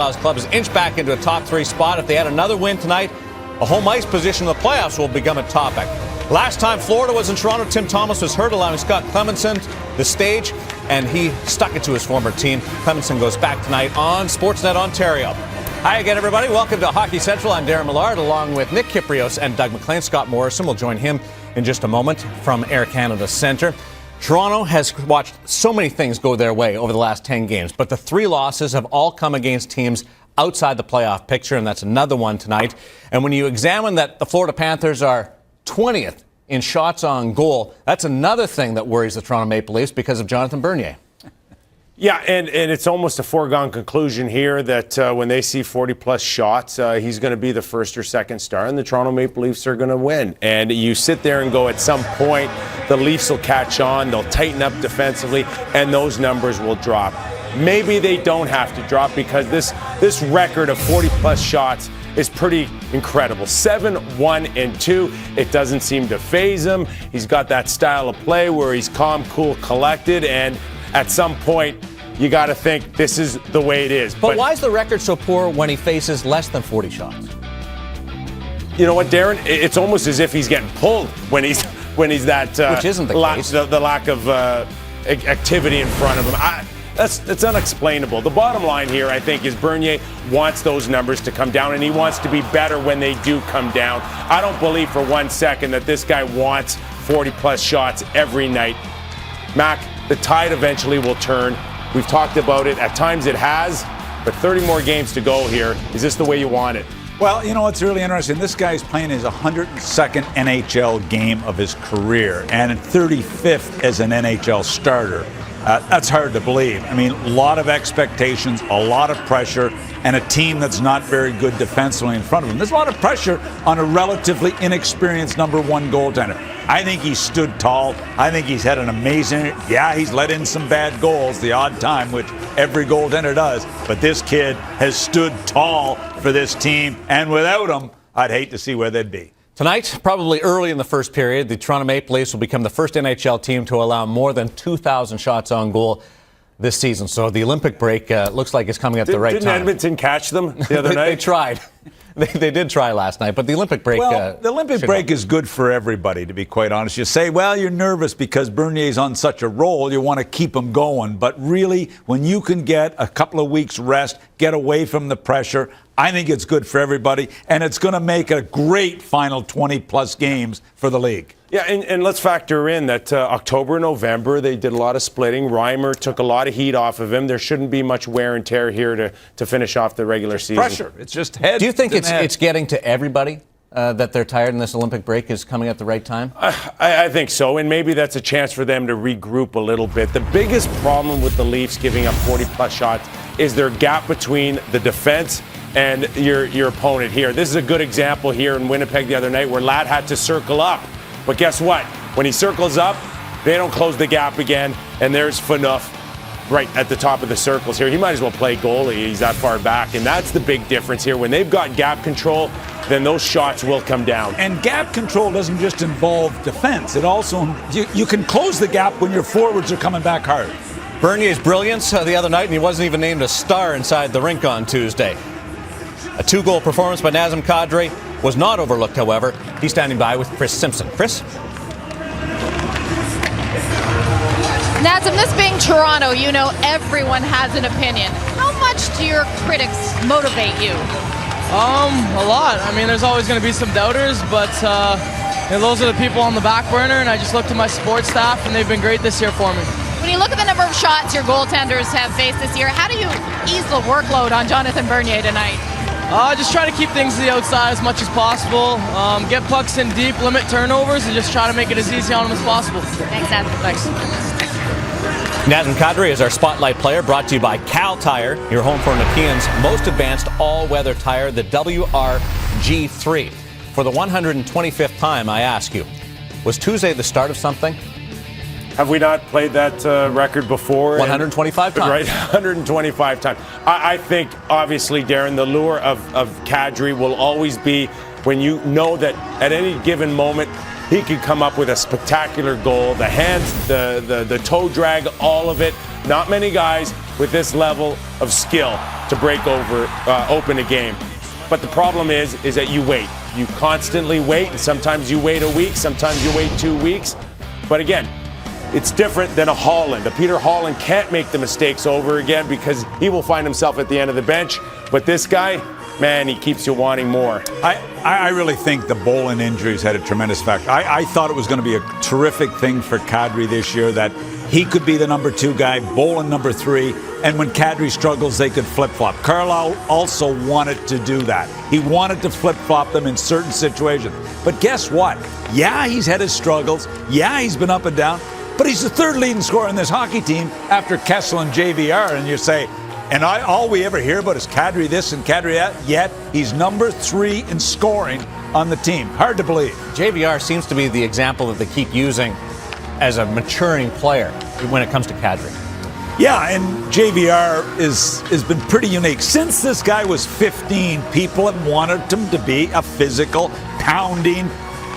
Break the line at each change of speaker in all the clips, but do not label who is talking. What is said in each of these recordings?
club is inched back into a top 3 spot. If they had another win tonight, a home ice position in the playoffs will become a topic. Last time Florida was in Toronto, Tim Thomas was hurt, allowing Scott Clemmensen the stage, and he stuck it to his former team. Clemmensen goes back tonight on Sportsnet Ontario. Hi again, everybody. Welcome to Hockey Central. I'm Darren Millard, along with Nick Kiprios and Doug McLean. Scott Morrison will join him in just a moment from Air Canada Centre. Toronto has watched so many things go their way over the last 10 games, but the 3 losses have all come against teams outside the playoff picture, and that's another one tonight. And when you examine that the Florida Panthers are 20th in shots on goal, that's another thing that worries the Toronto Maple Leafs because of Jonathan Bernier.
Yeah, and it's almost a foregone conclusion here that when they see 40-plus shots, he's going to be the first or second star, and the Toronto Maple Leafs are going to win. And you sit there and go, at some point, the Leafs will catch on, they'll tighten up defensively, and those numbers will drop. Maybe they don't have to drop because this record of 40-plus shots is pretty incredible. 7-1-2. It doesn't seem to faze him. He's got that style of play where he's calm, cool, collected, and at some point, you got to think this is the way it is.
But why is the record so poor when he faces less than 40 shots?
You know what, Darren? It's almost as if he's getting pulled when he's that.
Which isn't the case.
The lack of activity in front of him. That's unexplainable. The bottom line here, I think, is Bernier wants those numbers to come down, and he wants to be better when they do come down. I don't believe for 1 second that this guy wants 40-plus shots every night. Mac, the tide eventually will turn. We've talked about it. At times it has, but 30 more games to go here. Is this the way you want it?
Well, you know what's really interesting? This guy's playing his 102nd NHL game of his career and 35th as an NHL starter. That's hard to believe. I mean, a lot of expectations, a lot of pressure, and a team that's not very good defensively in front of him. There's a lot of pressure on a relatively inexperienced number 1 goaltender. I think he stood tall. I think he's had an amazing, he's let in some bad goals the odd time, which every goaltender does, but this kid has stood tall for this team, and without him, I'd hate to see where they'd be.
Tonight, probably early in the first period, the Toronto Maple Leafs will become the first NHL team to allow more than 2,000 shots on goal this season. So the Olympic break looks like it's coming at the right time.
Didn't Edmonton catch them the other night?
They tried. They did try last night, but the Olympic break...
Well, the Olympic break is good for everybody, to be quite honest. You say, well, you're nervous because Bernier's on such a roll, you want to keep him going. But really, when you can get a couple of weeks rest, get away from the pressure, I think it's good for everybody, and it's going to make a great final 20-plus games for the league.
Yeah, and let's factor in that October, November, they did a lot of splitting. Reimer took a lot of heat off of him. There shouldn't be much wear and tear here to finish off the regular season.
Pressure. It's just head.
Do you think it's getting to everybody that they're tired and this Olympic break is coming at the right time?
I think so, and maybe that's a chance for them to regroup a little bit. The biggest problem with the Leafs giving up 40-plus shots is their gap between the defense and your opponent here. This is a good example here in Winnipeg the other night where Ladd had to circle up. But guess what? When he circles up, they don't close the gap again, and there's Phaneuf right at the top of the circles here. He might as well play goalie. He's that far back, and that's the big difference here. When they've got gap control, then those shots will come down.
And gap control doesn't just involve defense. It also, you can close the gap when your forwards are coming back hard.
Bernier's brilliance the other night, and he wasn't even named a star inside the rink on Tuesday. A 2-goal performance by Nazem Kadri was not overlooked, however. He's standing by with Chris Simpson. Chris?
Nazem, this being Toronto, you know everyone has an opinion. How much do your critics motivate you?
A lot. I mean, there's always going to be some doubters, but those are the people on the back burner, and I just look to my support staff, and they've been great this year for me.
When you look at the number of shots your goaltenders have faced this year, how do you ease the workload on Jonathan Bernier tonight?
Just try to keep things to the outside as much as possible. Get pucks in deep, limit turnovers, and just try to make it as easy on them as possible.
Thanks, Nazem.
Thanks.
Nazem Kadri is our spotlight player, brought to you by Cal Tire, your home for Nokian's most advanced all-weather tire, the WRG3. For the 125th time, I ask you, was Tuesday the start of something?
Have we not played that record before?
125 times.
Right, 125 times. I think, obviously, Darren, the lure of Kadri will always be when you know that at any given moment he could come up with a spectacular goal. The hands, the toe drag, all of it. Not many guys with this level of skill to break open a game. But the problem is that you wait. You constantly wait, and sometimes you wait a week, sometimes you wait 2 weeks. But again, it's different than a Holland. A Peter Holland can't make the mistakes over again because he will find himself at the end of the bench. But this guy, man, he keeps you wanting more.
I really think the Bolin injuries had a tremendous effect. I thought it was going to be a terrific thing for Kadri this year that he could be the number 2 guy, Bolin number 3, and when Kadri struggles, they could flip-flop. Carlisle also wanted to do that. He wanted to flip-flop them in certain situations. But guess what? Yeah, he's had his struggles. Yeah, he's been up and down. But he's the 3rd leading scorer in this hockey team after Kessel and JVR. And you say, and all we ever hear about is Kadri this and Kadri that, yet he's number 3 in scoring on the team. Hard to believe.
JVR seems to be the example that they keep using as a maturing player when it comes to Kadri.
Yeah, and JVR has been pretty unique. Since this guy was 15, people have wanted him to be a physical, pounding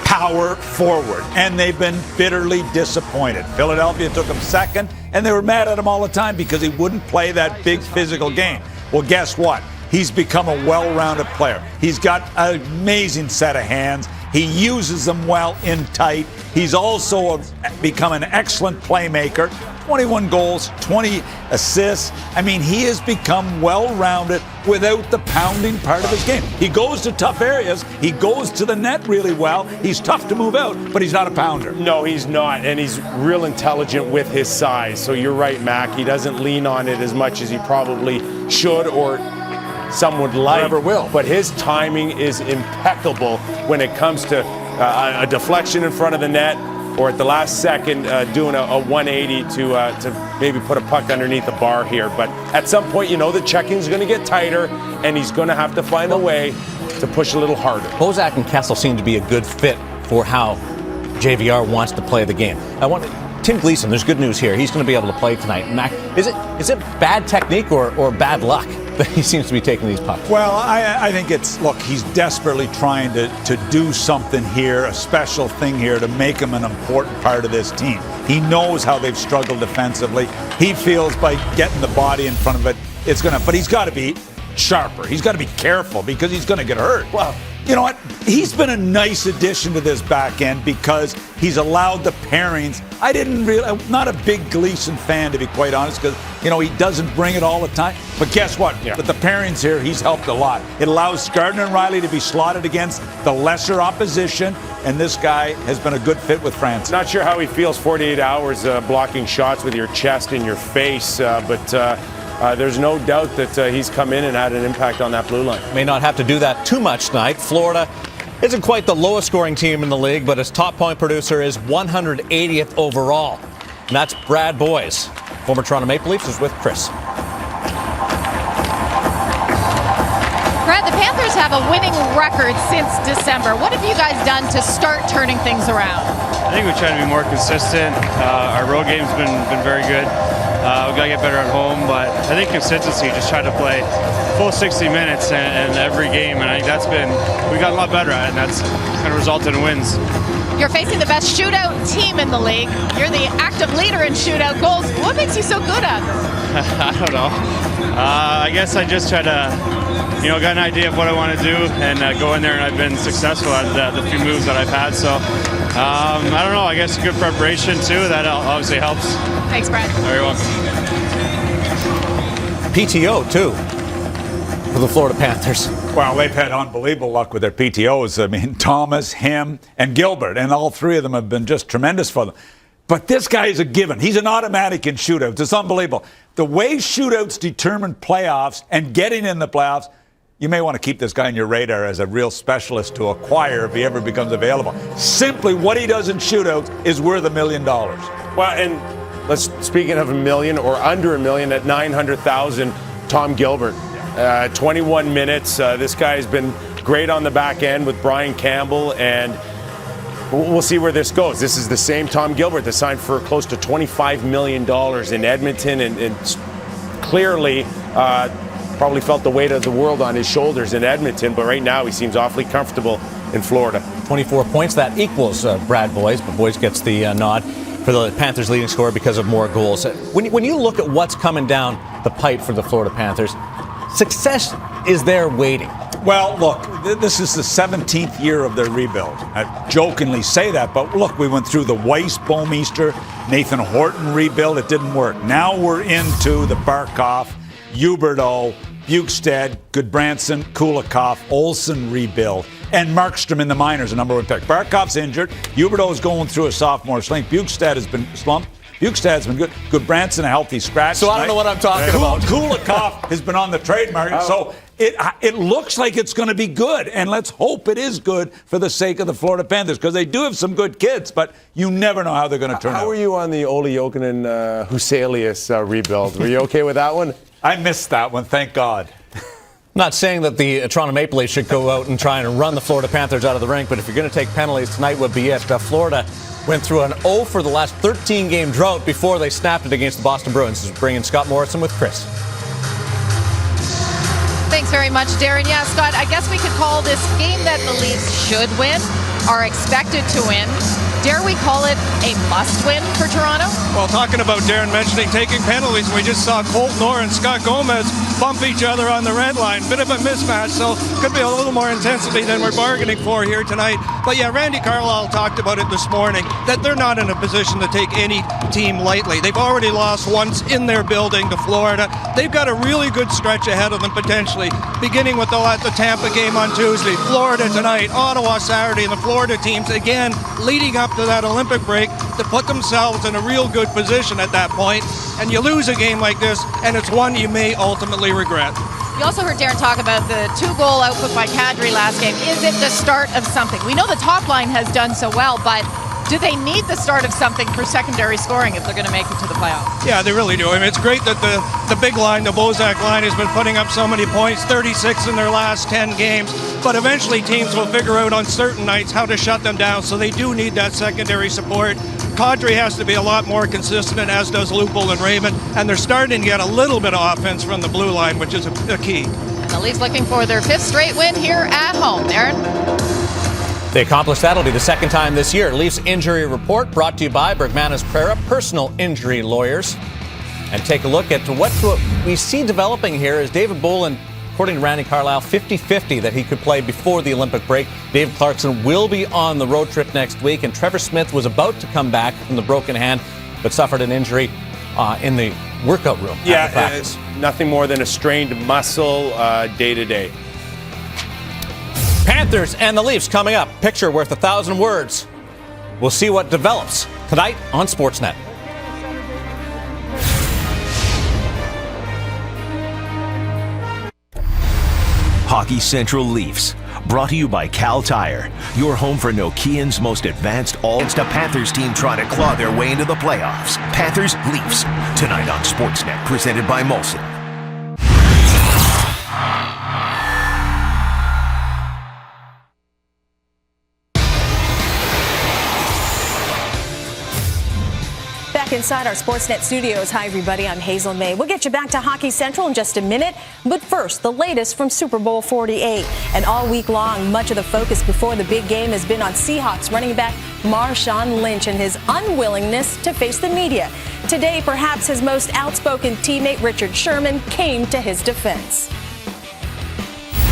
power forward, and they've been bitterly disappointed. Philadelphia took him 2nd, and they were mad at him all the time because he wouldn't play that big physical game. Well, guess what? He's become a well-rounded player. He's got an amazing set of hands. He uses them well in tight. He's also become an excellent playmaker. 21 goals, 20 assists. I mean, he has become well-rounded without the pounding part of his game. He goes to tough areas. He goes to the net really well. He's tough to move out, but he's not a pounder.
No, he's not, and he's real intelligent with his size. So you're right, Mac. He doesn't lean on it as much as he probably should or some would like.
Never will.
But his timing is impeccable when it comes to a deflection in front of the net, or at the last second doing a 180 to maybe put a puck underneath the bar here. But at some point, you know, the checking's going to get tighter, and he's going to have to find a way to push a little harder.
Bozak and Kessel seem to be a good fit for how JVR wants to play the game. Tim Gleason, there's good news here. He's going to be able to play tonight. Mac, is it bad technique or bad luck that he seems to be taking these pucks?
Well, I think look, he's desperately trying to do something here, a special thing here to make him an important part of this team. He knows how they've struggled defensively. He feels by getting the body in front of it, but he's got to be sharper. He's got to be careful because he's going to get hurt.
Well,
you know what? He's been a nice addition to this back end because he's allowed the pairings. I'm not a big Gleason fan, to be quite honest, because, you know, he doesn't bring it all the time. But guess what?
Yeah.
With the pairings here, he's helped a lot. It allows Gardner and Riley to be slotted against the lesser opposition, and this guy has been a good fit with France.
Not sure how he feels 48 hours blocking shots with your chest in your face, but there's no doubt that he's come in and had an impact on that blue line.
May not have to do that too much tonight. Florida isn't quite the lowest scoring team in the league, but its top point producer is 180th overall. And that's Brad Boyes. Former Toronto Maple Leafs is with Chris.
Brad, the Panthers have a winning record since December. What have you guys done to start turning things around?
I think we try to be more consistent. Our road game's been very good. We've got to get better at home, but I think consistency, just try to play full 60 minutes and every game, and I think we got a lot better at it, and that's kind of resulted in wins.
You're facing the best shootout team in the league. You're the active leader in shootout goals. What makes you so good at this?
I don't know. I guess I just try to, got an idea of what I want to do and go in there, and I've been successful at the few moves that I've had. So, I don't know. I guess good preparation, too. That obviously helps.
Thanks, Brad.
Very welcome.
PTO, too, for the Florida Panthers.
Well, they've had unbelievable luck with their PTOs. I mean, Thomas, him, and Gilbert, and all three of them have been just tremendous for them. But this guy is a given. He's an automatic in shootouts. It's unbelievable. The way shootouts determine playoffs and getting in the playoffs, you may want to keep this guy on your radar as a real specialist to acquire if he ever becomes available. Simply what he does in shootouts is worth $1 million.
Well, and speaking of $1 million or under $1 million at $900,000, Tom Gilbert. 21 minutes. This guy has been great on the back end with Brian Campbell, and we'll see where this goes. This is the same Tom Gilbert that signed for close to $25 million in Edmonton, and clearly probably felt the weight of the world on his shoulders in Edmonton, but right now he seems awfully comfortable in Florida.
24 points. That equals Brad Boyes, but Boyes gets the nod. for the Panthers' leading scorer because of more goals. When you look at what's coming down the pipe for the Florida Panthers, success is there waiting.
Well, look, this is the 17th year of their rebuild. I jokingly say that, but look, we went through the Weiss, Bomeister, Nathan Horton rebuild. It didn't work. Now we're into the Barkov, Huberdeau, Bukestad, Goodbranson, Kulikov, Olsen rebuild, and Markstrom in the minors, a number one pick. Barkov's injured. Huberdeau's going through a sophomore slump. Bukestad has been slumped. Bukestad's been good. Goodbranson, a healthy scratch.
So I don't know what I'm talking about.
Kulikov has been on the trade market. So it looks like it's going to be good, and let's hope it is good for the sake of the Florida Panthers, because they do have some good kids, but you never know how they're going to turn out.
How were you on the Olli Jokinen Huselius rebuild? Were you okay with that one?
I missed that one, thank God.
Not saying that the Toronto Maple Leafs should go out and try and run the Florida Panthers out of the rink, but if you're going to take penalties, tonight would be it. Florida went through an 0 for the last 13-game drought before they snapped it against the Boston Bruins. This is bringing Scott Morrison with Chris.
Thanks very much, Darren. Yeah, Scott, I guess we could call this game that the Leafs should win, are expected to win. Dare we call it a must-win for Toronto?
Well, talking about Darren mentioning taking penalties, we just saw Colton Orr and Scott Gomez bump each other on the red line. Bit of a mismatch, so could be a little more intensity than we're bargaining for here tonight. But yeah, Randy Carlyle talked about it this morning, that they're not in a position to take any team lightly. They've already lost once in their building to Florida. They've got a really good stretch ahead of them potentially, beginning with the Tampa game on Tuesday, Florida tonight, Ottawa Saturday, and the Florida teams again leading up to that Olympic break to put themselves in a real good position at that point. And you lose a game like this, and it's one you may ultimately regret.
You also heard Darren talk about the 2-goal output by Kadri last game. Is it the start of something? We know the top line has done so well, but do they need the start of something for secondary scoring if they're going to make it to the playoffs?
Yeah, they really do. I mean, it's great that the big line, the Bozak line, has been putting up so many points, 36 in their last 10 games. But eventually teams will figure out on certain nights how to shut them down, so they do need that secondary support. Kadri has to be a lot more consistent, as does Lupul and Raymond, and they're starting to get a little bit of offense from the blue line, which is a key.
And the Leafs looking for their 5th straight win here at home. Darren?
They accomplished that. It'll be the second time this year. Leafs Injury Report brought to you by Bergmanis Prera, personal injury lawyers. And take a look at what we see developing here is David Bolland, according to Randy Carlyle, 50-50 that he could play before the Olympic break. Dave Clarkson will be on the road trip next week, and Trevor Smith was about to come back from the broken hand, but suffered an injury in the workout room.
Yeah, it's nothing more than a strained muscle day to day.
Panthers and the Leafs coming up. Picture worth 1,000 words. We'll see what develops tonight on Sportsnet.
Hockey Central Leafs, brought to you by Cal Tire, your home for Nokian's most advanced against a Panthers team trying to claw their way into the playoffs. Panthers Leafs, tonight on Sportsnet, presented by Molson.
Inside our Sportsnet studios. Hi, everybody. I'm Hazel May. We'll get you back to Hockey Central in just a minute. But first, the latest from Super Bowl 48. And all week long, much of the focus before the big game has been on Seahawks running back Marshawn Lynch and his unwillingness to face the media. Today, perhaps his most outspoken teammate, Richard Sherman, came to his defense.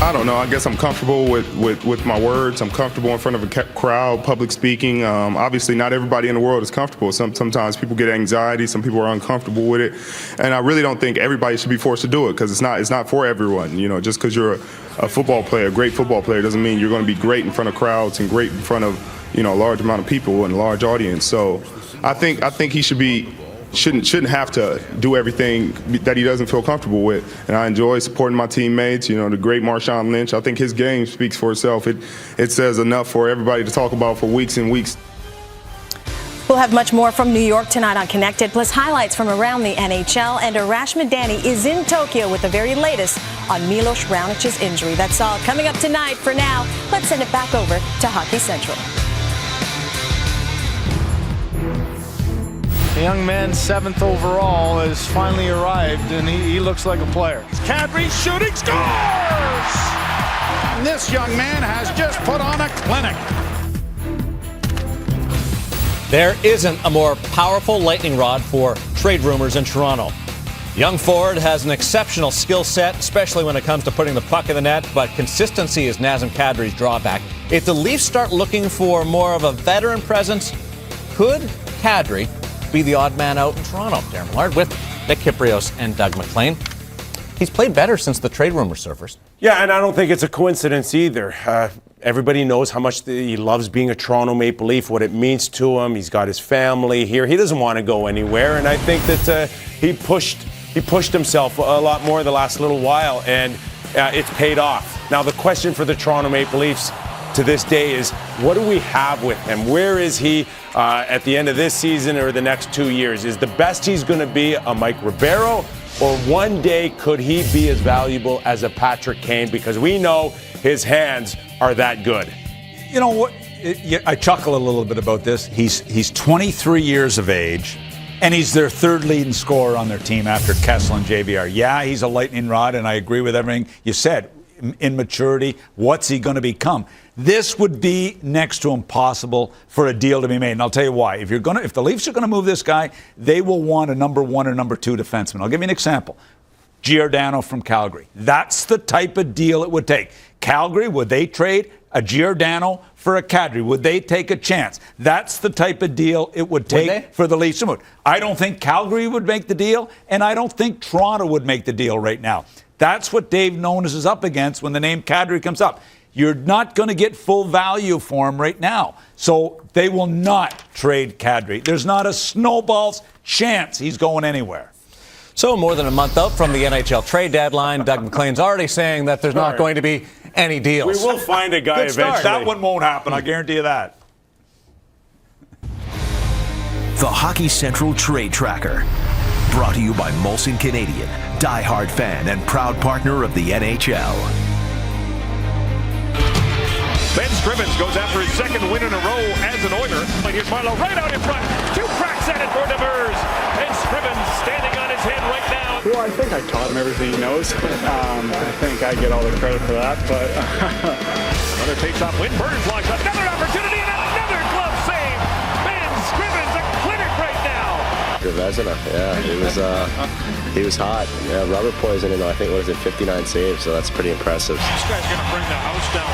I don't know. I guess I'm comfortable with my words. I'm comfortable in front of a crowd, public speaking. Obviously, not everybody in the world is comfortable. Sometimes people get anxiety. Some people are uncomfortable with it. And I really don't think everybody should be forced to do it, because it's not for everyone. You know, just because you're a football player, a great football player, doesn't mean you're going to be great in front of crowds and great in front of, a large amount of people and a large audience. So I think he shouldn't have to do everything that he doesn't feel comfortable with. And I enjoy supporting my teammates, the great Marshawn Lynch. I think his game speaks for itself. It says enough for everybody to talk about for weeks and weeks.
We'll have much more from New York tonight on Connected, plus highlights from around the NHL. And Arash Madani is in Tokyo with the very latest on Milos Raonic's injury. That's all coming up tonight. For now, let's send it back over to Hockey Central.
The young man, 7th overall, has finally arrived, and he looks like a player.
Kadri shooting, scores! And this young man has just put on a clinic.
There isn't a more powerful lightning rod for trade rumors in Toronto. Young Ford has an exceptional skill set, especially when it comes to putting the puck in the net, but consistency is Nazem Kadri's drawback. If the Leafs start looking for more of a veteran presence, could Kadri be the odd man out in Toronto? Darren Millard with Nick Kyprios and Doug McLean. He's played better since the trade rumor surfaced.
Yeah, and I don't think it's a coincidence either. Everybody knows how much he loves being a Toronto Maple Leaf, what it means to him. He's got his family here. He doesn't want to go anywhere, and I think that he pushed himself a lot more the last little while, and it's paid off. Now, the question for the Toronto Maple Leafs to this day is, what do we have with him? Where is he at the end of this season or the next 2 years? Is the best he's going to be a Mike Ribeiro, or one day could he be as valuable as a Patrick Kane? Because we know his hands are that good.
You know what? I chuckle a little bit about this. He's 23 years of age, and he's their third leading scorer on their team after Kessel and JVR. Yeah, he's a lightning rod, and I agree with everything you said. In maturity, what's he going to become? This would be next to impossible for a deal to be made. And I'll tell you why. If the Leafs are going to move this guy, they will want a number 1 or number 2 defenseman. I'll give you an example. Giordano from Calgary. That's the type of deal it would take. Calgary, would they trade a Giordano for a Kadri? Would they take a chance? That's the type of deal it would take for the Leafs to move. I don't think Calgary would make the deal, and I don't think Toronto would make the deal right now. That's what Dave Nonis is up against when the name Kadri comes up. You're not going to get full value for him right now. So they will not trade Kadri. There's not a snowball's chance he's going anywhere.
So more than a month out from the NHL trade deadline, Doug McLean's already saying that there's not going to be any deals.
We will find a guy eventually.
That one won't happen, I guarantee you that.
The Hockey Central Trade Tracker. Brought to you by Molson Canadian, diehard fan and proud partner of the NHL.
Ben Scrivens goes after his second win in a row as an Oiler. Here's Marleau right out in front. 2 cracks at it for Demers. Ben Scrivens standing on his head right now.
Well, I think I taught him everything he knows. I think I get all the credit for that. But
another face-off win. Burns locks up. Another opportunity and another glove save. Ben Scrivens a clinic right now.
Vezina, yeah, he was hot. Yeah, rubber poisoning. I think 59 saves, so that's pretty impressive.
This guy's gonna bring the house down.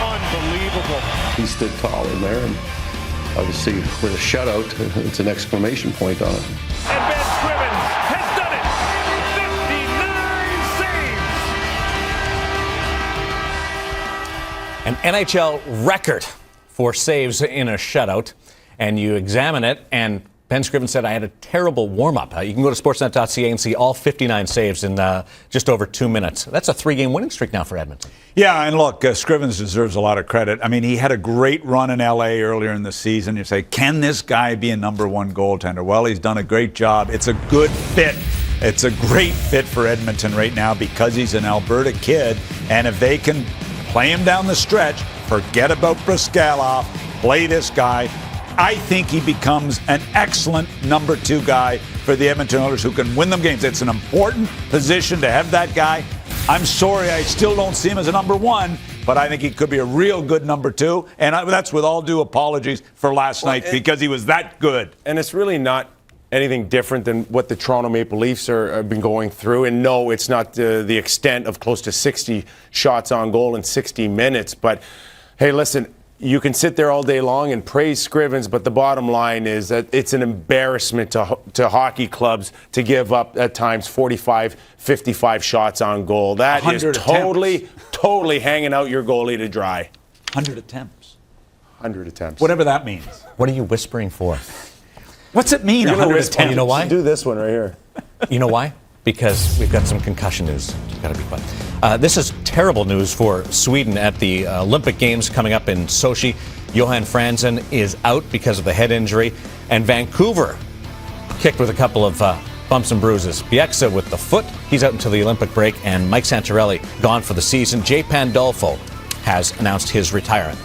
Unbelievable.
He stood tall in there, and obviously with a shutout, it's an exclamation point on it.
And Ben Scrivens has done it. 59 saves.
An NHL record for saves in a shutout, and you examine it, and Ben Scrivens said, I had a terrible warm-up. You can go to sportsnet.ca and see all 59 saves in just over 2 minutes. That's a 3-game winning streak now for Edmonton.
Yeah, and look, Scrivens deserves a lot of credit. I mean, he had a great run in L.A. earlier in the season. You say, can this guy be a number 1 goaltender? Well, he's done a great job. It's a good fit. It's a great fit for Edmonton right now because he's an Alberta kid. And if they can play him down the stretch, forget about Briskalov, play this guy, I think he becomes an excellent number 2 guy for the Edmonton Oilers who can win them games. It's an important position to have that guy. I'm sorry, I still don't see him as a number 1, but I think he could be a real good number 2. And that's with all due apologies for last night because he was that good.
And it's really not anything different than what the Toronto Maple Leafs have been going through. And no, it's not the extent of close to 60 shots on goal in 60 minutes. But, hey, listen, you can sit there all day long and praise Scrivens, but the bottom line is that it's an embarrassment to hockey clubs to give up at times 45, 55 shots on goal. That is totally hanging out your goalie to dry.
100 attempts.
100 attempts.
Whatever that means.
What are you whispering for?
What's it mean, 100 attempts?
You know why?
Do this one right here.
You know why? Because we've got some concussion news. Got to be quiet. This is terrible news for Sweden at the Olympic Games coming up in Sochi. Johan Franzen is out because of the head injury. And Vancouver kicked with a couple of bumps and bruises. Bieksa with the foot. He's out until the Olympic break. And Mike Santorelli gone for the season. Jay Pandolfo has announced his retirement.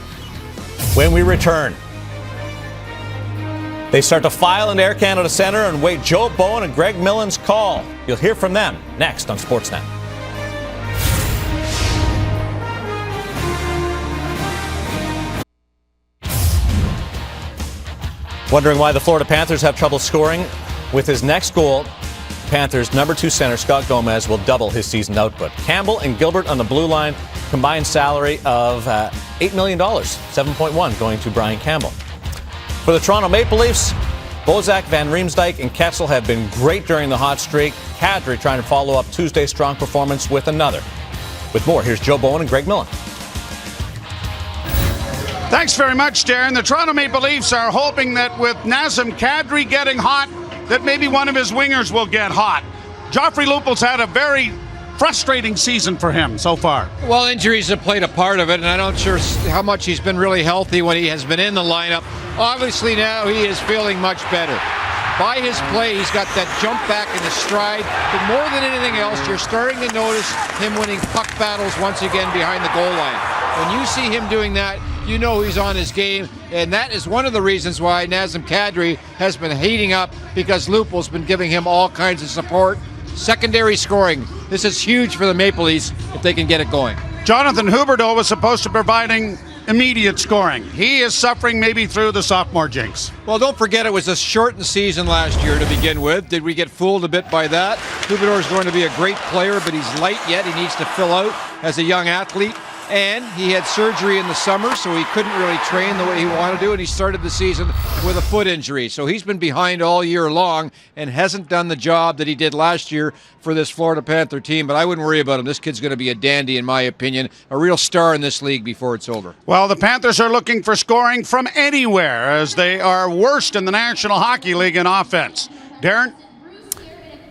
When we return, they start to file into Air Canada Centre and wait Joe Bowen and Greg Millen's call. You'll hear from them next on Sportsnet. Wondering why the Florida Panthers have trouble scoring? With his next goal, Panthers' number 2 center, Scott Gomez, will double his season output. Campbell and Gilbert on the blue line, combined salary of $8 million, 7.1 going to Brian Campbell. For the Toronto Maple Leafs, Bozak, Van Riemsdyk, and Kessel have been great during the hot streak. Kadri trying to follow up Tuesday's strong performance with another. With more, here's Joe Bowen and Greg Millen.
Thanks very much, Darren. The Toronto Maple Leafs are hoping that with Nazem Kadri getting hot, that maybe one of his wingers will get hot. Joffrey Lupul's had a very frustrating season for him so far.
Well, injuries have played a part of it, and I'm not sure how much he's been really healthy when he has been in the lineup. Obviously now he is feeling much better. By his play, he's got that jump back in the stride, but more than anything else, you're starting to notice him winning puck battles once again behind the goal line. When you see him doing that, you know he's on his game, and that is one of the reasons why Nazem Kadri has been heating up, because Lupul's been giving him all kinds of support. Secondary scoring. This is huge for the Maple Leafs if they can get it going.
Jonathan Huberdeau was supposed to be providing immediate scoring. He is suffering maybe through the sophomore jinx.
Well, don't forget it was a shortened season last year to begin with. Did we get fooled a bit by that? Huberdeau is going to be a great player, but he's light yet. He needs to fill out as a young athlete. And he had surgery in the summer, so he couldn't really train the way he wanted to, and he started the season with a foot injury. So he's been behind all year long and hasn't done the job that he did last year for this Florida Panther team, but I wouldn't worry about him. This kid's going to be a dandy, in my opinion, a real star in this league before it's over.
Well, the Panthers are looking for scoring from anywhere, as they are worst in the National Hockey League in offense. Darren?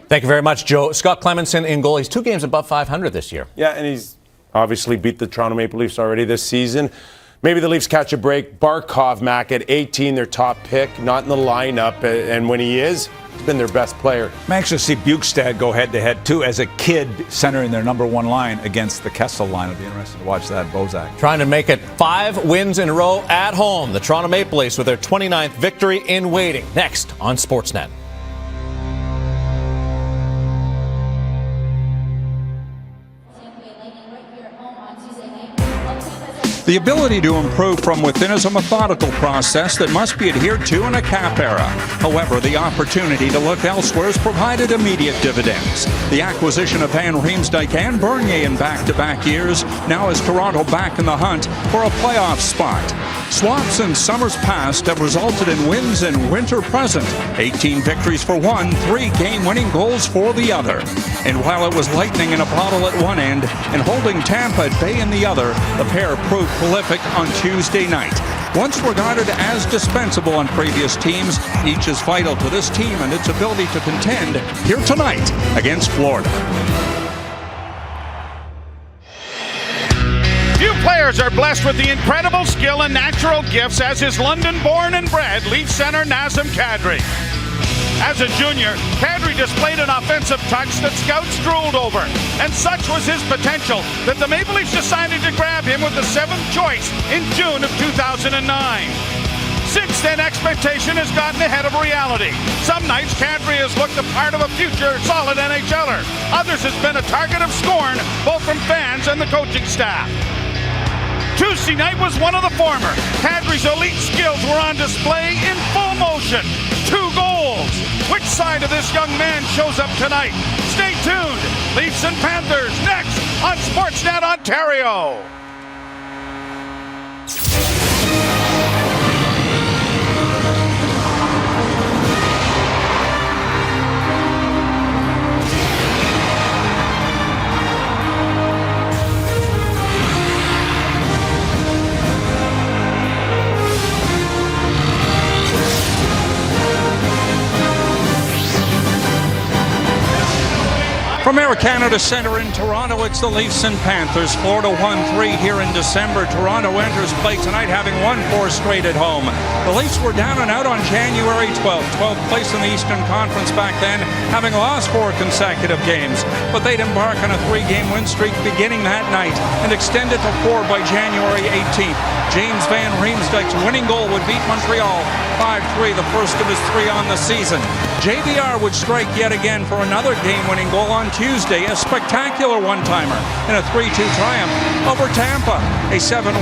Thank you very much, Joe. Scott Clemmensen in goal. He's 2 games above 500 this year.
Yeah, and he's obviously beat the Toronto Maple Leafs already this season. Maybe the Leafs catch a break. Barkov, Mac, at 18, their top pick, not in the lineup. And when he is, he's been their best player.
I'm anxious to see Bukestad go head-to-head, too, as a kid centering their number 1 line against the Kessel line. It'll be interesting to watch that, Bozak.
Trying to make it 5 wins in a row at home. The Toronto Maple Leafs with their 29th victory in waiting. Next on Sportsnet.
The ability to improve from within is a methodical process that must be adhered to in a cap era. However, the opportunity to look elsewhere has provided immediate dividends. The acquisition of Van Riemsdyk and Bernier in back-to-back years now has Toronto back in the hunt for a playoff spot. Swaps in summers past have resulted in wins in winter present. 18 victories for one, 3 game-winning goals for the other. And while it was lightning in a bottle at one end and holding Tampa at bay in the other, the pair proved prolific on Tuesday night. Once regarded as dispensable on previous teams, each is vital to this team and its ability to contend here tonight against Florida.
Few players are blessed with the incredible skill and natural gifts as is London-born and bred Leaf center Nazem Kadri. As a junior, Kadri displayed an offensive touch that scouts drooled over, and such was his potential that the Maple Leafs decided to grab him with the 7th choice in June of 2009. Since then, expectation has gotten ahead of reality. Some nights, Kadri has looked the part of a future solid NHLer. Others has been a target of scorn, both from fans and the coaching staff. Tuesday night was one of the former. Kadri's elite skills were on display in full motion. 2 goals. Which side of this young man shows up tonight? Stay tuned. Leafs and Panthers next on Sportsnet Ontario.
From Air Canada Centre in Toronto, it's the Leafs and Panthers. Florida won 3 here in December. Toronto enters play tonight having won 4 straight at home. The Leafs were down and out on January 12th, 12th place in the Eastern Conference back then, having lost 4 consecutive games. But they'd embark on a 3-game win streak beginning that night and extend it to 4 by January 18th. James Van Riemsdyk's winning goal would beat Montreal 5-3, the first of his 3 on the season. JVR would strike yet again for another game-winning goal on Tuesday Tuesday, a spectacular one-timer in a 3-2 triumph over Tampa. A 7-1-1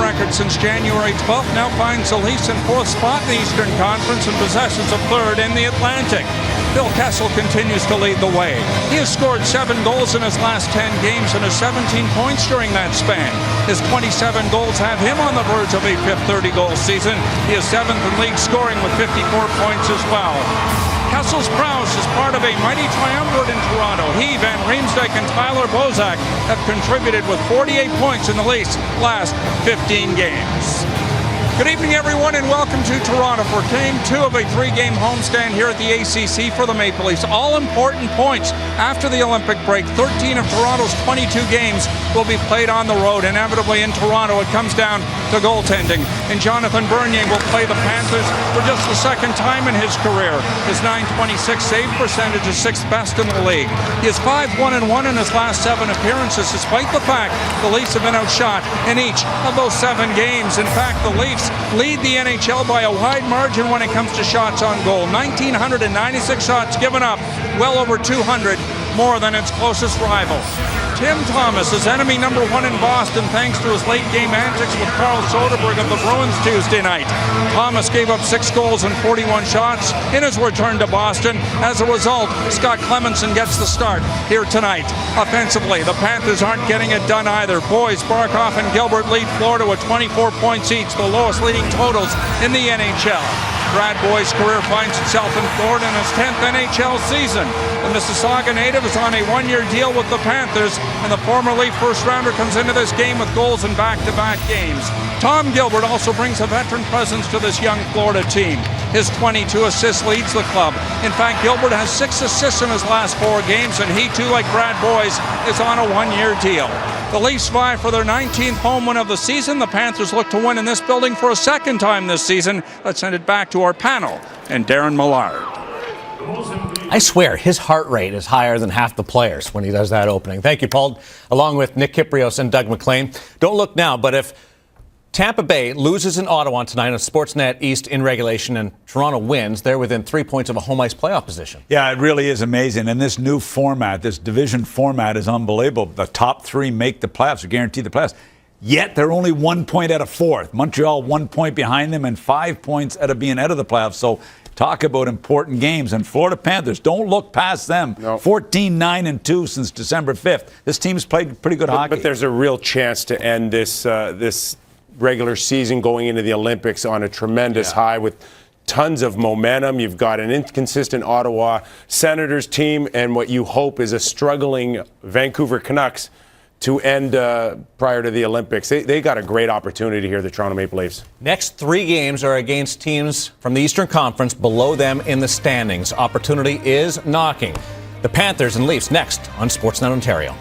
record since January 12th now finds the Leafs in 4th spot in the Eastern Conference and possesses a 3rd in the Atlantic. Phil Kessel continues to lead the way. He has scored 7 goals in his last 10 games and has 17 points during that span. His 27 goals have him on the verge of a 5th 30-goal season. He is 7th in league scoring with 54 points as well. Kessel's prowess is part of a mighty triumvirate in Toronto. He, Van Riemsdyk, and Tyler Bozak have contributed with 48 points in the Leafs' last 15 games. Good evening, everyone, and welcome to Toronto for Game 2 of a 3-game homestand here at the ACC for the Maple Leafs. All important points after the Olympic break. 13 of Toronto's 22 games will be played on the road. Inevitably in Toronto, it comes down to goaltending. And Jonathan Bernier will play the Panthers for just the 2nd time in his career. His .926 save percentage is 6th best in the league. He is 5-1-1 in his last 7 appearances, despite the fact the Leafs have been outshot in each of those 7 games. In fact, the Leafs lead the NHL by a wide margin when it comes to shots on goal. 1,996 shots given up, well over 200 more than its closest rival. Tim Thomas is enemy number 1 in Boston thanks to his late game antics with Carl Soderberg of the Bruins Tuesday night. Thomas gave up 6 goals and 41 shots in his return to Boston. As a result, Scott Clemmensen gets the start here tonight. Offensively, the Panthers aren't getting it done either. Boys, Barkov, and Gilbert lead Florida with 24 points each, the lowest leading totals in the NHL. Brad Boyd's career finds itself in Florida in his 10th NHL season. The Mississauga native is on a 1-year deal with the Panthers, and the former Leaf first-rounder comes into this game with goals in back-to-back games. Tom Gilbert also brings a veteran presence to this young Florida team. His 22 assists leads the club. In fact, Gilbert has 6 assists in his last 4 games, and he too, like Brad Boys, is on a 1-year deal. The Leafs vie for their 19th home win of the season. The Panthers look to win in this building for a 2nd time this season. Let's send it back to our panel and Darren Millard.
I swear, his heart rate is higher than half the players when he does that opening. Thank you, Paul. Along with Nick Kyprios and Doug McLean. Don't look now, but if Tampa Bay loses in Ottawa tonight on Sportsnet East in regulation and Toronto wins, they're within 3 points of a home ice playoff position.
Yeah, it really is amazing. And this new format, this division format is unbelievable. The top 3 make the playoffs or guarantee the playoffs. Yet they're only 1 point out of 4th. Montreal 1 point behind them and 5 points out of being out of the playoffs. So talk about important games. And Florida Panthers, don't look past them. No. 14-9-2 since December 5th. This team's played pretty good hockey.
But there's a real chance to end this regular season going into the Olympics on a tremendous high with tons of momentum. You've got an inconsistent Ottawa Senators team and what you hope is a struggling Vancouver Canucks to end prior to the Olympics. They got a great opportunity here, the Toronto Maple Leafs.
Next 3 games are against teams from the Eastern Conference below them in the standings. Opportunity is knocking. The Panthers and Leafs next on Sportsnet Ontario.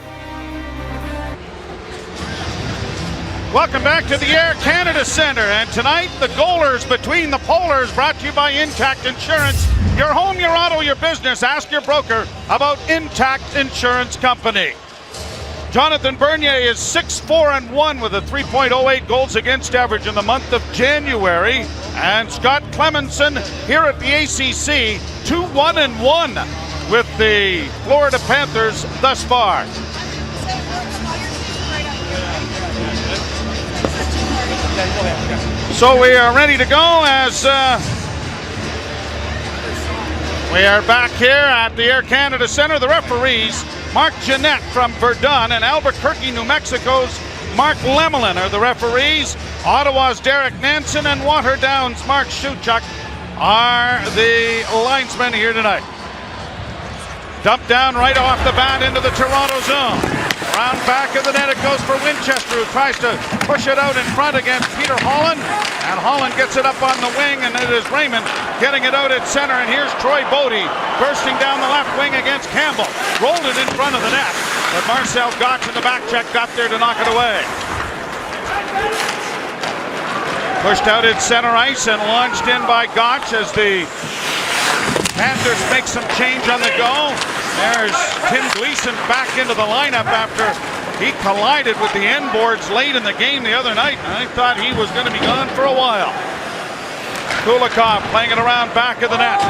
Welcome back to the Air Canada Centre, and tonight the goalers between the polars, brought to you by Intact Insurance. Your home, your auto, your business. Ask your broker about Intact Insurance Company. Jonathan Bernier is 6-4-1 with a 3.08 goals against average in the month of January, and Scott Clemmensen here at the ACC 2-1-1 with the Florida Panthers thus far. So we are ready to go as we are back here at the Air Canada Centre. The referees, Mark Jeanette from Verdun and Albuquerque, New Mexico's Mark Lemelin are the referees. Ottawa's Derek Nansen and Waterdown's Mark Schuchuk are the linesmen here tonight. Dumped down right off the bat into the Toronto zone. Around back of the net it goes for Winchester, who tries to push it out in front against Peter Holland. And Holland gets it up on the wing, and it is Raymond getting it out at center. And here's Troy Bodie bursting down the left wing against Campbell. Rolled it in front of the net, but Marcel Gotch in the back check got there to knock it away. Pushed out at center ice and launched in by Gotch as the Panthers make some change on the go. There's Tim Gleason back into the lineup after he collided with the end boards late in the game the other night. And I thought he was going to be gone for a while. Kulikov playing it around back of the net.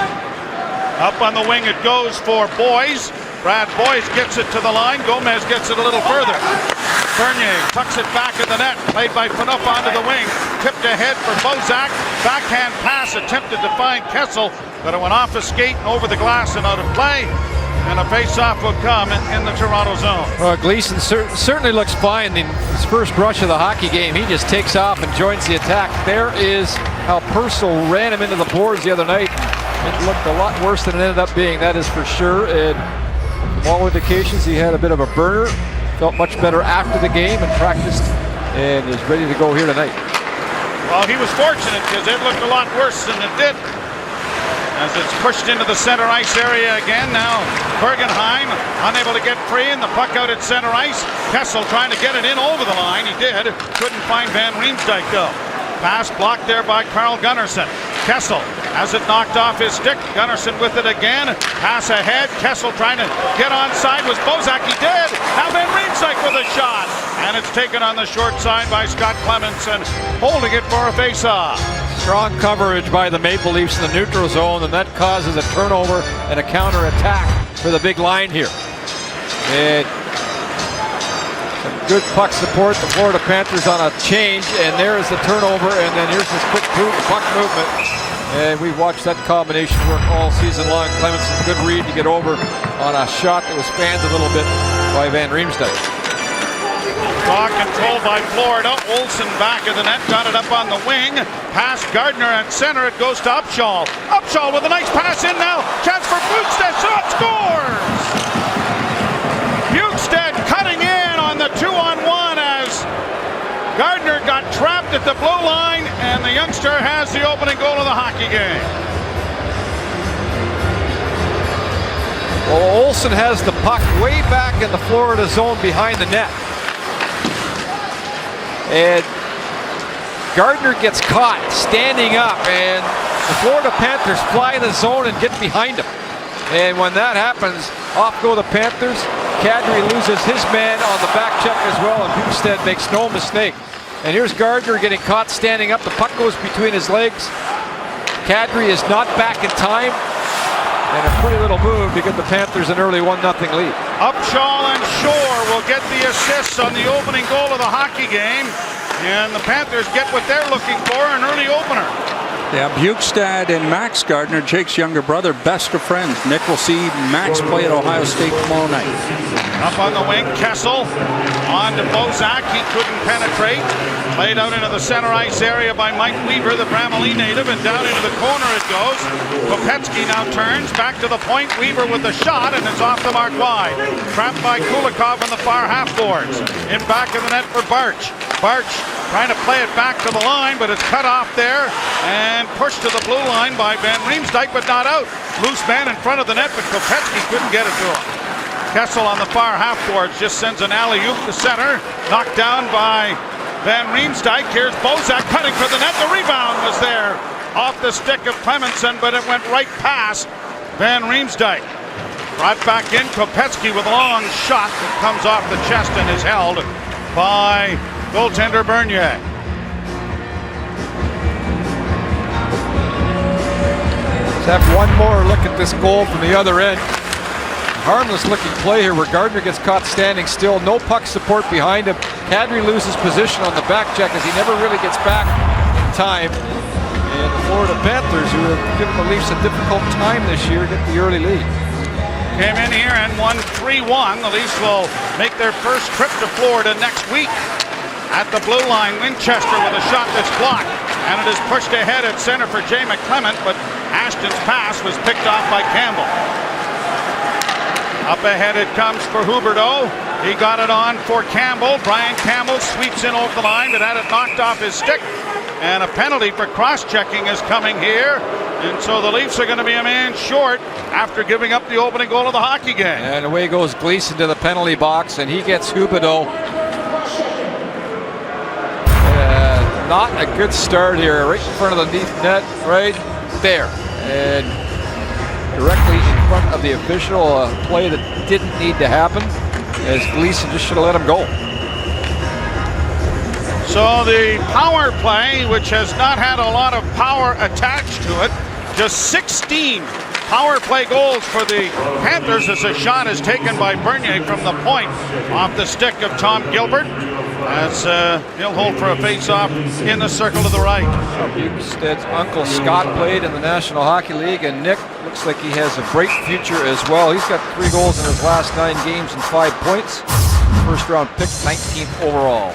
Up on the wing it goes for Boys. Brad Boyce gets it to the line. Gomez gets it a little further. Bernier tucks it back in the net. Played by Phaneuf onto the wing. Tipped ahead for Bozak. Backhand pass attempted to find Kessel, but it went off his skate and over the glass and out of play. And a face-off will come in the Toronto zone.
Well, Gleason certainly looks fine in his first rush of the hockey game. He just takes off and joins the attack. There is how Purcell ran him into the boards the other night. It looked a lot worse than it ended up being, that is for sure. And from all indications, he had a bit of a burner. Felt much better after the game and practiced and is ready to go here tonight.
Well, he was fortunate because it looked a lot worse than it did. As it's pushed into the center ice area again. Now Bergenheim unable to get free, and the puck out at center ice. Kessel trying to get it in over the line. He did. Couldn't find Van Riemsdyk though. Pass blocked there by Carl Gunnarsson. Kessel has it knocked off his stick. Gunnarsson with it again. Pass ahead. Kessel trying to get onside. Was Bozak. He did. Now Van Riemsdyk with a shot. And it's taken on the short side by Scott Clemenson, holding it for a face-off.
Strong coverage by the Maple Leafs in the neutral zone, and that causes a turnover and a counter-attack for the big line here. And some good puck support. The Florida Panthers on a change, and there is the turnover, and then here's this quick puck movement. And we've watched that combination work all season long. Clemenson, good read to get over on a shot that was fanned a little bit by Van Riemsdyk.
Puck controlled by Florida. Olsen back of the net, got it up on the wing. Past Gardner at center, it goes to Upshaw. Upshaw with a nice pass in now. Chance for Bukestad, shot, scores! Bukestad cutting in on the 2-on-1 as Gardner got trapped at the blue line, and the youngster has the opening goal of the hockey game.
Well, Olsen has the puck way back in the Florida zone behind the net. And Gardner gets caught standing up, and the Florida Panthers fly the zone and get behind him. And when that happens, off go the Panthers. Kadri loses his man on the back check as well, and Bukestad makes no mistake. And here's Gardner getting caught standing up. The puck goes between his legs. Kadri is not back in time. And a pretty little move to get the Panthers an early 1-0 lead.
Upshaw and Shore will get the assists on the opening goal of the hockey game. And the Panthers get what they're looking for, an early opener.
Yeah, Bukestad and Max Gardner, Jake's younger brother, best of friends. Nick will see Max play at Ohio State tomorrow night.
Up on the wing, Kessel on to Bozak. He couldn't penetrate. Played out into the center ice area by Mike Weaver, the Bramalea native, and down into the corner it goes. Kopetsky now turns back to the point. Weaver with the shot, and it's off the mark wide. Trapped by Kulikov on the far half boards. In back of the net for Barch. Barch trying to play it back to the line, but it's cut off there and pushed to the blue line by Van Riemsdyk, but not out. Loose man in front of the net, but Kopetsky couldn't get it to him. Kessel on the far half boards just sends an alley-oop to center. Knocked down by Van Riemsdyk. Here's Bozak cutting for the net. The rebound was there off the stick of Clemenson, but it went right past Van Riemsdyk. Brought back in, Kopetsky with a long shot that comes off the chest and is held by goaltender Bernier.
Let's have one more look at this goal from the other end. Harmless looking play here where Gardner gets caught standing still. No puck support behind him. Kadri loses position on the back check as he never really gets back in time. And the Florida Panthers, who have given the Leafs a difficult time this year, get the early lead.
Came in here and won 3-1. The Leafs will make their first trip to Florida next week. At the blue line, Winchester with a shot that's blocked. And it is pushed ahead at center for Jay McClement, but Ashton's pass was picked off by Campbell. Up ahead it comes for Huberdeau. He got it on for Campbell. Brian Campbell sweeps in over the line, but had it knocked off his stick. And a penalty for cross-checking is coming here. And so the Leafs are going to be a man short after giving up the opening goal of the hockey game.
And away goes Gleason to the penalty box, and he gets Huberdeau. Not a good start here, right in front of the net, right there. And directly in front of the official, a play that didn't need to happen, as Gleason just should have let him go.
So the power play, which has not had a lot of power attached to it, just 16 power play goals for the Panthers as a shot is taken by Bernier from the point off the stick of Tom Gilbert. As he'll hold for a face-off in the circle to the right.
Bukestad's uncle Scott played in the National Hockey League, and Nick looks like he has a bright future as well. He's got 3 goals in his last 9 games and 5 points. First round pick, 19th overall.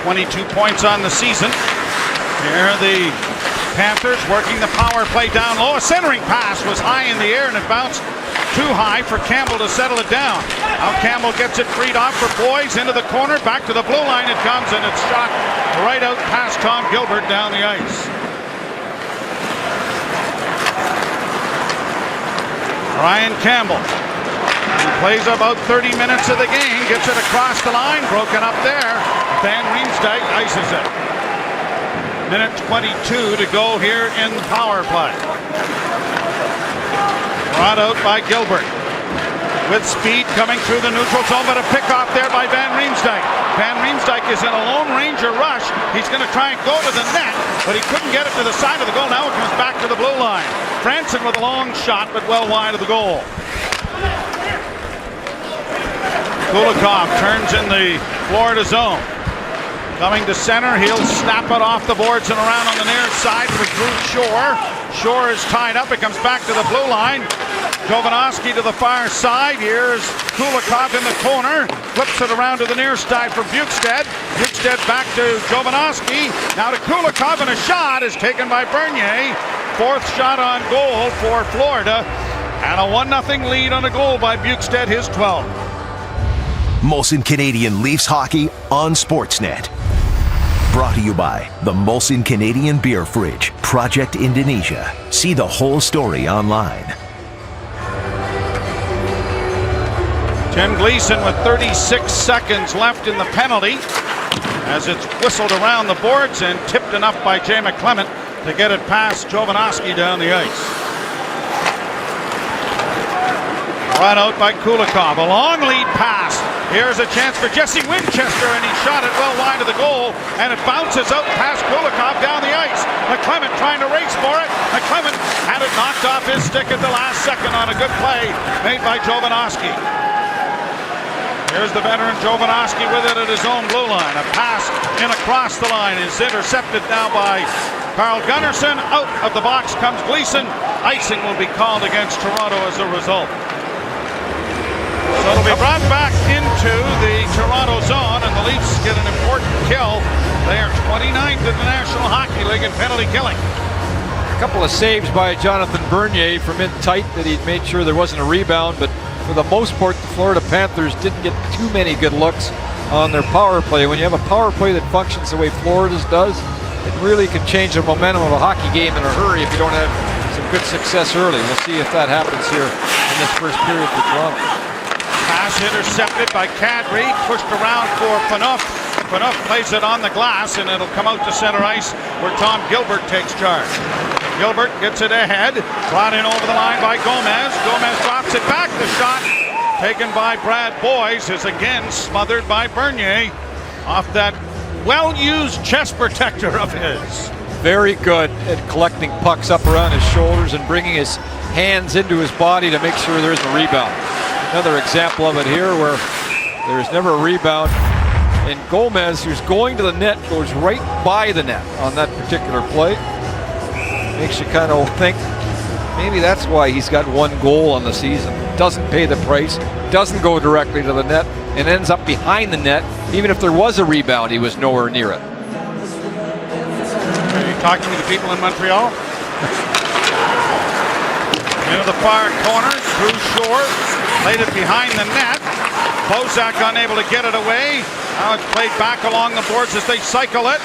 22 points on the season. Here the Panthers working the power play down low. A centering pass was high in the air and it bounced too high for Campbell to settle it down. Now Campbell gets it freed off for Boys into the corner. Back to the blue line it comes, and it's shot right out past Tom Gilbert down the ice. Ryan Campbell, who plays about 30 minutes of the game, gets it across the line, broken up there. Van Riemsdyk ices it. Minute 22 to go here in the power play. Brought out by Gilbert. With speed coming through the neutral zone, but a pick-off there by Van Riemsdyk. Van Riemsdyk is in a Lone Ranger rush. He's going to try and go to the net, but he couldn't get it to the side of the goal. Now it comes back to the blue line. Franson with a long shot, but well wide of the goal. Kulikov turns in the Florida zone. Coming to center, he'll snap it off the boards and around on the near side for Drew Shore. Shore is tied up. It comes back to the blue line. Jovanovski to the far side. Here's Kulikov in the corner. Flips it around to the near side for Bukestad. Bukestad back to Jovanovski. Now to Kulikov, and a shot is taken by Bernier. 4th shot on goal for Florida. And a 1-0 lead on a goal by Bukestad, his 12th.
Molson Canadian Leafs hockey on Sportsnet. Brought to you by the Molson Canadian Beer Fridge, Project Indonesia. See the whole story online.
Tim Gleason with 36 seconds left in the penalty as it's whistled around the boards and tipped enough by Jay McClement to get it past Jovanovski down the ice. Run out by Kulikov. A long lead pass. Here's a chance for Jesse Winchester, and he shot it well wide of the goal, and it bounces out past Kulikov down the ice. McClement trying to race for it. McClement had it knocked off his stick at the last second on a good play made by Jovanovski. Here's the veteran Jovanovski with it at his own blue line. A pass in across the line is intercepted now by Carl Gunnarsson. Out of the box comes Gleason. Icing will be called against Toronto as a result. So it'll be brought back into the Toronto zone, and the Leafs get an important kill. They are 29th in the National Hockey League in penalty killing.
A couple of saves by Jonathan Bernier from in tight that he'd made sure there wasn't a rebound, but for the most part, the Florida Panthers didn't get too many good looks on their power play. When you have a power play that functions the way Florida's does, it really can change the momentum of a hockey game in a hurry if you don't have some good success early. We'll see if that happens here in this first period for Toronto.
Pass intercepted by Kadri, pushed around for Phaneuf. Phaneuf plays it on the glass, and it'll come out to center ice where Tom Gilbert takes charge. Gilbert gets it ahead, brought in over the line by Gomez. Gomez drops it back. The shot taken by Brad Boyes is again smothered by Bernier off that well-used chest protector of his.
Very good at collecting pucks up around his shoulders and bringing his hands into his body to make sure there isn't a rebound. Another example of it here where there's never a rebound, and Gomez, who's going to the net, goes right by the net on that particular play. Makes you kind of think maybe that's why he's got 1 goal on the season. Doesn't pay the price, doesn't go directly to the net, and ends up behind the net. Even if there was a rebound, he was nowhere near it.
Are you talking to the people in Montreal? Into the far corner, Drew Shore played it behind the net. Bozak unable to get it away. Now it's played back along the boards as they cycle it.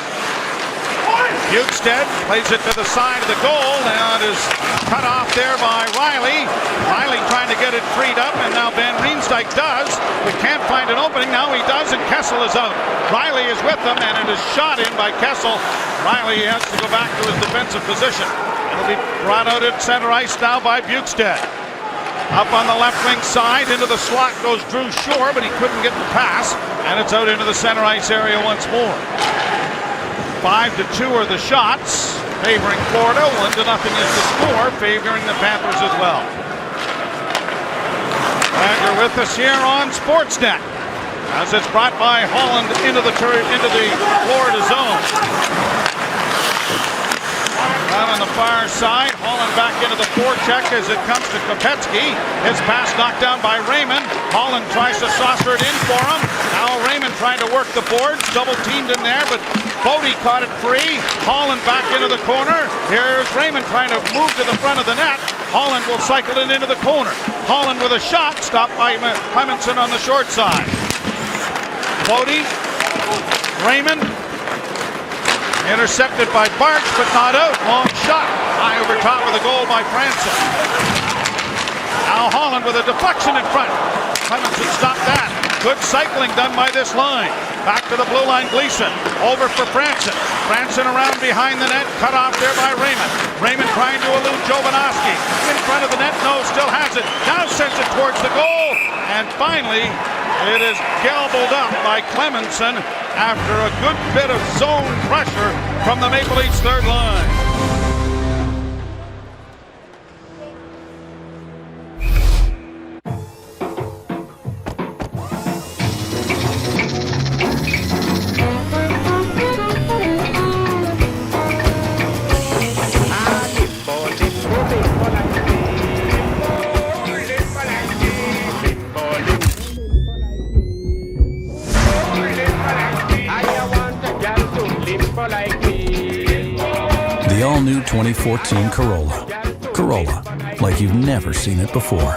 Bukestad plays it to the side of the goal. Now it is cut off there by Riley. Riley trying to get it freed up, and now Van Riemsdyk does. We can't find an opening. Now he does, and Kessel is out. Riley is with them, and it is shot in by Kessel. Riley has to go back to his defensive position. It'll be brought out at center ice now by Bukestad. Up on the left wing side, into the slot goes Drew Shore, but he couldn't get the pass, and it's out into the center ice area once more. 5-2 are the shots. favoring Florida. 1-0 is the score, favoring the Panthers as well. And you're with us here on Sportsnet as it's brought by Holland into the Florida zone. Out on the far side, Holland back into the forecheck as it comes to Kopecky. His pass knocked down by Raymond. Holland tries to saucer it in for him. Now Raymond trying to work the boards, double teamed in there, but Bodie caught it free. Holland back into the corner. Here's Raymond trying to move to the front of the net. Holland will cycle it into the corner. Holland with a shot, stopped by Clemenson on the short side. Bodie, Raymond, intercepted by Barch, but not out. Long shot. High over top with a goal by Francis. Now Holland with a deflection in front. Clemenson stopped that. Good cycling done by this line. Back to the blue line, Gleason. Over for Francis. Francis around behind the net. Cut off there by Raymond. Raymond trying to elude Jovanovski. In front of the net. No, still has it. Now sends it towards the goal. And finally, it is gobbled up by Clemenson after a good bit of zone pressure from the Maple Leafs third line.
The all-new 2014 Corolla. Corolla, like you've never seen it before.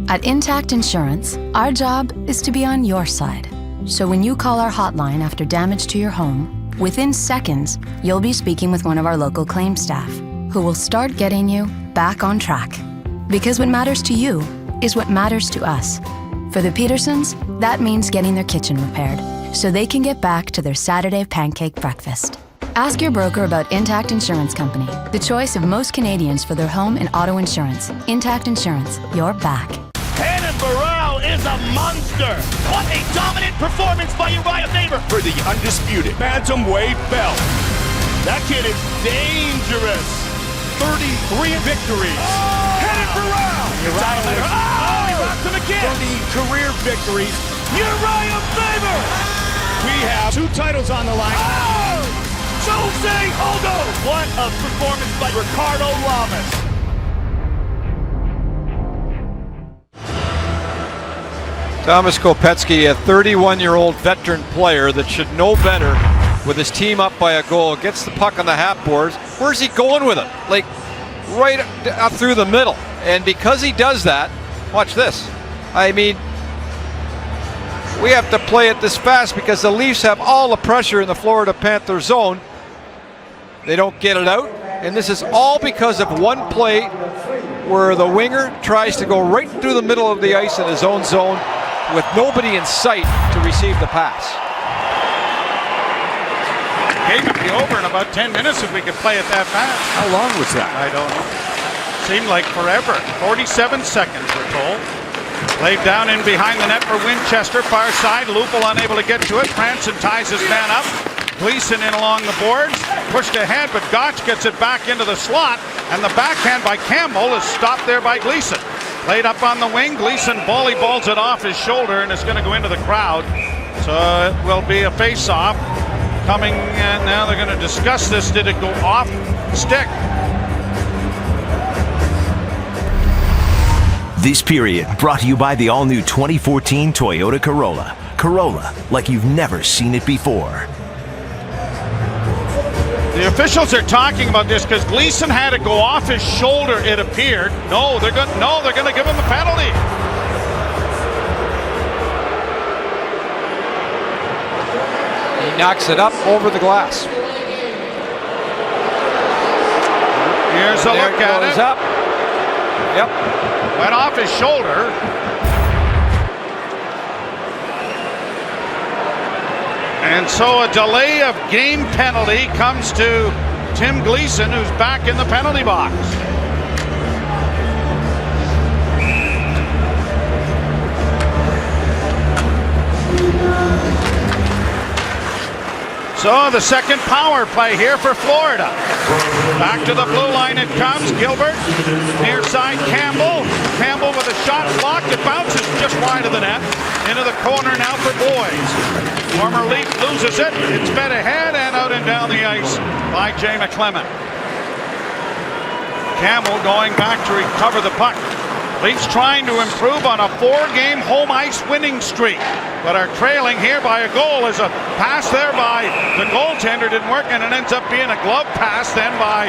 At Intact Insurance, our job is to be on your side. So when you call our hotline after damage to your home, within seconds, you'll be speaking with one of our local claims staff, who will start getting you back on track. Because what matters to you is what matters to us. For the Petersons, that means getting their kitchen repaired, so they can get back to their Saturday pancake breakfast. Ask your broker about Intact Insurance Company, the choice of most Canadians for their home and auto insurance. Intact Insurance, your back.
Hannon Barral is a monster. What a dominant performance by Uriah Faber for the undisputed bantamweight belt. That kid is dangerous. 33 victories. Hannon Barral. Uriah Faber. Oh, he rocked him again. 30 career victories. Uriah Faber. We have 2 titles on the line. Oh! Jose Aldo! What a performance by Ricardo Lamas.
Thomas Kopecky, a 31-year-old veteran player that should know better with his team up by a goal, gets the puck on the half boards. Where's he going with it? Like right up through the middle. And because he does that, watch this. I mean, we have to play it this fast because the Leafs have all the pressure in the Florida Panthers zone. They don't get it out, and this is all because of one play where the winger tries to go right through the middle of the ice in his own zone with nobody in sight to receive the pass.
Game would be over in about 10 minutes if we could play it that fast.
How long was that?
I don't know. Seemed like forever. 47 seconds, we're told. Laid down in behind the net for Winchester. Far side, Lupul unable to get to it. Franson ties his man up. Gleason in along the boards, pushed ahead, but Gotch gets it back into the slot, and the backhand by Campbell is stopped there by Gleason. Laid up on the wing, Gleason volleyballs it off his shoulder, and it's going to go into the crowd. So it will be a face-off coming, and now they're going to discuss this. Did it go off stick?
This period brought to you by the all-new 2014 Toyota Corolla. Corolla, like you've never seen it before.
The officials are talking about this because Gleason had to go off his shoulder, it appeared. No, they're going to give him a penalty.
He knocks it up over the glass.
Here's a look at it.
Up. Yep.
Went off his shoulder. And so a delay of game penalty comes to Tim Gleason, who's back in the penalty box. So the second power play here for Florida. Back to the blue line it comes. Gilbert, near side Campbell. Campbell with a shot blocked. It bounces just wide of the net. Into the corner now for Boys. Former Leaf loses it. It's fed ahead and out and down the ice by Jay McClement. Campbell going back to recover the puck. Leafs trying to improve on a 4-game home ice winning streak, but are trailing here by a goal as a pass there by the goaltender didn't work, and it ends up being a glove pass then by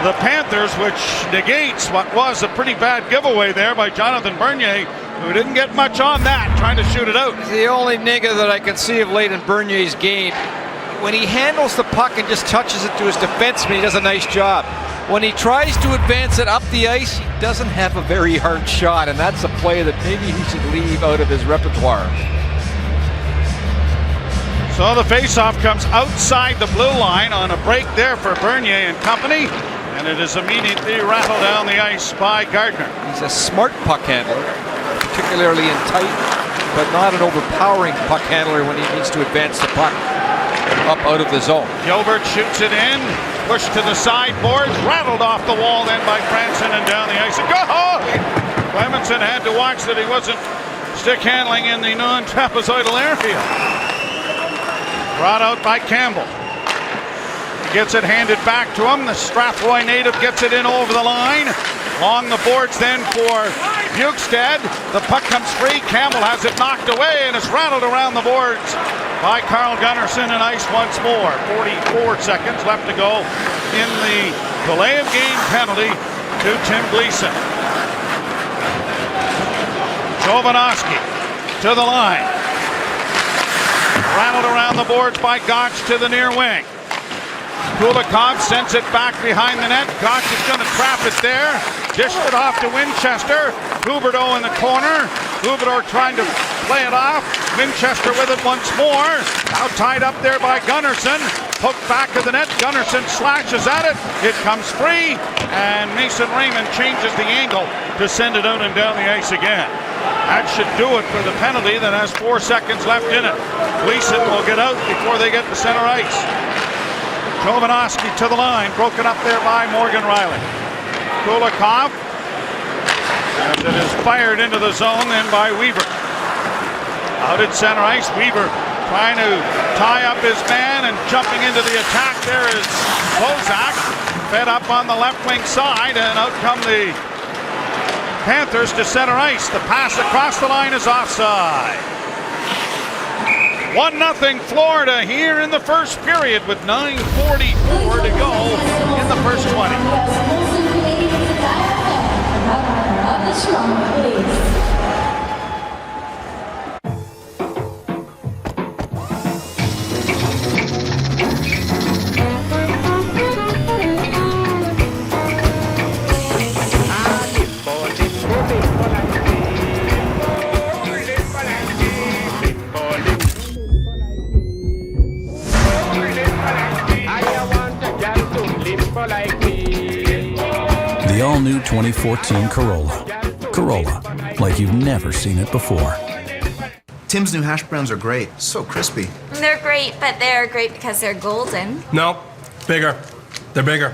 the Panthers, which negates what was a pretty bad giveaway there by Jonathan Bernier, who didn't get much on that, trying to shoot it out.
The only nigga that I can see of late in Bernier's game, when he handles the puck and just touches it to his defenseman, he does a nice job. When he tries to advance it up the ice, he doesn't have a very hard shot, and that's a play that maybe he should leave out of his repertoire.
So the faceoff comes outside the blue line on a break there for Bernier and company, and it is immediately rattled down the ice by Gardner.
He's a smart puck handler, particularly in tight, but not an overpowering puck handler when he needs to advance the puck up out of the zone.
Gilbert shoots it in, pushed to the sideboards, rattled off the wall then by Franson and down the ice. And go! Clemenson had to watch that he wasn't stick handling in the non-trapezoidal area. Brought out by Campbell. He gets it handed back to him. The Strathroy native gets it in over the line. Along the boards then for Bukestad. The puck comes free. Campbell has it knocked away and it's rattled around the boards by Carl Gunnarsson and ice once more. 44 seconds left to go in the delay of game penalty to Tim Gleason. Jovanovski to the line. Rattled around the boards by Gotch to the near wing. Kulikov sends it back behind the net. Gotch is going to trap it there. Dished it off to Winchester. Huberdeau in the corner. Huberdeau trying to play it off. Winchester with it once more. Now tied up there by Gunnarsson. Hooked back to the net. Gunnarsson slashes at it. It comes free. And Mason Raymond changes the angle to send it out and down the ice again. That should do it for the penalty that has 4 seconds left in it. Gleason will get out before they get to center ice. Jovanovski to the line, broken up there by Morgan Riley. Kulikov, as it is fired into the zone then by Weaver. Out at center ice, Weaver trying to tie up his man and jumping into the attack. There is Bozak, fed up on the left wing side, and out come the Panthers to center ice. The pass across the line is offside. 1-0 Florida here in the first period with 9:44 to go in the first 20.
The all-new 2014 Corolla. Corolla, like you've never seen it before.
Tim's new hash browns are great. So crispy.
They're great, but they're great because they're golden.
No, bigger. They're bigger.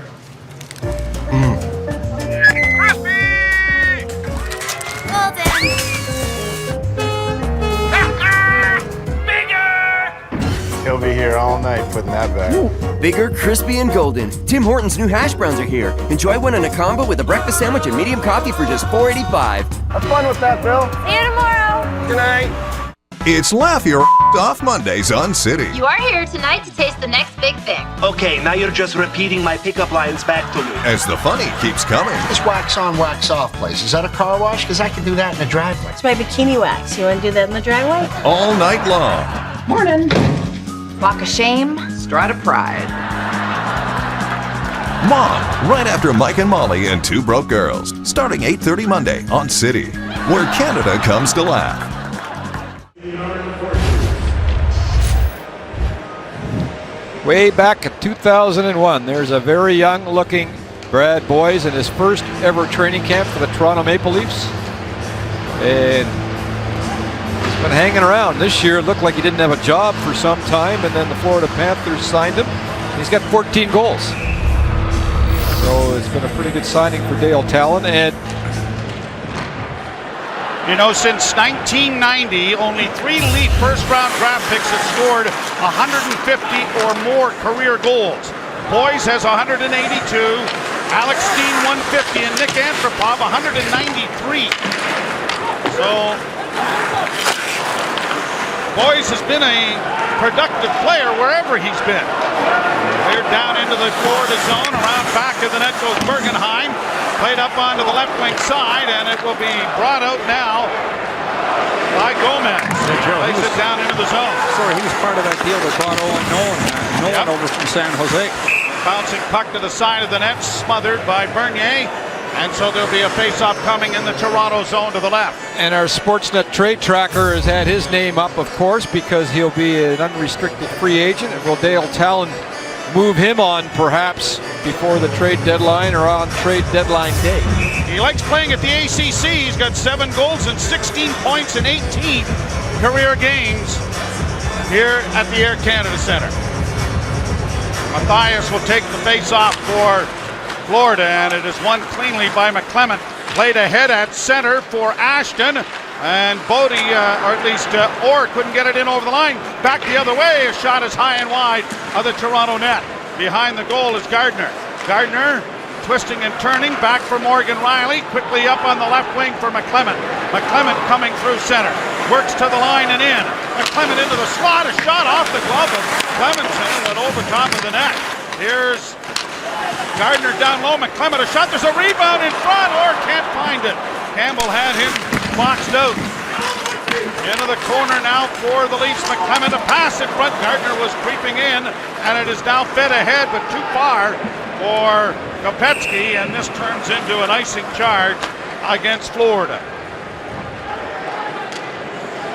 He'll be here all night putting that back.
Bigger, crispy, and golden. Tim Hortons new hash browns are here. Enjoy one in a combo with a breakfast sandwich and medium coffee for just $4.85.
Have fun with that, Bill.
See you tomorrow.
Good night.
It's Laugh Your Off Mondays on City.
You are here tonight to taste the next big thing.
Okay, now you're just repeating my pickup lines back to me.
As the funny keeps coming.
This wax on, wax off place, is that a car wash? Because I can do that in the driveway.
It's my bikini wax. You want to do that in the driveway?
All night long.
Morning.
Walk of shame, stride of pride.
Mom, right after Mike and Molly and Two Broke Girls. Starting 8:30 Monday on City, where Canada comes to laugh.
Way back in 2001, there's a very young-looking Brad Boys in his first ever training camp for the Toronto Maple Leafs. And
been hanging around. This year it looked like he didn't have a job for some time, and then the Florida Panthers signed him. He's got 14 goals. So it's been a pretty good signing for Dale Talon. And
you know, since 1990, only 3 Leaf first-round draft picks have scored 150 or more career goals. Boyes has 182, Alex Steen 150, and Nick Antropov 193. So Boyes has been a productive player wherever he's been. Cleared down into the Florida zone. Around back of the net goes Bergenheim. Played up onto the left wing side, and it will be brought out now by Gomez. Plays it down into the zone.
Sorry, he was part of that deal that brought Owen Nolan over from San Jose.
Bouncing puck to the side of the net, smothered by Bernier. And so there'll be a face-off coming in the Toronto zone to the left.
And our Sportsnet trade tracker has had his name up, of course, because he'll be an unrestricted free agent. And will Dale Talon move him on perhaps before the trade deadline or on trade deadline day?
He likes playing at the ACC. He's got 7 goals and 16 points in 18 career games here at the Air Canada Centre. Matthias will take the face-off for Florida, and it is won cleanly by McClement. Played ahead at center for Ashton, and Bodie, or at least Orr, couldn't get it in over the line. Back the other way, a shot is high and wide of the Toronto net. Behind the goal is Gardner. Gardner twisting and turning, back for Morgan Riley, quickly up on the left wing for McClement. McClement coming through center, works to the line and in. McClement into the slot, a shot off the glove of Clemenson, and over top of the net. Here's Gardner down low, McClement a shot, there's a rebound in front, or can't find it. Campbell had him boxed out. Into the corner now for the Leafs. McClement a pass in front, Gardner was creeping in, and it is now fed ahead, but too far for Kopetsky, and this turns into an icing charge against Florida.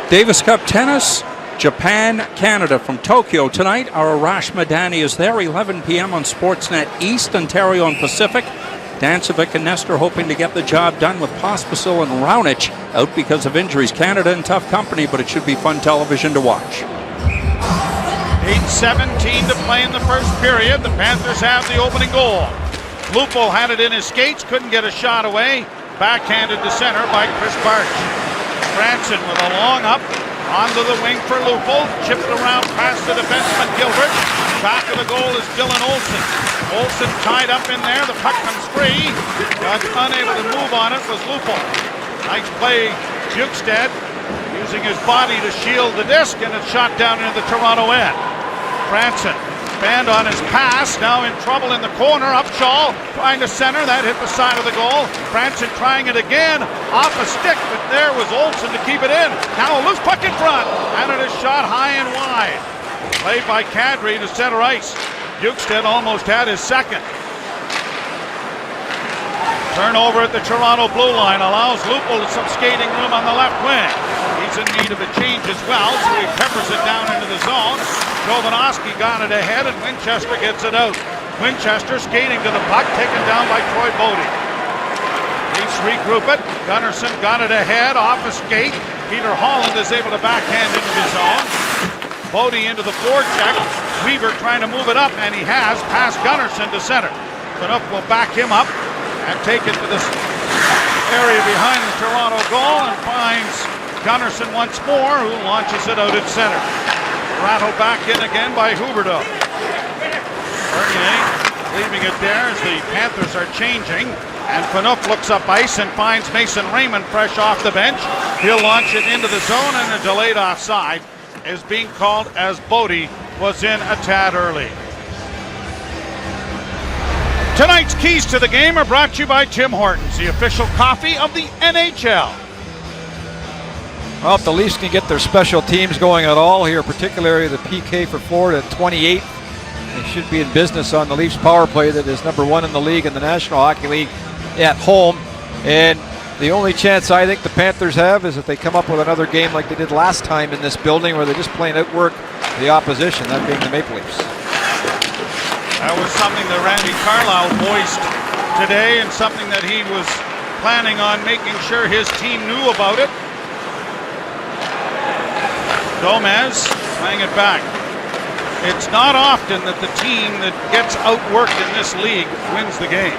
Davis Cup tennis, Japan, Canada from Tokyo tonight. Our Arash Madani is there, 11 p.m. on Sportsnet East, Ontario and Pacific. Dancevic and Nestor hoping to get the job done with Pospisil and Raonic out because of injuries. Canada in tough company, but it should be fun television to watch.
8:17 to play in the first period. The Panthers have the opening goal. Lupo had it in his skates, couldn't get a shot away. Backhanded to center by Chris Barch. Franson with a long up onto the wing for Lupo. Chipped around past the defenseman Gilbert. Back of the goal is Dylan Olsen. Olsen tied up in there. The puck comes free. But unable to move on it was Lupo. Nice play, Jukestad, using his body to shield the disc, and it's shot down into the Toronto end. Franson, band on his pass, now in trouble in the corner. Upshaw trying to center, that hit the side of the goal. Franson trying it again, off a stick, but there was Olsen to keep it in. Now a loose puck in front, and it is shot high and wide. Played by Kadri to center ice. Jukestad almost had his second. Turnover at the Toronto blue line allows Lupul some skating room on the left wing. He's in need of a change as well, so he peppers it down into the zone. Jovanovski got it ahead, and Winchester gets it out. Winchester skating to the puck, taken down by Troy Bodie. Leafs regroup it. Gunnarsson got it ahead, off a skate. Peter Holland is able to backhand into the zone. Bodie into the forecheck. Weaver trying to move it up, and he has, past Gunnarsson to center. Canuck will back him up and take it to this area behind the Toronto goal, and finds Gunnarsson once more, who launches it out at center. Rattled back in again by Huberdeau. Bernier leaving it there as the Panthers are changing, and Phaneuf looks up ice and finds Mason Raymond fresh off the bench. He'll launch it into the zone, and a delayed offside is being called as Bodie was in a tad early. Tonight's keys to the game are brought to you by Tim Hortons, the official coffee of the NHL.
Well, if the Leafs can get their special teams going at all here, particularly the PK for Florida at 28, they should be in business on the Leafs power play that is number 1 in the league in the National Hockey League at home. And the only chance I think the Panthers have is if they come up with another game like they did last time in this building, where they just plain outwork the opposition, that being the Maple Leafs.
That was something that Randy Carlyle voiced today, and something that he was planning on making sure his team knew about it. Gomez playing it back. It's not often that the team that gets outworked in this league wins the game.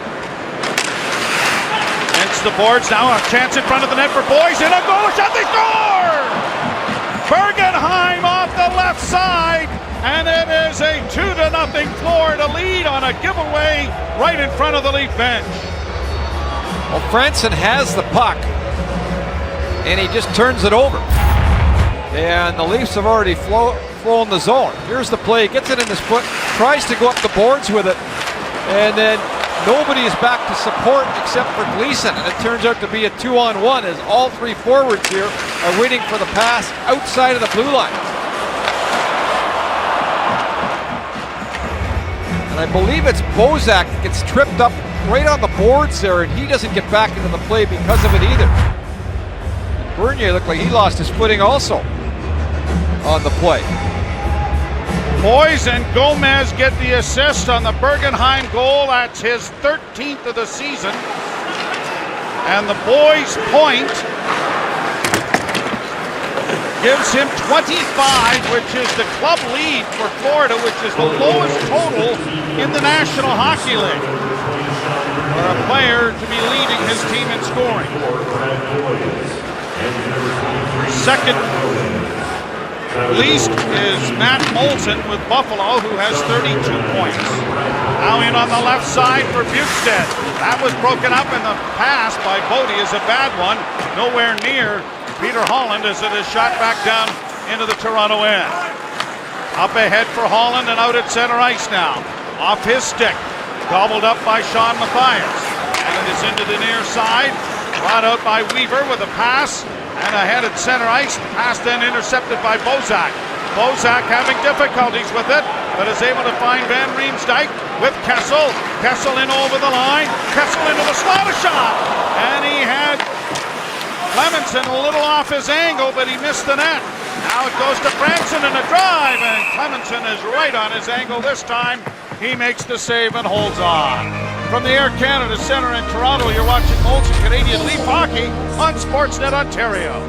Against the boards now, a chance in front of the net for Boys, and a goal shot, they score! Bergenheim off the left side, and it is a 2-0 Florida lead on a giveaway right in front of the Leaf bench.
Well, Franson has the puck, and he just turns it over. And the Leafs have already flown the zone. Here's the play, gets it in his foot, tries to go up the boards with it, and then nobody is back to support except for Gleason, and it turns out to be a 2-on-1 as all three forwards here are waiting for the pass outside of the blue line. And I believe it's Bozak that gets tripped up right on the boards there, and he doesn't get back into the play because of it either. And Bernier looked like he lost his footing also on the play.
Boys and Gomez get the assist on the Bergenheim goal. That's his 13th of the season. And the Boys point gives him 25, which is the club lead for Florida, which is the lowest total in the National Hockey League for a player to be leading his team in scoring. Second least is Matt Moulton with Buffalo, who has 32 points. Now in on the left side for Bukestad. That was broken up, in the pass by Bodie is a bad one. Nowhere near Peter Holland as it is shot back down into the Toronto end. Up ahead for Holland and out at center ice now. Off his stick. Gobbled up by Sean Mathias. And it is into the near side. Brought out by Weaver with a pass. And ahead at center ice, pass then intercepted by Bozak. Bozak having difficulties with it, but is able to find Van Riemsdyk with Kessel. Kessel in over the line. Kessel into the slot, a shot. And he had Clemenson a little off his angle, but he missed the net. Now it goes to Franson in a drive, and Clemenson is right on his angle this time. He makes the save and holds on. From the Air Canada Centre in Toronto, you're watching Molson Canadian Leaf Hockey on Sportsnet Ontario.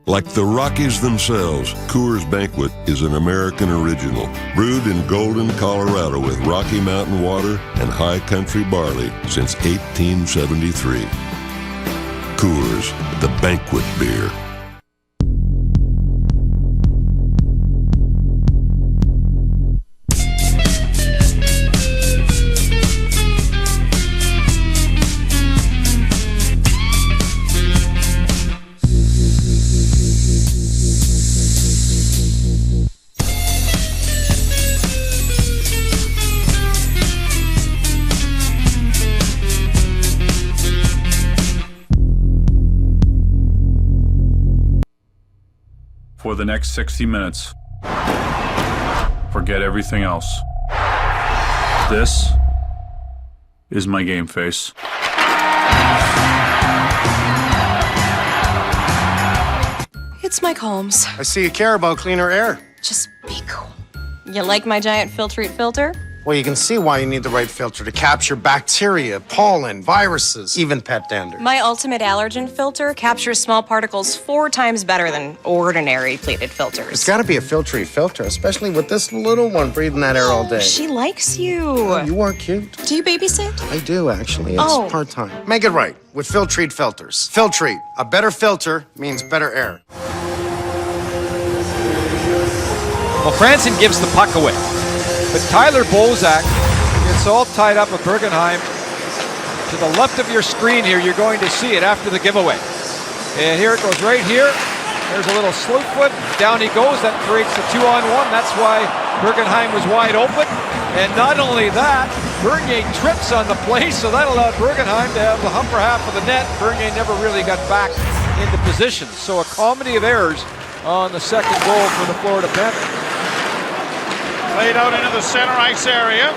Like the Rockies themselves, Coors Banquet is an American original, brewed in Golden, Colorado with Rocky Mountain water and high country barley since 1873. Coors, the banquet beer.
For the next 60 minutes, forget everything else. This is my game face.
It's Mike Holmes.
I see you care about cleaner air.
Just be cool. You like my giant Filtrete filter?
Well, you can see why you need the right filter to capture bacteria, pollen, viruses, even pet dander.
My ultimate allergen filter captures small particles 4 times better than ordinary plated filters.
It's got to be a Filtrete filter, especially with this little one breathing that air all day.
She likes you.
Oh, you are cute.
Do you babysit?
I do, actually. It's part-time. Make it right with Filtrete filters. Filtrete, a better filter means better air.
Well, Franson gives the puck away, but Tyler Bozak gets all tied up with Bergenheim. To the left of your screen here, you're going to see it after the giveaway. And here it goes right here. There's a little slow foot. Down he goes. That creates the 2-on-1. That's why Bergenheim was wide open. And not only that, Bernier trips on the play, so that allowed Bergenheim to have the upper half of the net. Bernier never really got back into position. So a comedy of errors on the second goal for the Florida Panthers.
Played out into the center ice area.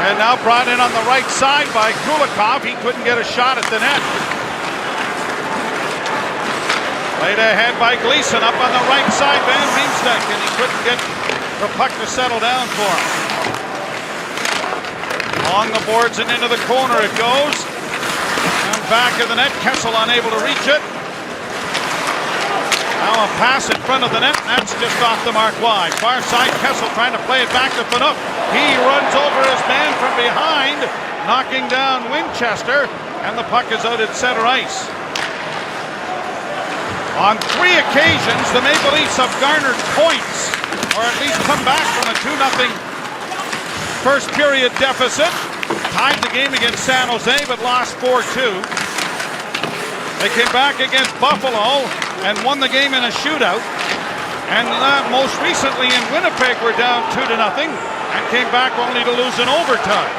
And now brought in on the right side by Kulikov. He couldn't get a shot at the net. Played ahead by Gleason up on the right side, Van Riemsdyk, and he couldn't get the puck to settle down for him. Along the boards and into the corner it goes. And back of the net, Kessel unable to reach it. Now a pass in front of the net. That's just off the mark wide. Far side, Kessel trying to play it back to Phaneuf. He runs over his man from behind, knocking down Winchester, and the puck is out at center ice. On 3 occasions, the Maple Leafs have garnered points, or at least come back from a 2-0 first period deficit. Tied the game against San Jose, but lost 4-2. They came back against Buffalo and won the game in a shootout. And most recently in Winnipeg, were down 2-0 and came back only to lose in overtime.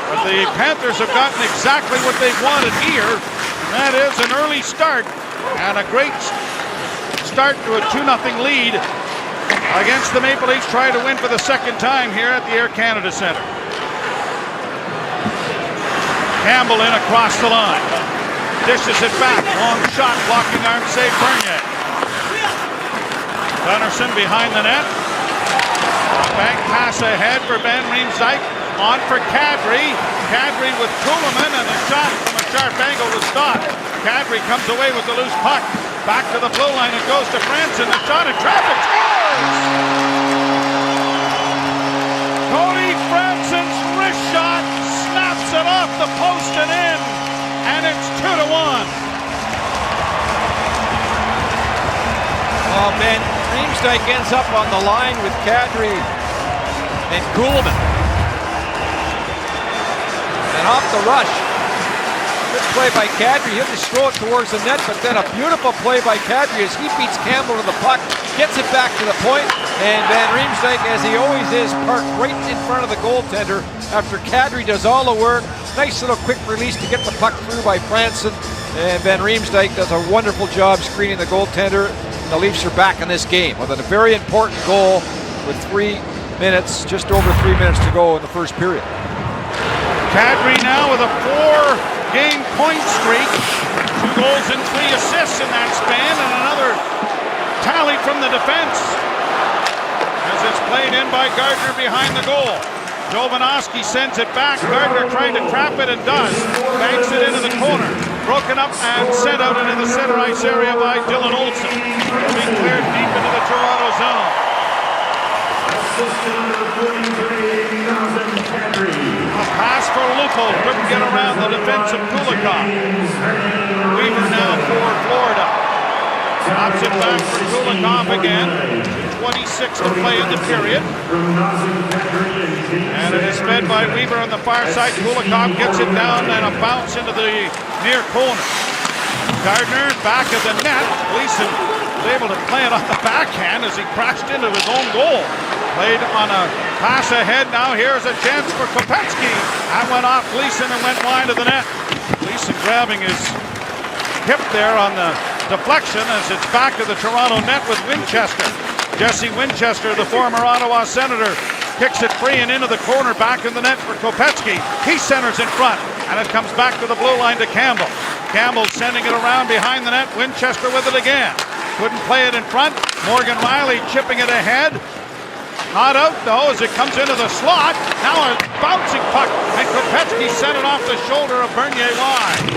But the Panthers have gotten exactly what they've wanted here. And that is an early start and a great start to a 2-0 lead against the Maple Leafs, trying to win for the second time here at the Air Canada Centre. Campbell in across the line. Dishes it back. Long shot, blocking arm save Bernier. Gunnarsson behind the net. Bank pass ahead for Van Riemsdyk. On for Kadri. Kadri with Kuhlman, and a shot from a sharp angle was stopped. Kadri comes away with the loose puck. Back to the blue line. It goes to Franson. The shot in traffic. Scores! Cody Franson's wrist shot snaps it off the post and in. And it's 2-1.
Well, Van Riemsdyk ends up on the line with Kadri and Kuhlman. And off the rush. Good play by Kadri. He'll just throw it towards the net, but then a beautiful play by Kadri as he beats Campbell to the puck, gets it back to the point, and Van Riemsdyk, as he always is, parked right in front of the goaltender after Kadri does all the work. Nice little quick release to get the puck through by Franson, and Van Riemsdyk does a wonderful job screening the goaltender. The Leafs are back in this game with a very important goal with 3 minutes, just over 3 minutes to go in the first period.
Kadri now with a 4-game point streak. 2 goals and 3 assists in that span, and another tally from the defense as it's played in by Gardner behind the goal. Jovanovski sends it back. Gardner trying to trap it and does. Banks it into the corner. Broken up and sent out into the center ice area by Dylan Olsen. Being cleared deep into the Toronto zone. A pass for Lupo. Couldn't get around the defense of Kulikov. Weaver now for Florida. Stops it back for Kulikov again. 26 to play in the period. And it is fed by Weaver on the far side. Kulikov gets it down and a bounce into the near corner. Gardner back of the net. Gleason was able to play it on the backhand as he crashed into his own goal. Played on a pass ahead. Now here's a chance for Kopecky. That went off Gleason and went wide of the net. Gleason grabbing his hip there on the deflection as it's back to the Toronto net with Winchester. Jesse Winchester, the former Ottawa Senator, kicks it free and into the corner, back in the net for Kopecky. He centers in front, and it comes back to the blue line to Campbell. Campbell sending it around behind the net. Winchester with it again. Couldn't play it in front. Morgan Riley chipping it ahead. Not out though as it comes into the slot. Now a bouncing puck, and Kopecky sent it off the shoulder of Bernier wide.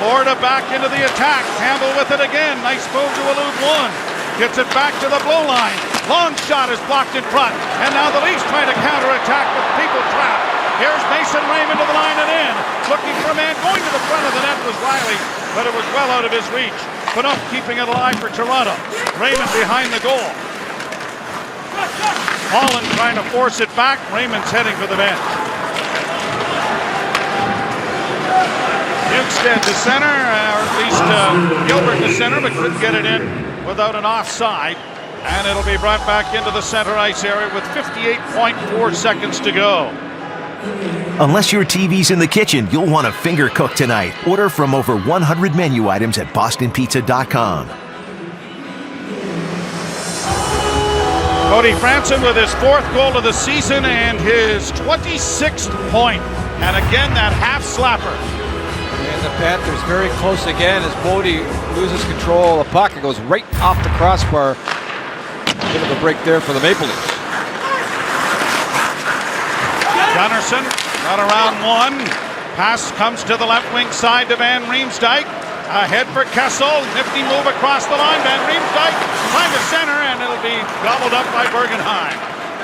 Florida back into the attack. Campbell with it again. Nice move to elude one. Gets it back to the blue line. Long shot is blocked in front. And now the Leafs trying to counterattack with people trapped. Here's Mason Raymond to the line and in. Looking for a man. Going to the front of the net was Riley, but it was well out of his reach. Phaneuf keeping it alive for Toronto. Raymond behind the goal. Holland trying to force it back. Raymond's heading for the bench. Bukestad to center, or at least Gilbert to center, but couldn't get it in without an offside. And it'll be brought back into the center ice area with 58.4 seconds to go.
Unless your TV's in the kitchen, you'll want to finger cook tonight. Order from over 100 menu items at bostonpizza.com.
Cody Franson with his 4th goal of the season and his 26th point. And again, that half slapper.
And the Panthers very close again as Bodie loses control of the puck. It goes right off the crossbar. Bit of a break there for the Maple Leafs.
Gunnarsson got around one. Pass comes to the left wing side to Van Riemsdyk. Ahead for Kessel. Nifty move across the line. Van Riemsdyk trying to center, and it'll be gobbled up by Bergenheim.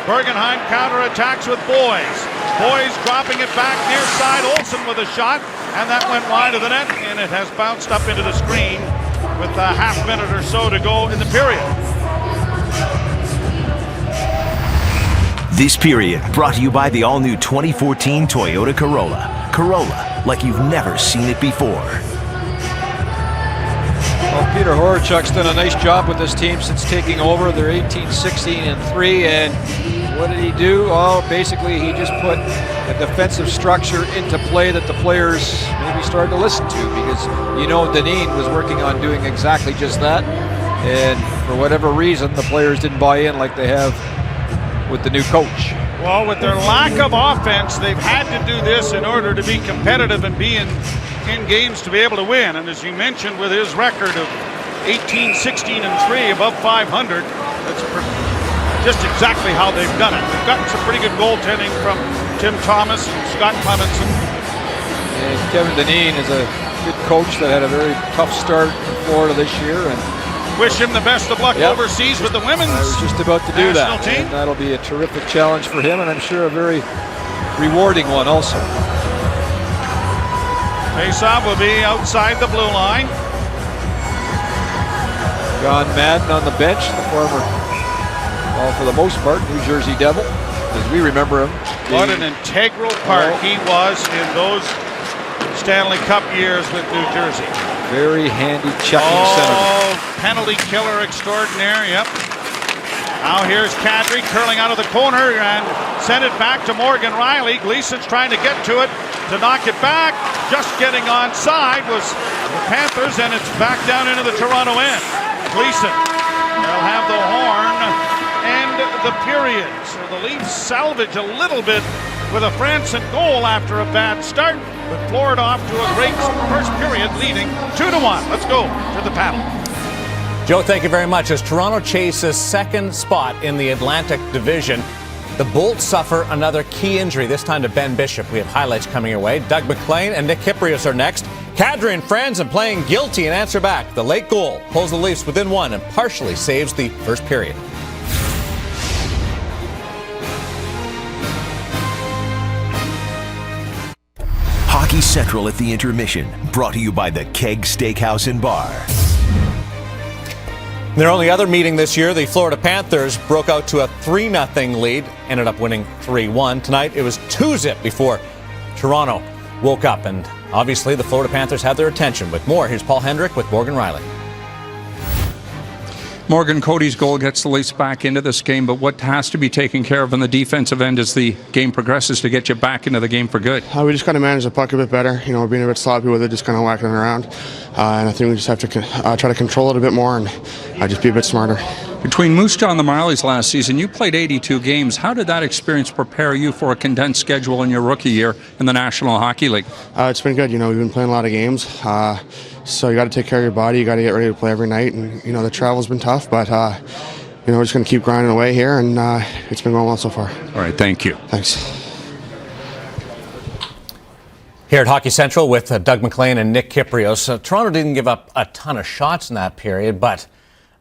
Bergenheim counterattacks with Boys. Boys dropping it back near side. Olsen with a shot, and that went wide of the net, and it has bounced up into the screen with a half minute or so to go in the period.
This period brought to you by the all-new 2014 Toyota Corolla. Corolla, like you've never seen it before.
Well, Peter Horachuk's done a nice job with this team since taking over. They're 18-16-3, and what did he do? Oh, basically he just put a defensive structure into play that the players maybe started to listen to, because Dineen was working on doing exactly just that, and for whatever reason the players didn't buy in like they have with the new coach.
Well, with their lack of offense, they've had to do this in order to be competitive and be in games to be able to win. And as you mentioned, with his record of 18-16-3, above 500, that's just exactly how they've done it. They've gotten some pretty good goaltending from Tim Thomas and Scott Clemenson.
And Kevin Dineen is a good coach that had a very tough start in Florida this year, and
wish him the best of luck overseas with the women's
I was just about to do that.
team.
And that'll be a terrific challenge for him, and I'm sure a very rewarding one also.
Faceoff will be outside the blue line.
John Madden on the bench, the former, well, for the most part, New Jersey Devil, as we remember him.
What an integral part he was in those Stanley Cup years with New Jersey.
Very handy checking center.
Penalty killer extraordinaire, yep. Now here's Kadri curling out of the corner and send it back to Morgan Riley. Gleason's trying to get to it to knock it back. Just getting onside was the Panthers, and it's back down into the Toronto end. Gleason, they'll have the horn and the period. So the Leafs salvage a little bit with a Franson goal after a bad start, but Florida off to a great first period, leading 2-1. Let's go to the panel.
Joe, thank you very much. As Toronto chases second spot in the Atlantic Division, the Bolts suffer another key injury, this time to Ben Bishop. We have highlights coming your way. Doug McLean and Nick Kypreos are next. Kadri and friends and playing guilty and answer back. The late goal pulls the Leafs within one and partially saves the first period.
Hockey Central at the intermission, brought to you by the Keg Steakhouse and Bar.
In their only other meeting this year, the Florida Panthers broke out to a 3-0 lead, ended up winning 3-1. Tonight, it was 2-0 before Toronto woke up, and obviously the Florida Panthers had their attention. With more, here's Paul Hendrick with Morgan Riley.
Morgan, Cody's goal gets the Leafs back into this game, but what has to be taken care of on the defensive end as the game progresses to get you back into the game for good?
We just got to manage the puck a bit better, we're being a bit sloppy with it, just kind of whacking it around. And I think we just have to try to control it a bit more and just be a bit smarter.
Between Moose Jaw and the Marlies last season, you played 82 games. How did that experience prepare you for a condensed schedule in your rookie year in the National Hockey League?
It's been good. We've been playing a lot of games. So you got to take care of your body. You got to get ready to play every night. And, the travel's been tough, but, we're just going to keep grinding away here, and it's been going well so far.
All right, thank you.
Thanks.
Here at Hockey Central with Doug McLean and Nick Kypreos. Toronto didn't give up a ton of shots in that period, but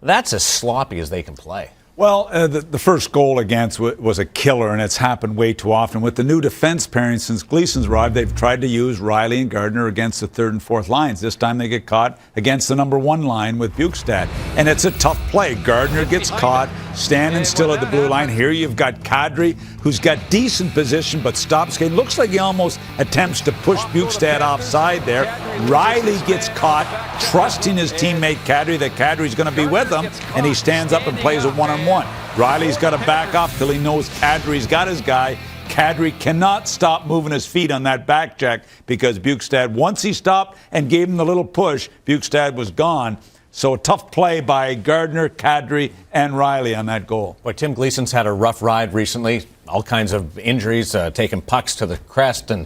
that's as sloppy as they can play.
Well, the first goal against was a killer, and it's happened way too often. With the new defense pairing since Gleason's arrived, they've tried to use Riley and Gardner against the third and fourth lines. This time they get caught against the number one line with Bukestad, and it's a tough play. Gardner gets caught standing still at the blue line. Here you've got Kadri, who's got decent position but stops skating. Looks like he almost attempts to push Bukestad offside there. Riley gets caught, trusting his teammate Kadri that Kadri's going to be with him, and he stands up and plays a one-on-one. Riley's got to back off till he knows Kadri's got his guy. Kadri cannot stop moving his feet on that back check because Bukestad, once he stopped and gave him the little push, Bukestad was gone. So a tough play by Gardner, Kadri, and Riley on that goal.
Boy, Tim Gleason's had a rough ride recently. All kinds of injuries, taking pucks to the crest and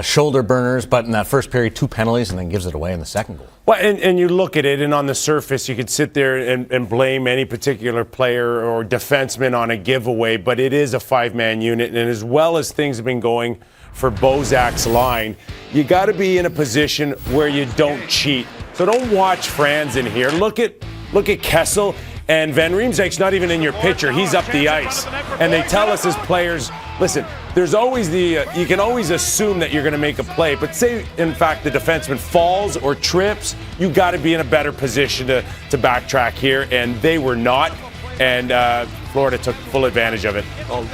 shoulder burners. But in that first period, 2 penalties, and then gives it away in the second goal.
Well, and you look at it, and on the surface, you could sit there and blame any particular player or defenseman on a giveaway, but it is a 5-man unit, and as well as things have been going for Bozak's line, you got to be in a position where you don't cheat. So don't watch Franz in here. Look at Kessel. And Van Riemsdyk's not even in your picture. He's up the ice. And they tell us as players, listen, there's always you can always assume that you're going to make a play. But say, in fact, the defenseman falls or trips, you got to be in a better position to backtrack here. And they were not. And Florida took full advantage of it.
Oh,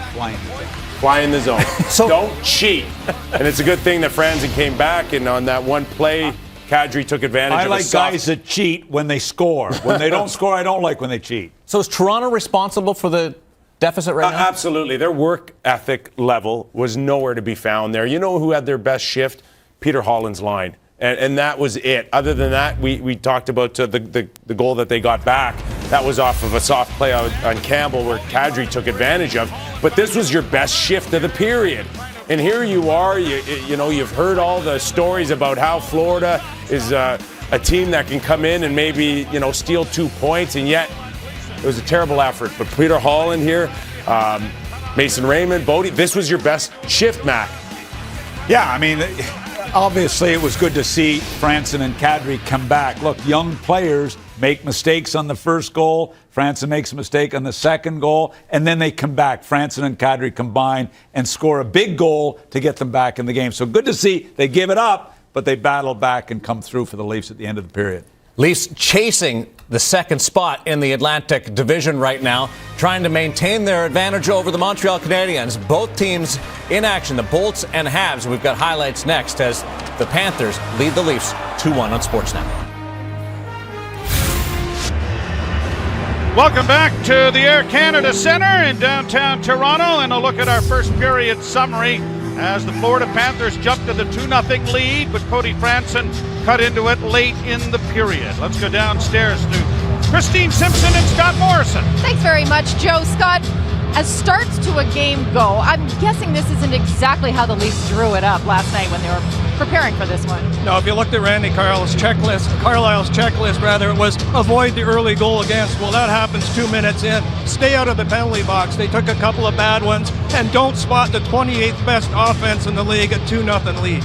Fly in the zone. So don't cheat. And it's a good thing that Franzen came back. And on that one play, Kadri took advantage of
I like guys that cheat when they score. When they don't score, I don't like when they cheat.
So is Toronto responsible for the deficit right now?
Absolutely. Their work ethic level was nowhere to be found there. You know who had their best shift? Peter Holland's line. And that was it. Other than that, we talked about the goal that they got back. That was off of a soft play on Campbell where Kadri took advantage of. But this was your best shift of the period. And here you are, you know, you've heard all the stories about how Florida is a team that can come in and maybe, you know, steal 2 points, and yet it was a terrible effort. But Peter Holland here, Mason Raymond, Bodie, this was your best shift, Mac.
Yeah, I mean, obviously it was good to see Franzen and Kadri come back. Look, young players make mistakes on the first goal. Franzen makes a mistake on the second goal, and then they come back. Franzen and Kadri combine and score a big goal to get them back in the game. So good to see they give it up, but they battle back and come through for the Leafs at the end of the period.
Leafs chasing the second spot in the Atlantic Division right now, trying to maintain their advantage over the Montreal Canadiens. Both teams in action, the Bolts and Habs. We've got highlights next as the Panthers lead the Leafs 2-1 on Sportsnet.
Welcome back to the Air Canada Centre in downtown Toronto, and a look at our first period summary as the Florida Panthers jumped to the 2-0 lead, but Cody Franson cut into it late in the period. Let's go downstairs to Christine Simpson and Scott Morrison.
Thanks very much, Joe. Scott, as starts to a game go, I'm guessing this isn't exactly how the Leafs drew it up last night when they were preparing for this one.
No, if you looked at Randy Carlisle's checklist, it was avoid the early goal against. Well, that happens 2 minutes in. Stay out of the penalty box. They took a couple of bad ones, and don't spot the 28th best offense in the league at 2-0 lead.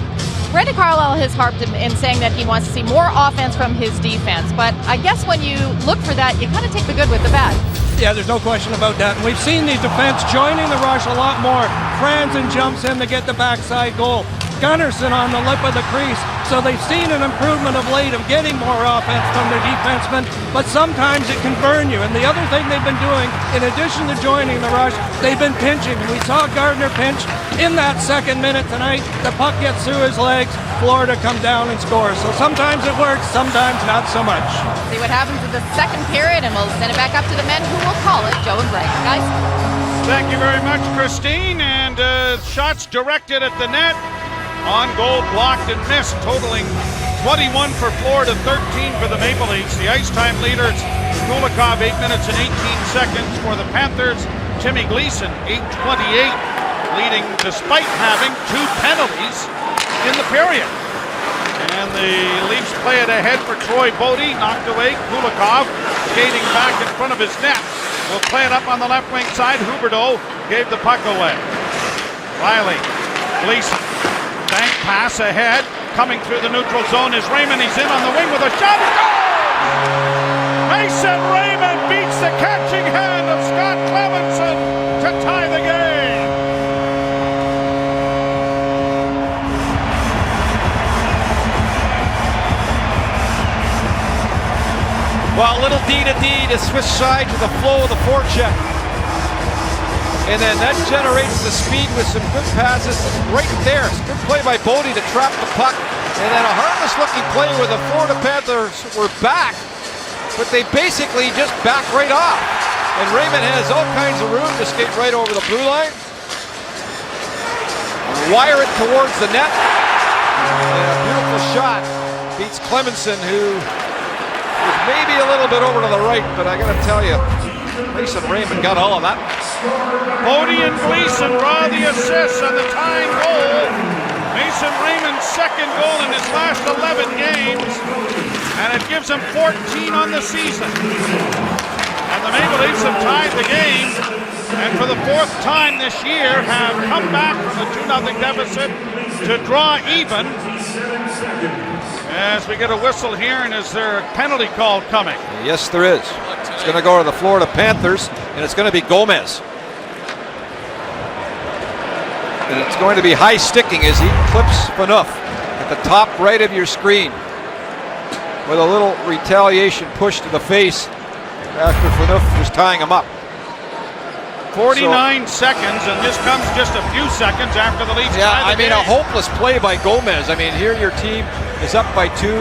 Randy Carlisle has harped in saying that he wants to see more offense from his defense, but I guess when you look for that, you kind of take the good with the bad.
Yeah, there's no question about that. And we've seen the defense joining the rush a lot more. Franzen jumps in to get the backside goal. Gunnarsson on the lip of the crease. So they've seen an improvement of late of getting more offense from their defensemen, but sometimes it can burn you. And the other thing they've been doing, in addition to joining the rush, they've been pinching. We saw Gardner pinch in that second minute tonight. The puck gets through his legs. Florida come down and score. So sometimes it works, sometimes not so much.
See what happens in the second period, and we'll send it back up to the men who will call it, Joe and Greg. Guys?
Thank you very much, Christine. And shots directed at the net. On goal, blocked and missed, totaling 21 for Florida, 13 for the Maple Leafs. The ice time leaders, Kulikov, 8 minutes and 18 seconds for the Panthers. Timmy Gleason, 8:28, leading despite having 2 penalties in the period. And the Leafs play it ahead for Troy Bodie, knocked away. Kulikov skating back in front of his net. Will play it up on the left wing side. Huberdeau gave the puck away. Riley, Gleason. Bank pass ahead, coming through the neutral zone is Raymond. He's in on the wing with a shot. Goal! Mason Raymond beats the catching hand of Scott Clemenson to tie the game.
Well, a little D to D to switch side to the flow of the forecheck. And then that generates the speed with some good passes right there. It's a good play by Bodie to trap the puck. And then a harmless-looking play where the Florida Panthers were back, but they basically just backed right off. And Raymond has all kinds of room to skate right over the blue line. Wire it towards the net. And a beautiful shot. Beats Clemenson, who was maybe a little bit over to the right, but I got to tell you, Mason Raymond got all of that.
Bodie and Gleason draw the assists on the tying goal. Mason Raymond's second goal in his last 11 games, and it gives him 14 on the season. And the Maple Leafs have tied the game, and for the 4th time this year have come back from a 2-0 deficit to draw even. As we get a whistle here, and is there a penalty call coming?
Yes, there is. It's going to go to the Florida Panthers, and it's going to be Gomez. And it's going to be high sticking as he clips Phaneuf at the top right of your screen with a little retaliation push to the face after Phaneuf was tying him up.
49 seconds, and this comes just a few seconds after the Leafs.
Yeah, I mean, a hopeless play by Gomez. I mean, here your team is up by 2, and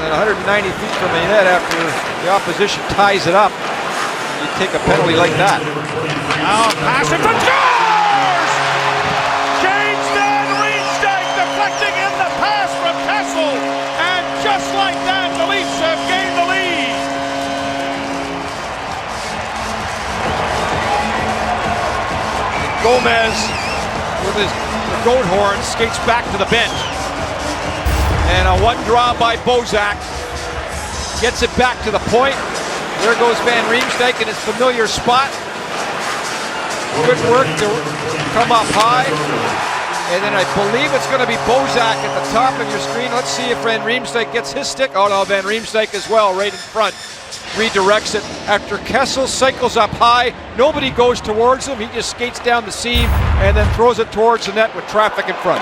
then 190 feet from the net after the opposition ties it up, you take a penalty like that.
Now pass it for scores! James Van Riemsdyk deflecting in the pass from Kessel, and just like that, the Leafs have gained the lead.
Gomez, with his goat horn, skates back to the bench. And a one draw by Bozak. Gets it back to the point. There goes Van Riemsdyk in his familiar spot. Good work to come up high. And then I believe it's going to be Bozak at the top of your screen. Let's see if Van Riemsdyk gets his stick. Oh no, Van Riemsdyk as well, right in front. Redirects it after Kessel cycles up high. Nobody goes towards him. He just skates down the seam and then throws it towards the net with traffic in front.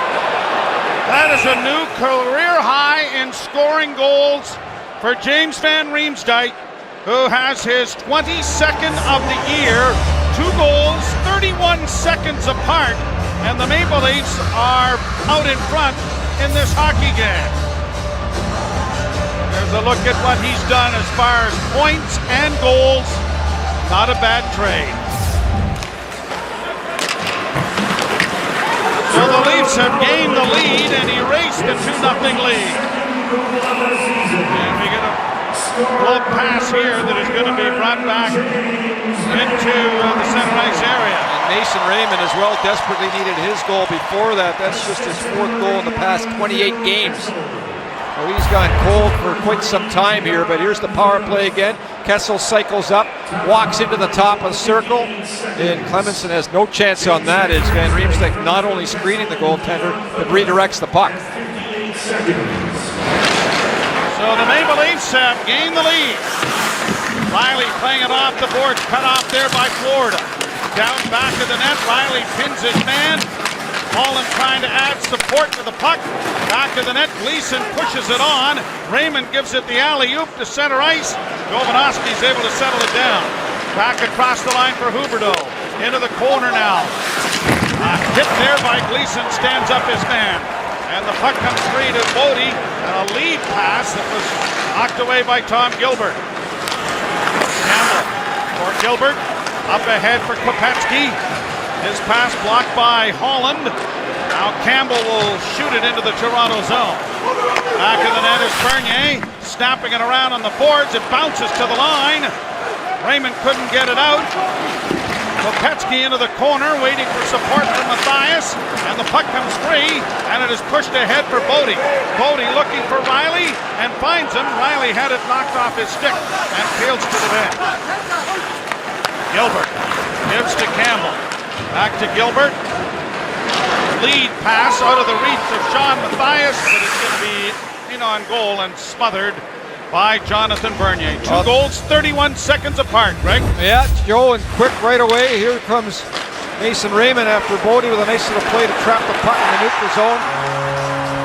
That is a new career high in scoring goals for James Van Riemsdyk, who has his 22nd of the year. 2 goals, 31 seconds apart, and the Maple Leafs are out in front in this hockey game. There's a look at what he's done as far as points and goals. Not a bad trade. So the Leafs have gained the lead and erased the 2-0 lead. And we get a glove pass here that is going to be brought back into the center ice area.
And Mason Raymond as well desperately needed his goal before that. That's just his 4th goal in the past 28 games. So he's gone cold for quite some time here, but here's the power play again. Kessel cycles up, walks into the top of the circle, and Clemenson has no chance on that. It's Van Riemsdyk not only screening the goaltender, but redirects the puck.
So the Maple Leafs have gained the lead. Riley playing it off the boards, cut off there by Florida. Down back of the net, Riley pins his man. Holland trying to add support to the puck. Back of the net, Gleason pushes it on. Raymond gives it the alley-oop to center ice. Jovanovski's able to settle it down. Back across the line for Huberdeau. Into the corner now. Hit there by Gleason, stands up his man. And the puck comes free to Bodie. And a lead pass that was knocked away by Tom Gilbert. Campbell for Gilbert. Up ahead for Kopetsky. His pass blocked by Holland. Now Campbell will shoot it into the Toronto zone. Back of the net is Bernier, snapping it around on the boards. It bounces to the line. Raymond couldn't get it out. Kopetsky into the corner, waiting for support from Mathias. And the puck comes free, and it is pushed ahead for Bodie. Bodie looking for Riley, and finds him. Riley had it knocked off his stick, and fields to the bench. Gilbert gives to Campbell. Back to Gilbert. Lead pass out of the reach of Sean Mathias, but it's going to be in on goal and smothered by Jonathan Bernier. 2 goals, 31 seconds apart, Greg.
Yeah, Joe, and quick right away. Here comes Mason Raymond after Bodie with a nice little play to trap the puck in the neutral zone.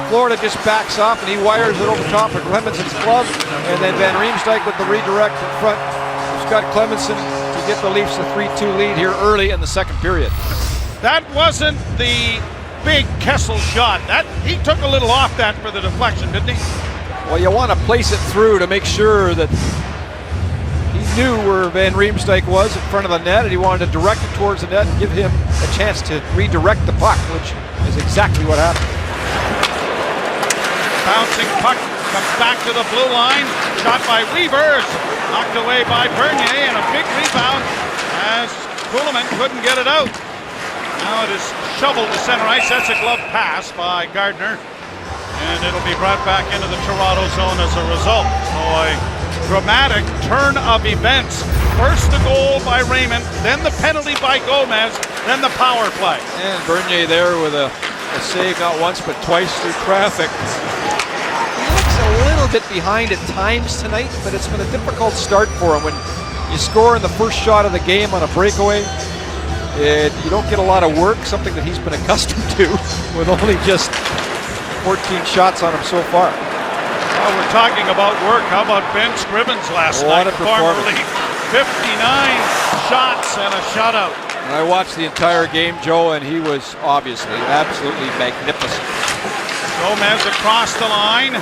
Florida just backs off and he wires it over top of Clemenson's glove, and then Van Riemsdyk with the redirect in front. Scott Clemenson to get the Leafs a 3-2 lead here early in the second period.
That wasn't the big Kessel shot. He took a little off that for the deflection, didn't he?
Well, you want to place it through to make sure that he knew where Van Riemsdyk was in front of the net, and he wanted to direct it towards the net and give him a chance to redirect the puck, which is exactly what happened.
Bouncing puck comes back to the blue line. Shot by Weaver. Knocked away by Bernier, and a big rebound as Kuhlman couldn't get it out. Now it is shoveled to center ice. That's a glove pass by Gardner. And it'll be brought back into the Toronto zone as a result. So a dramatic turn of events. First the goal by Raymond, then the penalty by Gomez, then the power play.
And Bernier there with a save not once but twice through traffic. little bit behind at times tonight, but it's been a difficult start for him. When you score in the first shot of the game on a breakaway, you don't get a lot of work, something that he's been accustomed to with only just 14 shots on him so far.
Well, we're talking about work. How about Ben Scrivens last night?
What a performance.
59 shots and a shutout.
I watched the entire game, Joe, and he was obviously absolutely magnificent.
Gomez across the line.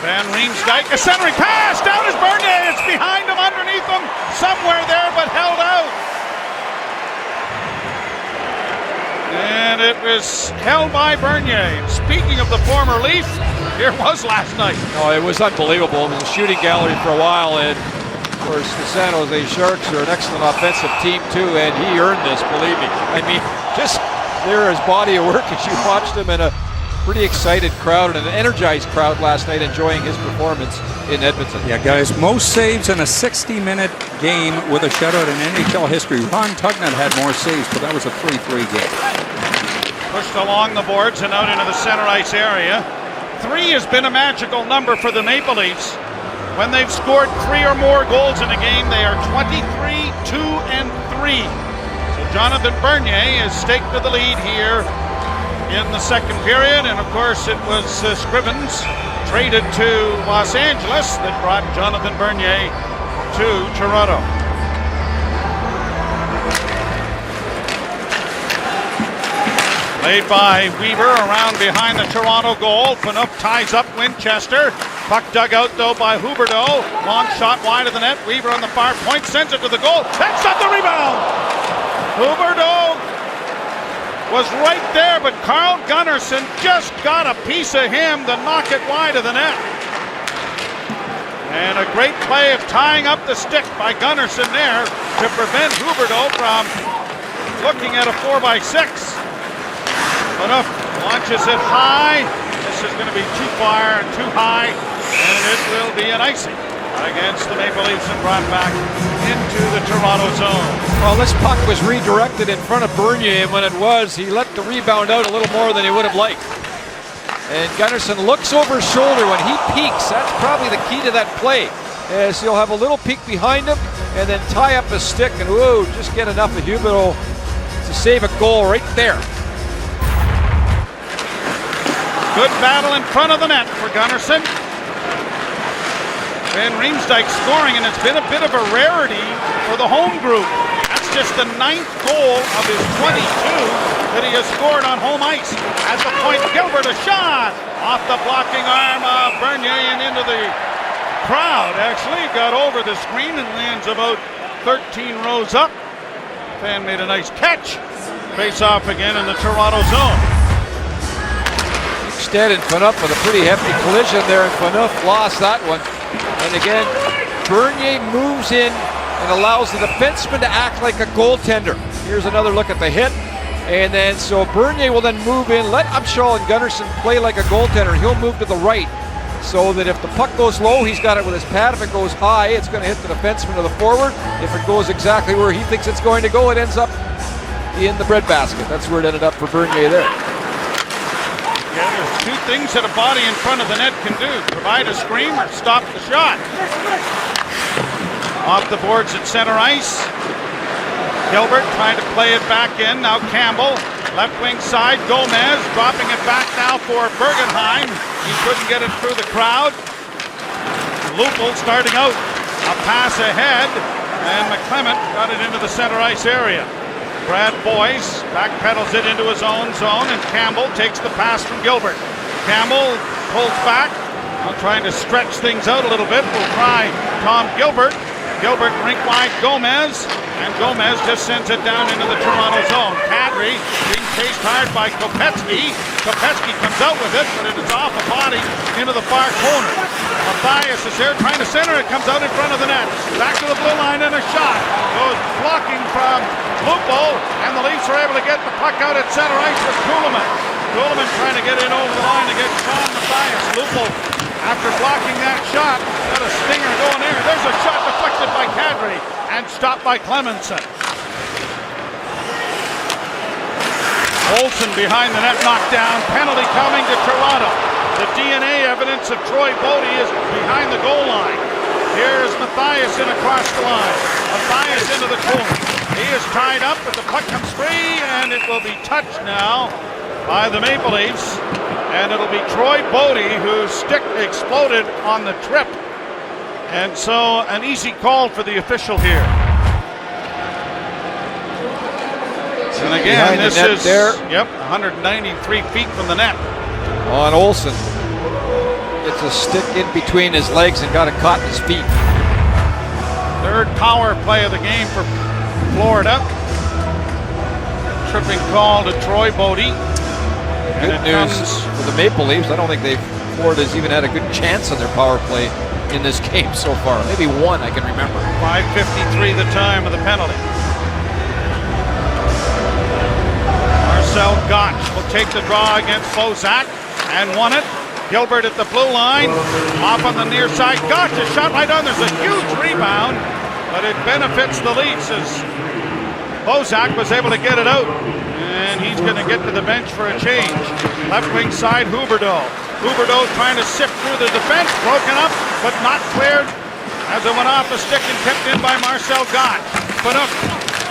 Van Riemsdyk, a centering pass, down is Bernier, it's behind him, underneath him, somewhere there, but held out. And it was held by Bernier. Speaking of the former Leaf, here was last night.
No, it was unbelievable. It was a shooting gallery for a while, and of course the San Jose Sharks are an excellent offensive team too, and he earned this, believe me. I mean, just there his body of work as you watched him in a pretty excited crowd and an energized crowd last night enjoying his performance in Edmonton.
Yeah, guys, most saves in a 60-minute game with a shutout in NHL history. Ron Tugnutt had more saves, but that was a 3-3 game.
Pushed along the boards and out into the center ice area. 3 has been a magical number for the Maple Leafs. When they've scored 3 or more goals in a game, they are 23, 2, and 3. So Jonathan Bernier is staked to the lead here in the second period, and of course it was Scrivens traded to Los Angeles that brought Jonathan Bernier to Toronto. Played by Weaver around behind the Toronto goal. Phaneuf ties up Winchester. Puck dug out though by Huberdeau. Long shot wide of the net. Weaver on the far point sends it to the goal. That's not the rebound. Huberdeau was right there, but Carl Gunnarsson just got a piece of him to knock it wide of the net. And a great play of tying up the stick by Gunnarsson there to prevent Huberdeau from looking at a 4x6. Phaneuf launches it high. This is going to be too far and too high, and it will be an icing against the Maple Leafs and brought back into the Toronto zone.
Well, this puck was redirected in front of Bernier, and when it was, he let the rebound out a little more than he would have liked. And Gunnarsson looks over his shoulder when he peeks. That's probably the key to that play, as he'll have a little peek behind him and then tie up his stick and whoa, just get enough of Huberdeau to save a goal right there.
Good battle in front of the net for Gunnarsson. Van Riemsdyk scoring, and it's been a bit of a rarity for the home group. That's just the 9th goal of his 22 that he has scored on home ice. At the point, Gilbert, a shot off the blocking arm of Bernier and into the crowd. Actually got over the screen and lands about 13 rows up. Fan made a nice catch. Face off again in the Toronto zone.
Instead, and Phaneuf with a pretty hefty collision there, and Phaneuf lost that one. And again, Bernier moves in and allows the defenseman to act like a goaltender. Here's another look at the hit. And then, so Bernier will then move in, let Upshaw and Gunnarsson play like a goaltender. He'll move to the right so that if the puck goes low, he's got it with his pad. If it goes high, it's going to hit the defenseman or the forward. If it goes exactly where he thinks it's going to go, it ends up in the breadbasket. That's where it ended up for Bernier there.
Yeah, there's 2 things that a body in front of the net can do. Provide a screen or stop the shot. Off the boards at center ice. Gilbert trying to play it back in. Now Campbell, left wing side. Gomez dropping it back now for Bergenheim. He couldn't get it through the crowd. Lupel starting out. A pass ahead. And McClement got it into the center ice area. Brad Boyce backpedals it into his own zone, and Campbell takes the pass from Gilbert. Campbell pulls back, trying to stretch things out a little bit. We'll try Tom Gilbert. Gilbert rink wide Gomez, and Gomez just sends it down into the Toronto zone. Kadri being chased hard by Kopecky. Kopecky comes out with it, but it is off a body into the far corner. Mathias is there trying to center it, comes out in front of the net. Back to the blue line and a shot. Goes blocking from Lupo, and the Leafs are able to get the puck out at center ice with Kuhlman. Kuhlman trying to get in over the line to get Sean Mathias. Lupo, after blocking that shot, got a stinger going there. There's a shot deflected by Kadri and stopped by Clemenson. Olsen behind the net, knocked down. Penalty coming to Toronto. The DNA evidence of Troy Bodie is behind the goal line. Here's Mathiasen across the line. Mathias into the corner. He is tied up, but the puck comes free, and it will be touched now by the Maple Leafs. And it'll be Troy Bodie whose stick exploded on the trip. And so an easy call for the official here. And again, this is there. Yep, 193 feet from the net.
On Olsen. Gets a stick in between his legs and got it caught in his feet.
Third power play of the game for Florida. Tripping call to Troy Bodie.
Good news for the Maple Leafs. I don't think Florida's even had a good chance on their power play in this game so far. Maybe one, I can remember.
5:53 the time of the penalty. Marcel Gotch will take the draw against Bozak and won it. Gilbert at the blue line, off on the near side. Gotch, a shot right on. There's a huge rebound, but it benefits the Leafs as Bozak was able to get it out. And he's going to get to the bench for a change. Left wing side, Huberdeau. Huberdeau trying to sift through the defense, broken up, but not cleared as it went off the stick and tipped in by Marcel Gott. Panook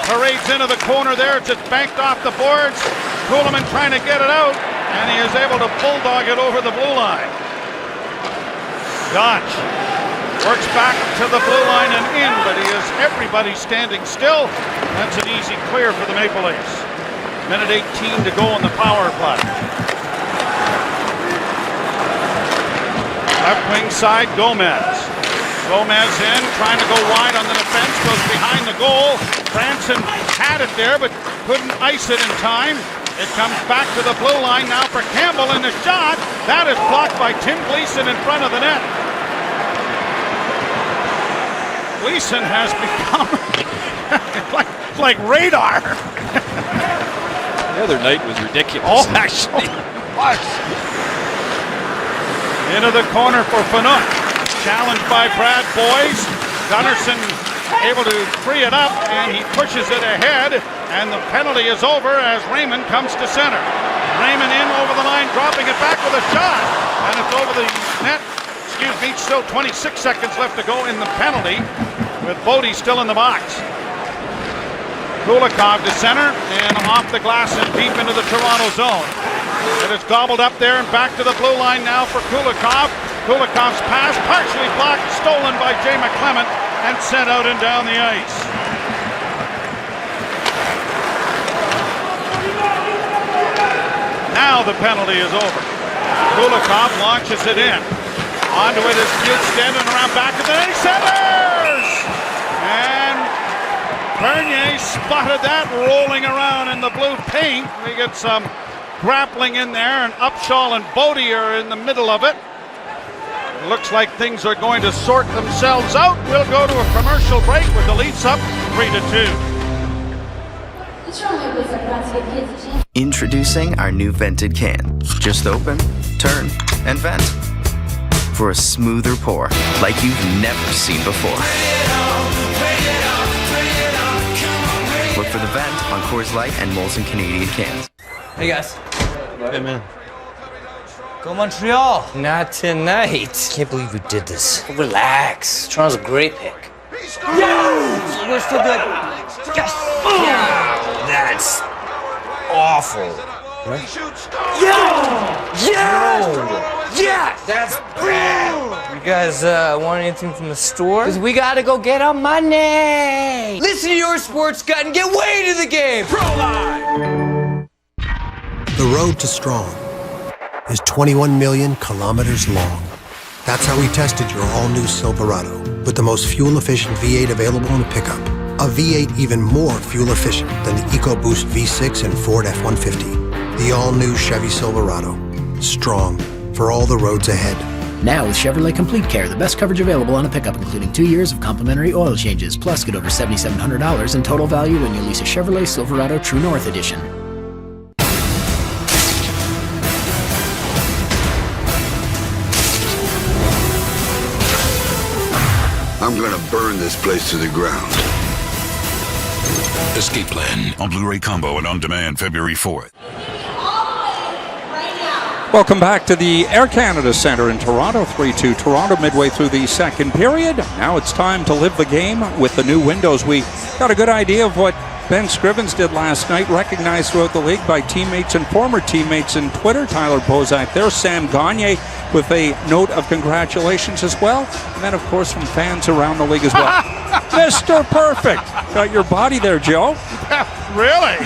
parades into the corner there. It's banked off the boards. Kuhlman trying to get it out, and he is able to bulldog it over the blue line. Gotch works back to the blue line and in, but everybody standing still. That's an easy clear for the Maple Leafs. Minute 18 to go on the power play. Left wing side, Gomez. Gomez in, trying to go wide on the defense, goes behind the goal. Branson had it there, but couldn't ice it in time. It comes back to the blue line now for Campbell, and the shot, that is blocked by Tim Gleason in front of the net. Gleason has become like radar.
The other night was ridiculous.
Oh, actually, it was. Into the corner for Phaneuf. Challenged by Brad Boyes. Gunnarsson able to free it up, and he pushes it ahead, and the penalty is over as Raymond comes to center. Raymond in over the line, dropping it back with a shot, and it's over the net. Excuse me, still 26 seconds left to go in the penalty, with Bodie still in the box. Kulikov to center, and off the glass and deep into the Toronto zone. It is gobbled up there and back to the blue line now for Kulikov. Kulikov's pass partially blocked, stolen by Jay McClement, and sent out and down the ice. Now the penalty is over. Kulikov launches it in. Onto it is Bjugstad and around back of the net. He centers! And Bernier spotted that rolling around in the blue paint. We get some grappling in there, and Upshaw and Bodie are in the middle of it. Looks like things are going to sort themselves out. We'll go to a commercial break with the Leafs up 3-2.
Introducing our new vented can. Just open, turn, and vent. For a smoother pour, like you've never seen before. Look for the vent on Coors Light and Molson Canadian cans.
Hey guys.
Hey man.
Go Montreal. Not tonight. Can't believe we did this. Relax. Toronto's a great pick. Yes! We're still good. Yes! Yeah! That's awful. What? Yeah! Yeah! Yeah! That's bad. You guys want anything from the store? Because we gotta go get our money. Listen to your sports gut and get way to the game. Pro Live!
The road to strong is 21 million kilometers long. That's how we tested your all-new Silverado with the most fuel-efficient V8 available in a pickup. A V8 even more fuel-efficient than the EcoBoost V6 and Ford F-150. The all-new Chevy Silverado. Strong for all the roads ahead.
Now with Chevrolet Complete Care, the best coverage available on a pickup, including 2 years of complimentary oil changes, plus get over $7,700 in total value when you lease a Chevrolet Silverado True North Edition.
I'm gonna burn this place to the ground.
Escape Plan on Blu-ray combo and on demand February 4th.
Welcome back to the Air Canada Centre in Toronto. 3-2 Toronto midway through the second period. Now it's time to live the game with the new windows. We got a good idea of what Ben Scrivens did last night, recognized throughout the league by teammates and former teammates in Twitter. Tyler Bozak there, Sam Gagner with a note of congratulations as well. And then, of course, from fans around the league as well. Mr. Perfect. Got your body there, Joe.
Really?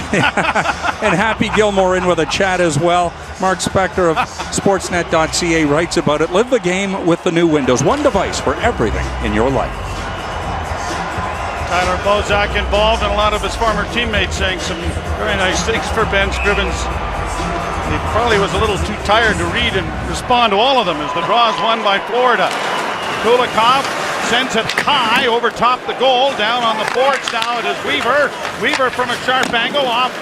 And Happy Gilmore in with a chat as well. Mark Spector of Sportsnet.ca writes about it. Live the game with the new windows. One device for everything in your life.
Tyler Bozak involved, and a lot of his former teammates saying some very nice things for Ben Scrivens. He probably was a little too tired to read and respond to all of them as the draw is won by Florida. Kulikov sends it high over top the goal. Down on the boards now it is Weaver. Weaver from a sharp angle off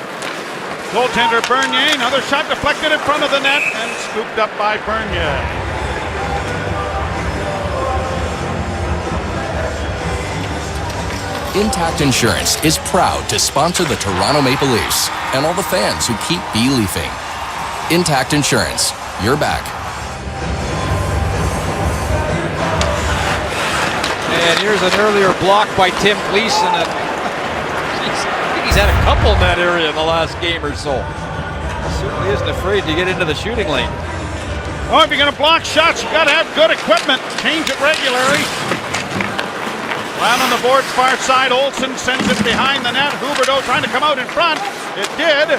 goaltender Bernier. Another shot deflected in front of the net and scooped up by Bernier.
Intact Insurance is proud to sponsor the Toronto Maple Leafs and all the fans who keep believing. Intact Insurance, you're back.
And here's an earlier block by Tim Gleason. I think he's had a couple in that area in the last game or so. Certainly isn't afraid to get into the shooting lane.
Oh, if you're going to block shots, you've got to have good equipment. Change it regularly. Down on the board's far side, Olsen sends it behind the net. Huberdeau trying to come out in front. It did,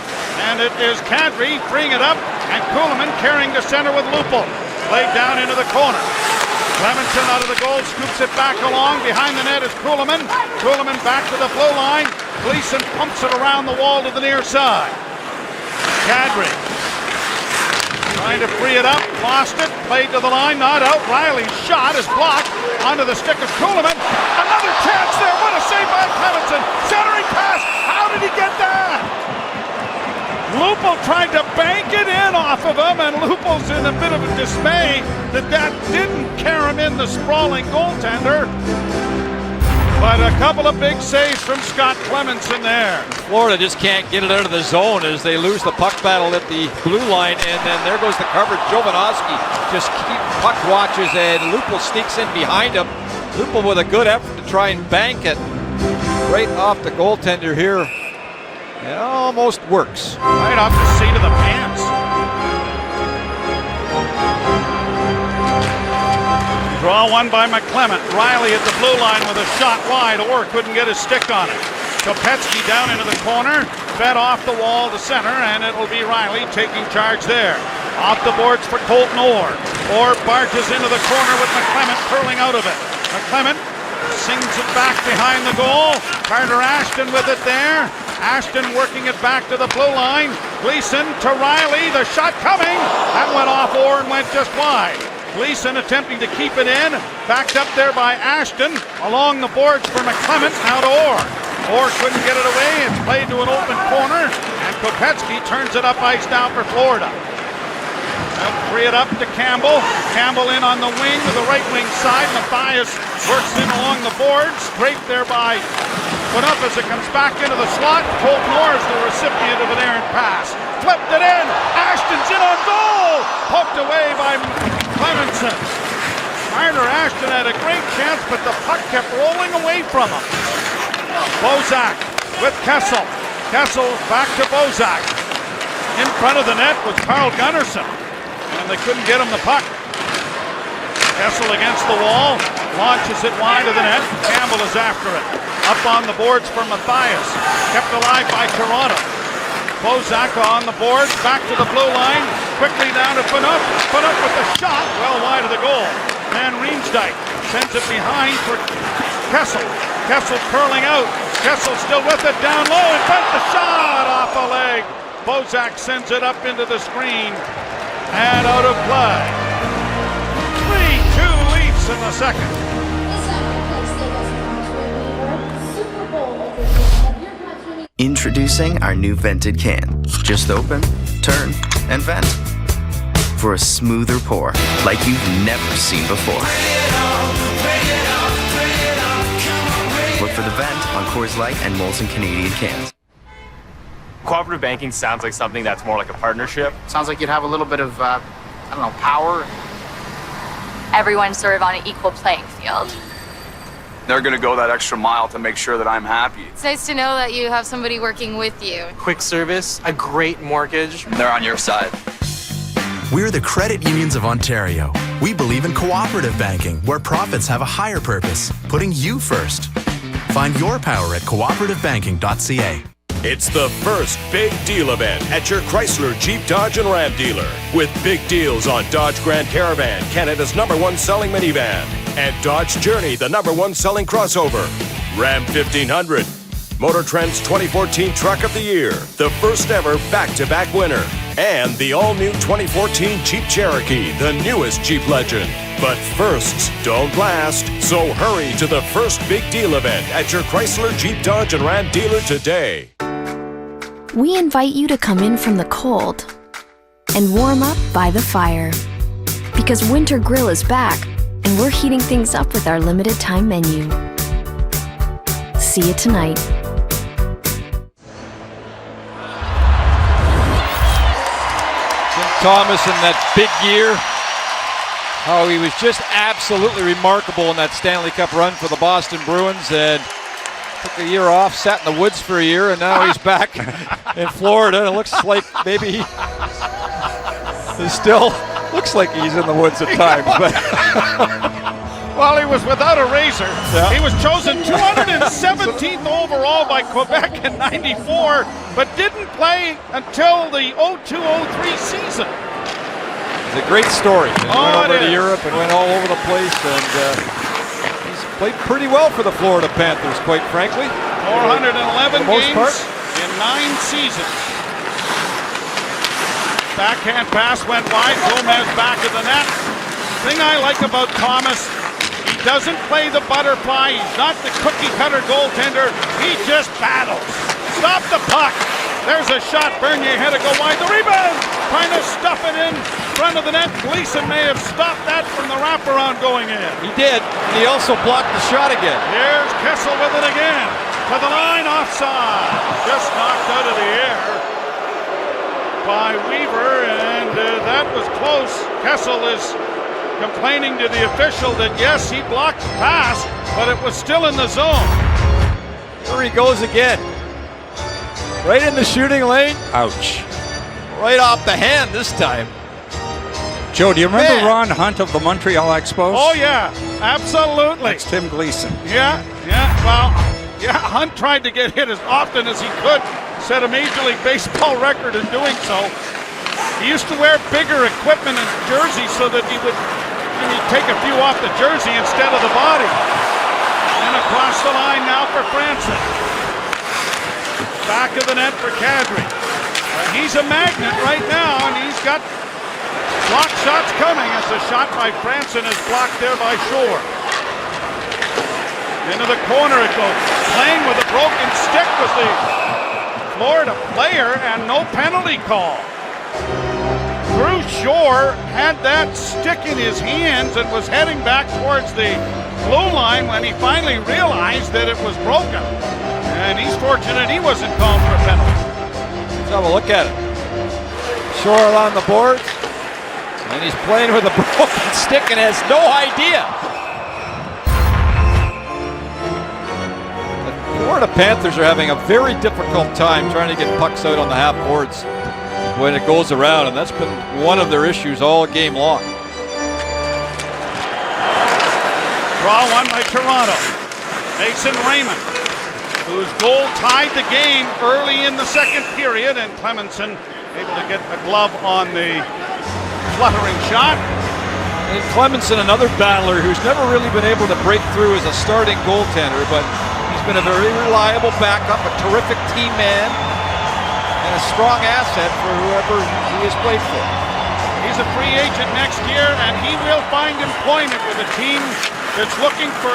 and it is Kadri freeing it up, and Kuhlman carrying to center with Lupul. Played down into the corner. Clemenson out of the goal, scoops it back along. Behind the net is Kuhlman. Kuhlman back to the blue line. Gleason pumps it around the wall to the near side. Kadri trying to free it up, lost it, played to the line, not out. Riley's shot is blocked onto the stick of Kuhlman. Another chance there, what a save by Clemenson. Centering pass, how did he get that? Lupul tried to bank it in off of him, and Lupul's in a bit of a dismay that didn't carry him in the sprawling goaltender. But a couple of big saves from Scott Clemenson there.
Florida just can't get it out of the zone as they lose the puck battle at the blue line, and then there goes the coverage. Jovanovski just puck watches, and Lupul sneaks in behind him. Lupul with a good effort to try and bank it right off the goaltender here. It almost works.
Right off the seat of the pants. Draw one by McClement. Riley at the blue line with a shot wide. Orr couldn't get his stick on it. Kopetsky down into the corner. Fed off the wall to center, and it'll be Riley taking charge there. Off the boards for Colton Orr. Orr barges into the corner with McClement curling out of it. McClement sings it back behind the goal. Carter Ashton with it there. Ashton working it back to the blue line. Gleason to Riley. The shot coming. That went off Orr and went just wide. Gleason attempting to keep it in. Backed up there by Ashton. Along the boards for McClement. Now to Orr. Orr couldn't get it away. It's played to an open corner. And Kopetsky turns it up ice down for Florida. They'll free it up to Campbell. Campbell in on the wing to the right wing side. Mathias works in along the boards. Draped there by put up as it comes back into the slot. Colton Orr is the recipient of an errant pass. Flipped it in. Ashton's in on goal. Poked away by Clemenson. Carter Ashton had a great chance, but the puck kept rolling away from him. Bozak with Kessel. Kessel back to Bozak. In front of the net was Carl Gunnarsson, and they couldn't get him the puck. Kessel against the wall, launches it wide of the net. Campbell is after it. Up on the boards for Mathias. Kept alive by Toronto. Bozak on the boards, back to the blue line. Quickly down to Phaneuf. Phaneuf with the shot, well wide of the goal. And Riemsdyk sends it behind for Kessel. Kessel curling out. Kessel still with it down low. In front, the shot off a leg. Bozak sends it up into the screen and out of play. 3-2 Leafs in the second.
Introducing our new vented can. Just open, turn, and vent. For a smoother pour like you've never seen before. Look for the vent on Coors Light and Molson Canadian cans.
Cooperative banking sounds like something that's more like a partnership.
Sounds like you'd have a little bit of, power.
Everyone's sort of on an equal playing field.
They're going to go that extra mile to make sure that I'm happy.
It's nice to know that you have somebody working with you.
Quick service, a great mortgage.
They're on your side.
We're the credit unions of Ontario. We believe in cooperative banking, where profits have a higher purpose, putting you first. Find your power at cooperativebanking.ca.
It's the first big deal event at your Chrysler, Jeep, Dodge, and Ram dealer. With big deals on Dodge Grand Caravan, Canada's #1 selling minivan. And Dodge Journey, the #1 selling crossover. Ram 1500, Motor Trend's 2014 Truck of the Year, the first ever back-to-back winner. And the all-new 2014 Jeep Cherokee, the newest Jeep legend. But firsts don't last, so hurry to the first big deal event at your Chrysler, Jeep, Dodge, and Ram dealer today.
We invite you to come in from the cold and warm up by the fire. Because Winter Grill is back, and we're heating things up with our limited time menu. See you tonight.
Tim Thomas in that big year. How he was just absolutely remarkable in that Stanley Cup run for the Boston Bruins, and took a year off, sat in the woods for a year, and now he's back in Florida. It looks like maybe he still looks like he's in the woods at times. But
Well, he was without a razor. Yeah. He was chosen 217th overall by Quebec in '94, but didn't play until the 02-03 season.
It's a great story. He went over to Europe and went all over the place, and he's played pretty well for the Florida Panthers, quite frankly.
411 games in 9 seasons. Backhand pass went wide. Gomez back of the net. Thing I like about Thomas, he doesn't play the butterfly. He's not the cookie-cutter goaltender. He just battles. Stop the puck. There's a shot. Bernier had to go wide. The rebound. Trying to stuff it in front of the net. Gleason may have stopped that from the wraparound going in.
He did. He also blocked the shot again.
Here's Kessel with it again. To the line, offside. Just knocked out of the air by Weaver, and that was close. Kessel is complaining to the official that yes, he blocked the pass, but it was still in the zone.
Here he goes again. Right in the shooting lane.
Ouch.
Right off the hand this time.
Joe, do you remember Ron Hunt of the Montreal Expos?
Oh, yeah, absolutely.
That's Tim Gleason.
Yeah, well, yeah, Hunt tried to get hit as often as he could. Set a Major League Baseball record in doing so. He used to wear bigger equipment and jerseys so that he'd take a few off the jersey instead of the body. And across the line now for Franson. Back of the net for Kadri. He's a magnet right now, and he's got block shots coming as the shot by Franson is blocked there by Shore. Into the corner it goes. Playing with a broken stick was the Florida player, and no penalty call. Drew Shore had that stick in his hands and was heading back towards the blue line when he finally realized that it was broken. And he's fortunate he wasn't called for a penalty.
Let's have a look at it. Shore on the board, and he's playing with a broken stick and has no idea. The Florida Panthers are having a very difficult time trying to get pucks out on the half boards when it goes around, and that's been one of their issues all game long.
Draw one by Toronto. Mason Raymond, whose goal tied the game early in the second period, and Clemenson able to get a glove on the fluttering shot.
And Clemenson, another battler who's never really been able to break through as a starting goaltender, but he's been a very reliable backup, a terrific team man, and a strong asset for whoever he has played for.
He's a free agent next year, and he will find employment with a team that's looking for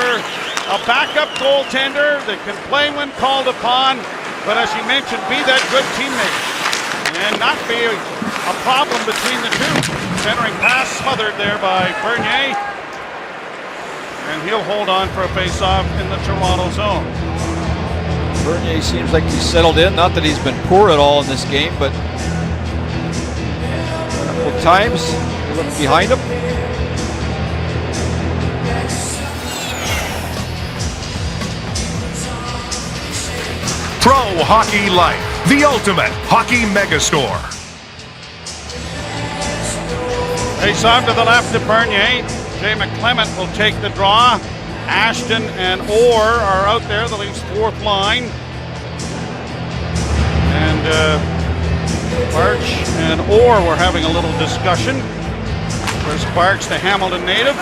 a backup goaltender that can play when called upon, but as you mentioned, be that good teammate and not be a problem between the two. Centering pass smothered there by Bernier, and he'll hold on for a face-off in the Toronto zone.
Bernier seems like he's settled in. Not that he's been poor at all in this game, but a couple of times you look behind him.
Pro Hockey Life, the ultimate hockey megastore.
Face off to the left to Bernier. Jay McClement will take the draw. Ashton and Orr are out there, the Leafs' fourth line. And Barch and Orr were having a little discussion. First Barch, the Hamilton native.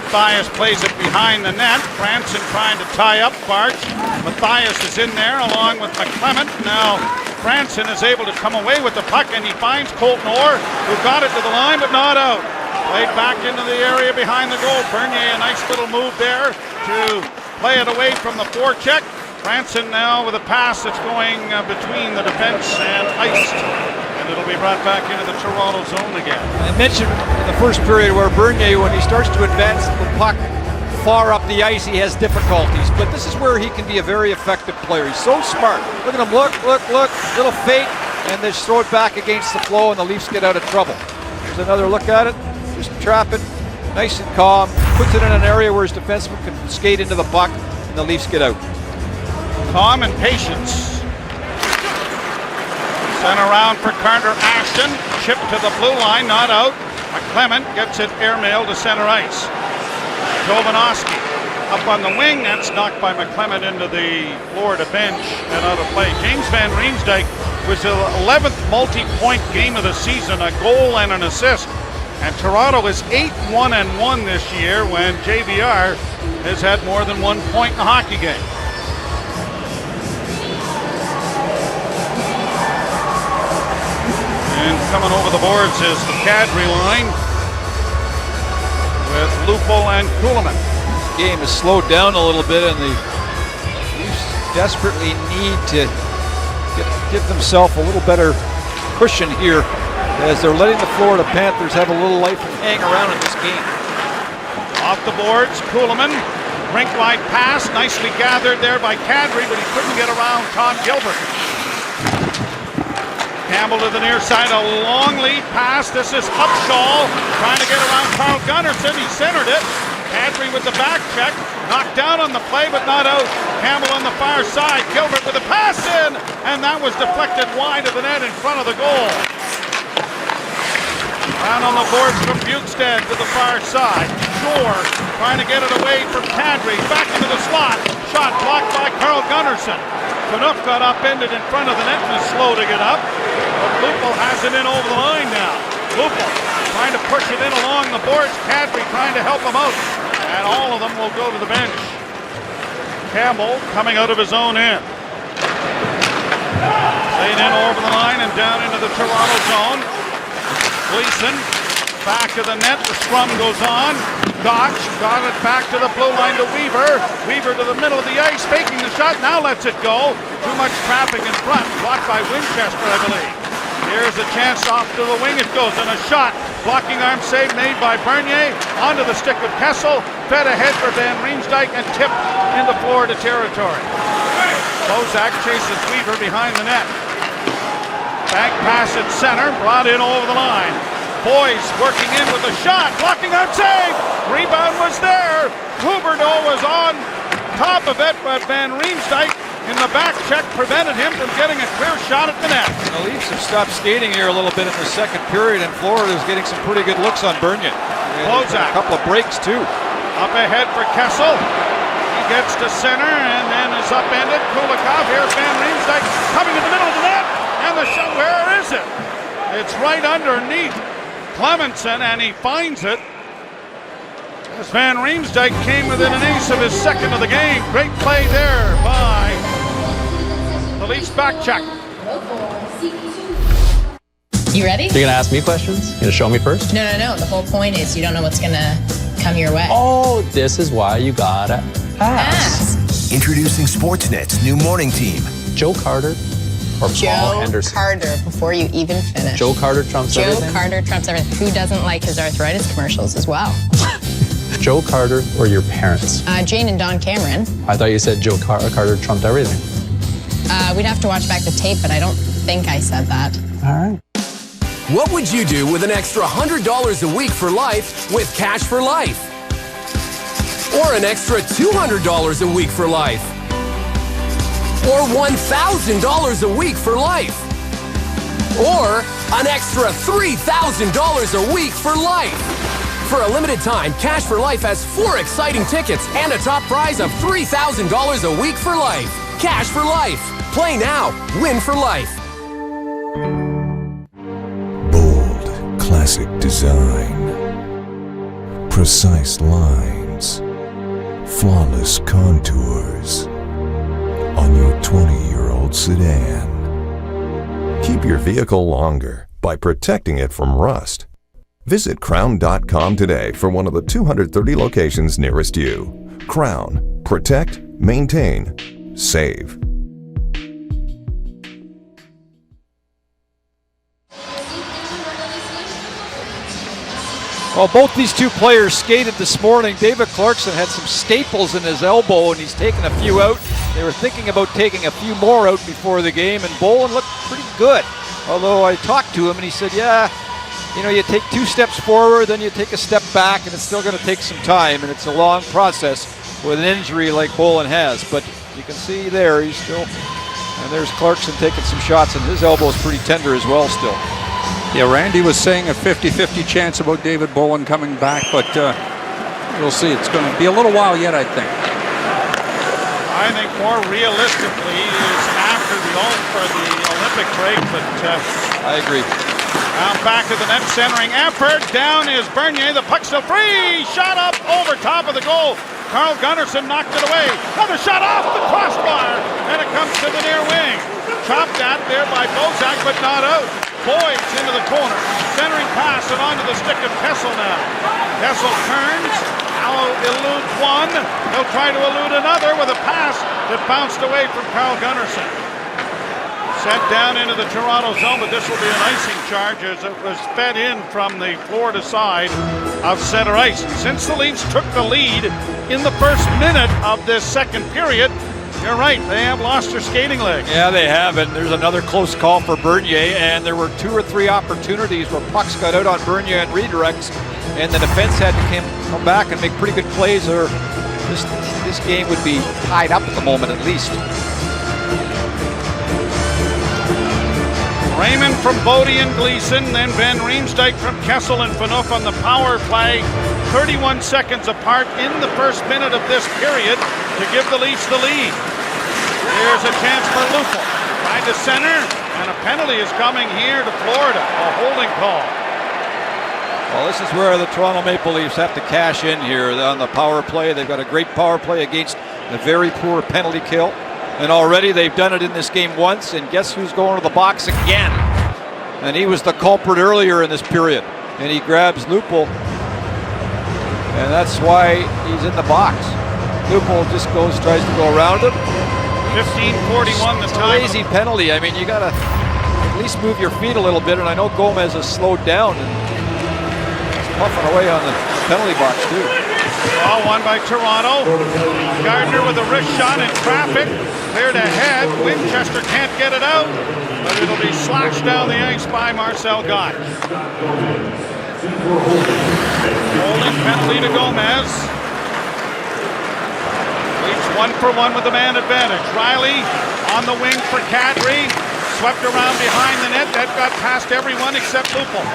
Matthias plays it behind the net. Franson trying to tie up Barch. Matthias is in there along with McClement. Now Franson is able to come away with the puck, and he finds Colton Orr, who got it to the line but not out. Played back into the area behind the goal. Bernier, a nice little move there to play it away from the forecheck. Franson now with a pass that's going between the defense and iced. And it'll be brought back into the Toronto zone again.
I mentioned in the first period where Bernier, when he starts to advance the puck far up the ice, he has difficulties. But this is where he can be a very effective player. He's so smart. Look at him, look. Little fake, and then just throw it back against the flow, and the Leafs get out of trouble. There's another look at it. Just trap it, nice and calm. Puts it in an area where his defenseman can skate into the puck, and the Leafs get out.
Calm and patience. Sent around for Carter Ashton. Chip to the blue line, not out. McClement gets it airmailed to center ice. Jovanovski up on the wing. That's knocked by McClement into the Florida bench and out of play. James Van Riemsdyk was the 11th multi-point game of the season, a goal and an assist. And Toronto is 8-1-1 this year when JVR has had more than 1 point in a hockey game. And coming over the boards is the Kadri line with Lupo and Kuhlman.
This game has slowed down a little bit, and the Leafs desperately need to give themselves a little better cushion here, as they're letting the Florida Panthers have a little life and hang around in this game.
Off the boards, Kuhlman, rink-wide pass, nicely gathered there by Kadri, but he couldn't get around Tom Gilbert. Campbell to the near side, a long lead pass. This is Upshaw trying to get around Carl Gunnarsson. He centered it. Kadri with the back check, knocked down on the play, but not out. Campbell on the far side. Gilbert with a pass in, and that was deflected wide of the net in front of the goal. Down on the boards from Bukestad to the far side. Shore trying to get it away from Kadri. Back into the slot. Shot blocked by Carl Gunnarsson. Canuck got upended in front of the net and is slow to get up. But Lupo has it in over the line now. Lupo trying to push it in along the boards. Kadri trying to help him out. And all of them will go to the bench. Campbell coming out of his own end. Played in over the line and down into the Toronto zone. Gleason back to the net. The scrum goes on. Gotch got it back to the blue line to Weaver. Weaver to the middle of the ice, faking the shot. Now lets it go. Too much traffic in front. Blocked by Winchester, I believe. Here's a chance off to the wing. It goes, and a shot. Blocking arm save made by Bernier. Onto the stick of Kessel. Fed ahead for Van Riemsdyk and tipped into Florida territory. Bozak chases Weaver behind the net. Back pass at center. Brought in over the line. Boys working in with a shot. Blocking arm save. Rebound was there. Huberdeau was on top of it, but Van Riemsdyk in the back check prevented him from getting a clear shot at the net.
The Leafs have stopped skating here a little bit in the second period, and Florida is getting some pretty good looks on Bernier.
Bozak.
A couple of breaks, too.
Up ahead for Kessel. He gets to center and then is upended. Kulikov. Here's Van Riemsdyk coming in the middle of the net. And the shot, where is it? It's right underneath Clemenson, and he finds it. As Van Riemsdyk came within an ace of his second of the game. Great play there by the Leafs back check.
You ready?
You're going to ask me questions? You're going to show me first?
No. The whole point is you don't know what's going to come your way.
Oh, this is why you got to ask.
Introducing Sportsnet's new morning team.
Joe Carter or Paul Henderson?
Joe Carter, before you even finish.
Joe Carter trumps everything?
Joe Carter trumps everything. Who doesn't like his arthritis commercials as well?
Joe Carter or your parents?
Jane and Don Cameron.
I thought you said Joe Carter trumped everything.
We'd have to watch back the tape, but I don't think I said that.
All right.
What would you do with an extra $100 a week for life with Cash for Life? Or an extra $200 a week for life? Or $1,000 a week for life? Or an extra $3,000 a week for life? For a limited time, Cash for Life has 4 exciting tickets and a top prize of $3,000 a week for life. Cash for Life. Play now, win for life.
Bold, classic design. Precise lines. Flawless contours. On your 20-year-old sedan. Keep your vehicle longer by protecting it from rust. Visit crown.com today for one of the 230 locations nearest you. Crown. Protect. Maintain. Save.
Well, both these two players skated this morning. David Clarkson had some staples in his elbow, and he's taken a few out. They were thinking about taking a few more out before the game, and Bolin looked pretty good. Although I talked to him, and he said, yeah, you know, you take 2 steps forward, then you take a step back, and it's still going to take some time, and it's a long process with an injury like Bolin has. But you can see there, he's still, and there's Clarkson taking some shots, and his elbow is pretty tender as well still.
Yeah, Randy was saying a 50-50 chance about David Bolin coming back, but we'll see. It's going to be a little while yet, I think.
I think more realistically is after the Olympic break, but
I agree.
Now back to the net, centering effort. Down is Bernier. The puck's still free. Shot up over top of the goal. Carl Gunnarsson knocked it away. Another shot off the crossbar, and it comes to the near wing. Chopped at there by Bozak, but not out. Boyd's into the corner. Centering pass and onto the stick of Kessel now. Kessel turns. Now eludes one. He'll try to elude another with a pass that bounced away from Carl Gunnarsson. Sent down into the Toronto zone, but this will be an icing charge as it was fed in from the Florida side of center ice. Since the Leafs took the lead in the first minute of this second period, you're right, they have lost their skating leg.
Yeah, they have, and there's another close call for Bernier, and there were 2 or 3 opportunities where pucks got out on Bernier and redirects, and the defense had to come back and make pretty good plays, or this game would be tied up at the moment at least.
Raymond from Bodie and Gleason, then Van Riemsdyk from Kessel and Phaneuf on the power play. 31 seconds apart in the first minute of this period to give the Leafs the lead. Here's a chance for Lupul. Tried to center, and a penalty is coming here to Florida, a holding call.
Well, this is where the Toronto Maple Leafs have to cash in here on the power play. They've got a great power play against a very poor penalty kill. And already they've done it in this game once, and guess who's going to the box again? And he was the culprit earlier in this period. And he grabs Lupul, and that's why he's in the box. Lupul just tries to go around him.
15:41 the time.
Lazy penalty. I mean, you got to at least move your feet a little bit, and I know Gomez has slowed down and he's puffing away on the penalty box too.
Ball won by Toronto. Gardner with a wrist shot in traffic. Cleared ahead. Winchester can't get it out, but it'll be slashed down the ice by Marcel Gott. Holding penalty to Gomez. Leafs 1-for-1 with the man advantage. Riley on the wing for Kadri. Swept around behind the net. That got past everyone except Lupul.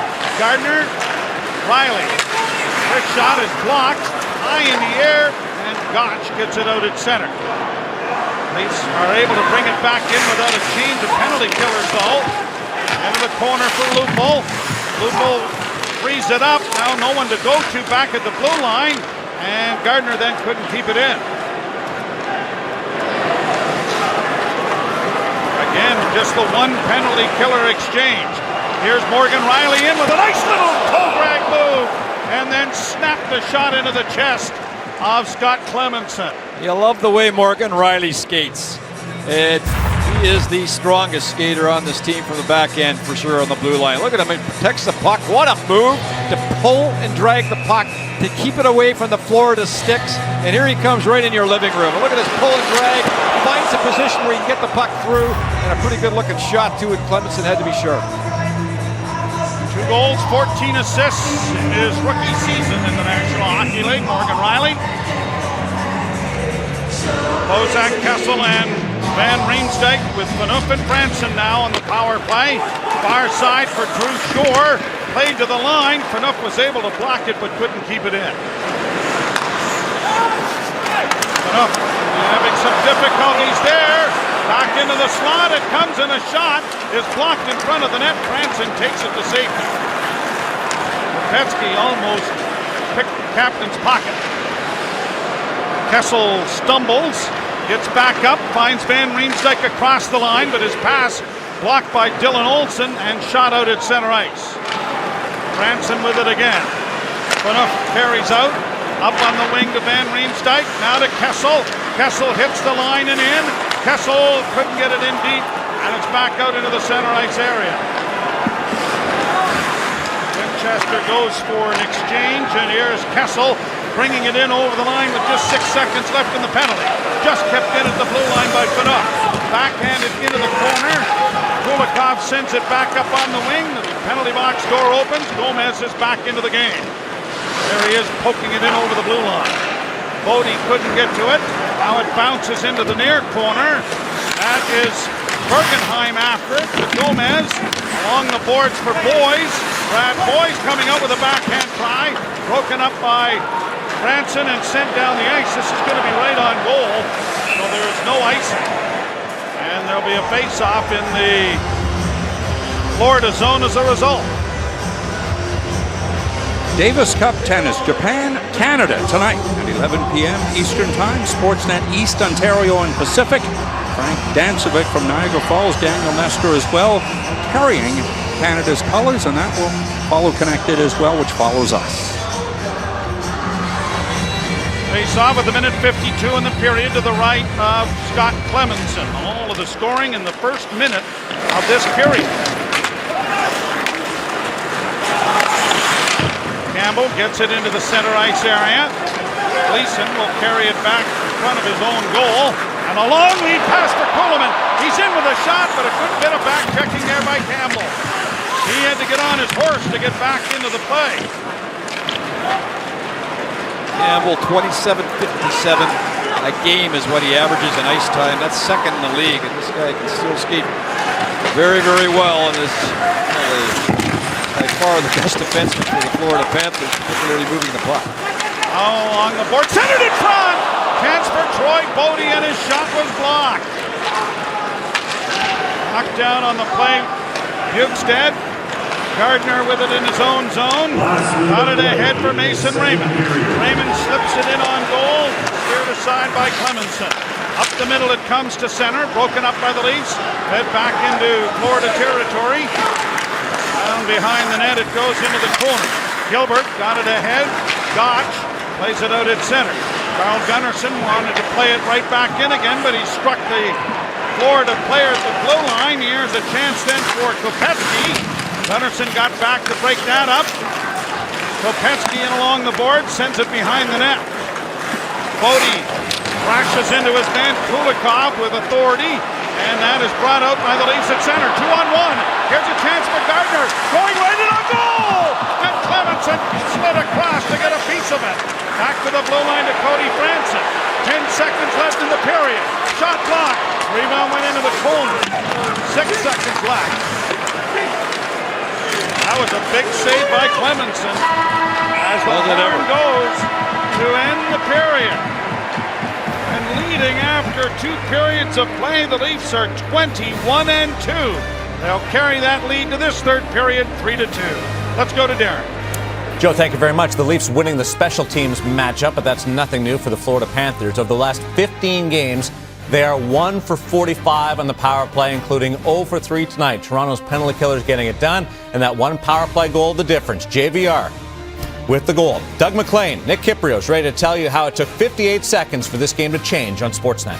Gardner, Riley. Wrist shot is blocked. High in the air, and Gotch gets it out at center. Leafs are able to bring it back in without a change of penalty killers, though. Into the corner for Lupul. Lupul frees it up. Now no one to go to back at the blue line, and Gardner then couldn't keep it in. Again, just the one penalty killer exchange. Here's Morgan Riley in with a nice little toe drag move, and then snapped the shot into the chest of Scott Clemenson.
You love the way Morgan Riley skates. He He is the strongest skater on this team from the back end for sure on the blue line. Look at him, he protects the puck. What a move to pull and drag the puck, to keep it away from the Florida sticks. And here he comes right in your living room. And look at this pull and drag. Finds a position where he can get the puck through. And a pretty good looking shot too, and Clemenson had to be sharp.
2 goals, 14 assists in his rookie season in the National Hockey League. Morgan Rielly. Bozak, Kessel, and Van Riemsdyk with Phaneuf and Franson now on the power play. Far side for Drew Shore. Played to the line. Phaneuf was able to block it but couldn't keep it in. Phaneuf having some difficulties there. Back into the slot. It comes in a shot. Is blocked in front of the net. Franson takes it to safety. Petske almost picked the captain's pocket. Kessel stumbles, gets back up, finds Van Riemsdyk across the line, but his pass blocked by Dylan Olsen and shot out at center ice. Franson with it again. Phaneuf carries out, up on the wing to Van Riemsdyk, now to Kessel. Kessel hits the line and in. Kessel couldn't get it in deep, and it's back out into the center ice area. Winchester goes for an exchange, and here's Kessel bringing it in over the line with just 6 seconds left in the penalty. Just kept in at the blue line by Phaneuf. Backhanded into the corner. Kulikov sends it back up on the wing. The penalty box door opens. Gomez is back into the game. There he is poking it in over the blue line. Bodie couldn't get to it. Now it bounces into the near corner. That is Bergenheim after it. Gomez along the boards for Boys. Brad Boys coming out with a backhand try. Broken up by Franson and sent down the ice. This is going to be right on goal, so there is no icing. And there'll be a face-off in the Florida zone as a result.
Davis Cup Tennis, Japan, Canada tonight at 11 p.m. Eastern Time. Sportsnet East, Ontario and Pacific. Frank Dancevic from Niagara Falls, Daniel Nestor as well, carrying Canada's colors, and that will follow Connected as well, which follows us.
Face off with a minute 52 in the period to the right of Scott Clemenson. All of the scoring in the first minute of this period. Campbell gets it into the center ice area. Gleason will carry it back in front of his own goal. And a long lead pass for Kuhlman. He's in with a shot, but a good bit of back checking there by Campbell. He had to get on his horse to get back into the play.
Campbell, 27.57 a game is what he averages in ice time. That's second in the league, and this guy can still skate very, very well, and is by far the best defenseman for the Florida Panthers, particularly moving the puck.
Oh, along the board, centered in front! Chance for Troy Bodie, and his shot was blocked. Knocked down on the play, Bukestad. Gardner with it in his own zone. Got it ahead for Mason Raymond. Raymond slips it in on goal. Steered aside by Clemenson. Up the middle it comes to center. Broken up by the Leafs. Head back into Florida territory. Down behind the net it goes into the corner. Gilbert got it ahead. Gotch plays it out at center. Carl Gunnarsson wanted to play it right back in again, but he struck the Florida player at the blue line. Here's a chance then for Kopecky. Gunnarsson got back to break that up. Kopecky in along the board, sends it behind the net. Bodie crashes into his man, Kulikov with authority, and that is brought out by the Leafs at center. 2-on-1. Here's a chance for Gardner, going right in a goal! And Clemenson slid across to get a piece of it. Back to the blue line to Cody Franson. 10 seconds left in the period. Shot blocked. Rebound went into the corner. 6 seconds left. That was a big save by Clemenson as the horn goes to end the period. And leading after 2 periods of play, the Leafs are 21-2. They'll carry that lead to this third period, 3-2. Let's go to Darren.
Joe, thank you very much. The Leafs winning the special teams matchup, but that's nothing new for the Florida Panthers. Of the last 15 games, they are 1 for 45 on the power play, including 0 for 3 tonight. Toronto's penalty killers getting it done, and that one power play goal, the difference. JVR with the goal. Doug McLean, Nick Kypreos ready to tell you how it took 58 seconds for this game to change on Sportsnet.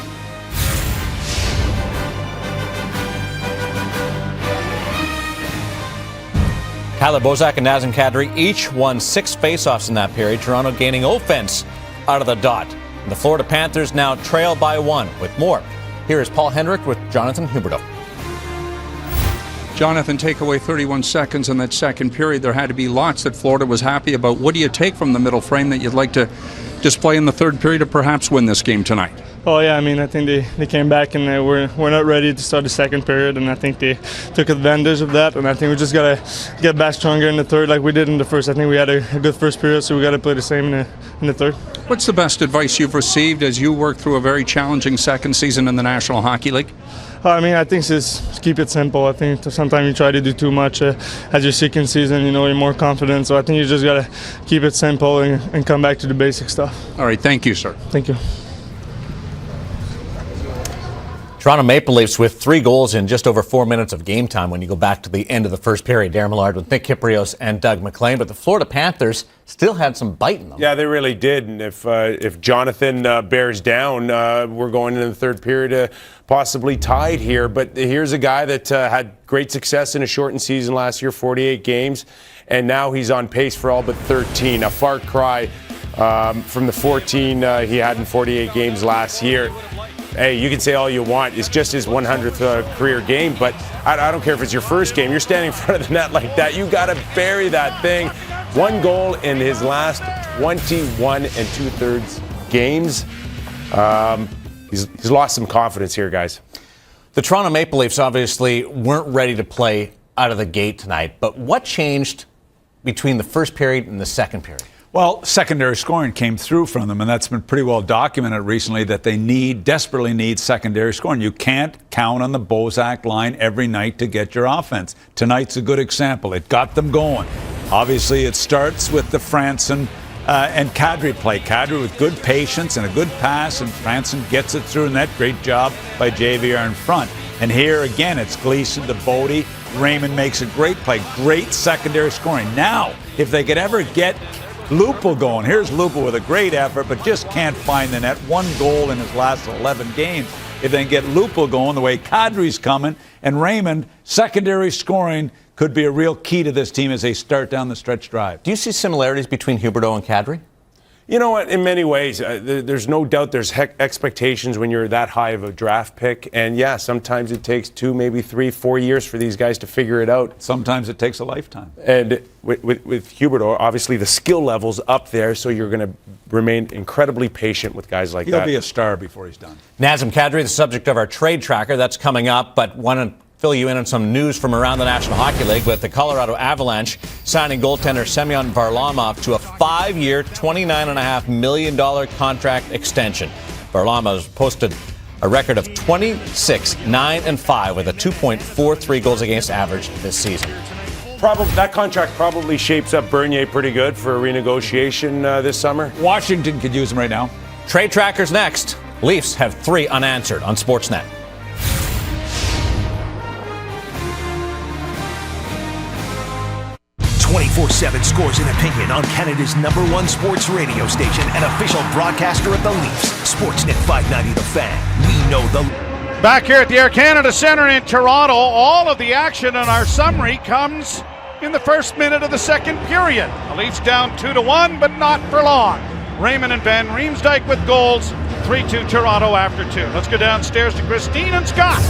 Tyler Bozak and Nazem Kadri each won 6 faceoffs in that period. Toronto gaining offense out of the dot. And the Florida Panthers now trail by 1 with more. Here is Paul Hendrick with Jonathan Huberdeau.
Jonathan, take away 31 seconds in that second period. There had to be lots that Florida was happy about. What do you take from the middle frame that you'd like to display in the third period to perhaps win this game tonight?
Oh yeah, I mean, I think they came back and we're not ready to start the second period, and I think they took advantage of that, and I think we just gotta get back stronger in the third like we did in the first. I think we had a good first period, so we gotta play the same in the third.
What's the best advice you've received as you work through a very challenging second season in the National Hockey League?
I mean, I think just keep it simple. I think sometimes you try to do too much as your second season, you're more confident, so I think you just gotta keep it simple and come back to the basic stuff.
All right, thank you, sir.
Thank you.
Toronto Maple Leafs with 3 goals in just over 4 minutes of game time when you go back to the end of the first period. Darren Millard with Nick Kypreos and Doug MacLean. But the Florida Panthers still had some bite in them.
Yeah, they really did. And if Jonathan bears down, we're going into the third period possibly tied here. But here's a guy that had great success in a shortened season last year, 48 games. And now he's on pace for all but 13. A far cry from the 14 he had in 48 games last year. Hey, you can say all you want. It's just his 100th career game, but I don't care if it's your first game. You're standing in front of the net like that. You got to bury that thing. 1 goal in his last 21 2/3 games. He's lost some confidence here, guys.
The Toronto Maple Leafs obviously weren't ready to play out of the gate tonight, but what changed between the first period and the second period?
Well, secondary scoring came through from them, and that's been pretty well documented recently that they desperately need secondary scoring. You can't count on the Bozak line every night to get your offense. Tonight's a good example. It got them going. Obviously, it starts with the Franson and Kadri play. Kadri with good patience and a good pass, and Franson gets it through, and that great job by JVR in front. And here again, it's Gleason to Bodie. Raymond makes a great play. Great secondary scoring. Now, if they could ever get Lupo going. Here's Lupo with a great effort, but just can't find the net. 1 goal in his last 11 games. If they can get Lupo going the way Kadri's coming, and Raymond, secondary scoring could be a real key to this team as they start down the stretch drive.
Do you see similarities between Huberdeau and Kadri?
You know what? In many ways, there's no doubt there's expectations when you're that high of a draft pick. And yeah, sometimes it takes 2, maybe 3, 4 years for these guys to figure it out.
Sometimes it takes a lifetime.
And with Huberdeau, obviously the skill level's up there, so you're going to remain incredibly patient with guys like that.
He'll be a star before he's done.
Nazem Kadri, the subject of our trade tracker. That's coming up, but want to fill you in on some news from around the National Hockey League with the Colorado Avalanche signing goaltender Semyon Varlamov to a 5-year, $29.5 million contract extension. Varlamov has posted a record of 26-9-5 with a 2.43 goals against average this season.
That contract probably shapes up Bernier pretty good for a renegotiation this summer.
Washington could use him right now.
Trade trackers next. Leafs have 3 unanswered on Sportsnet.
24/7 Scores and Opinion on Canada's #1 sports radio station and official broadcaster of the Leafs. Sportsnet 590 The Fan. We know the...
Back here at the Air Canada Centre in Toronto, all of the action in our summary comes in the first minute of the second period. The Leafs down 2-1, but not for long. Raymond and Ben Riemsdyk with goals. 3-2 Toronto after 2. Let's go downstairs to Christine and Scott.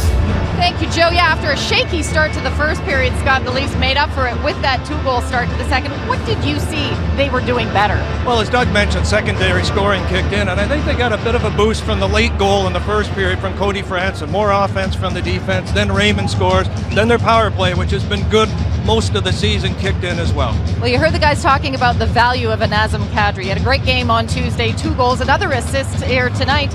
Thank you, Joe. Yeah, after a shaky start to the first period, Scott, the Leafs made up for it with that 2-goal start to the second. What did you see they were doing better?
Well, as Doug mentioned, secondary scoring kicked in, and I think they got a bit of a boost from the late goal in the first period from Cody Franson. More offense from the defense, then Raymond scores, then their power play, which has been good most of the season, kicked in as well.
Well, you heard the guys talking about the value of a Nazem Kadri. He had a great game on Tuesday, 2 goals, another assist here tonight.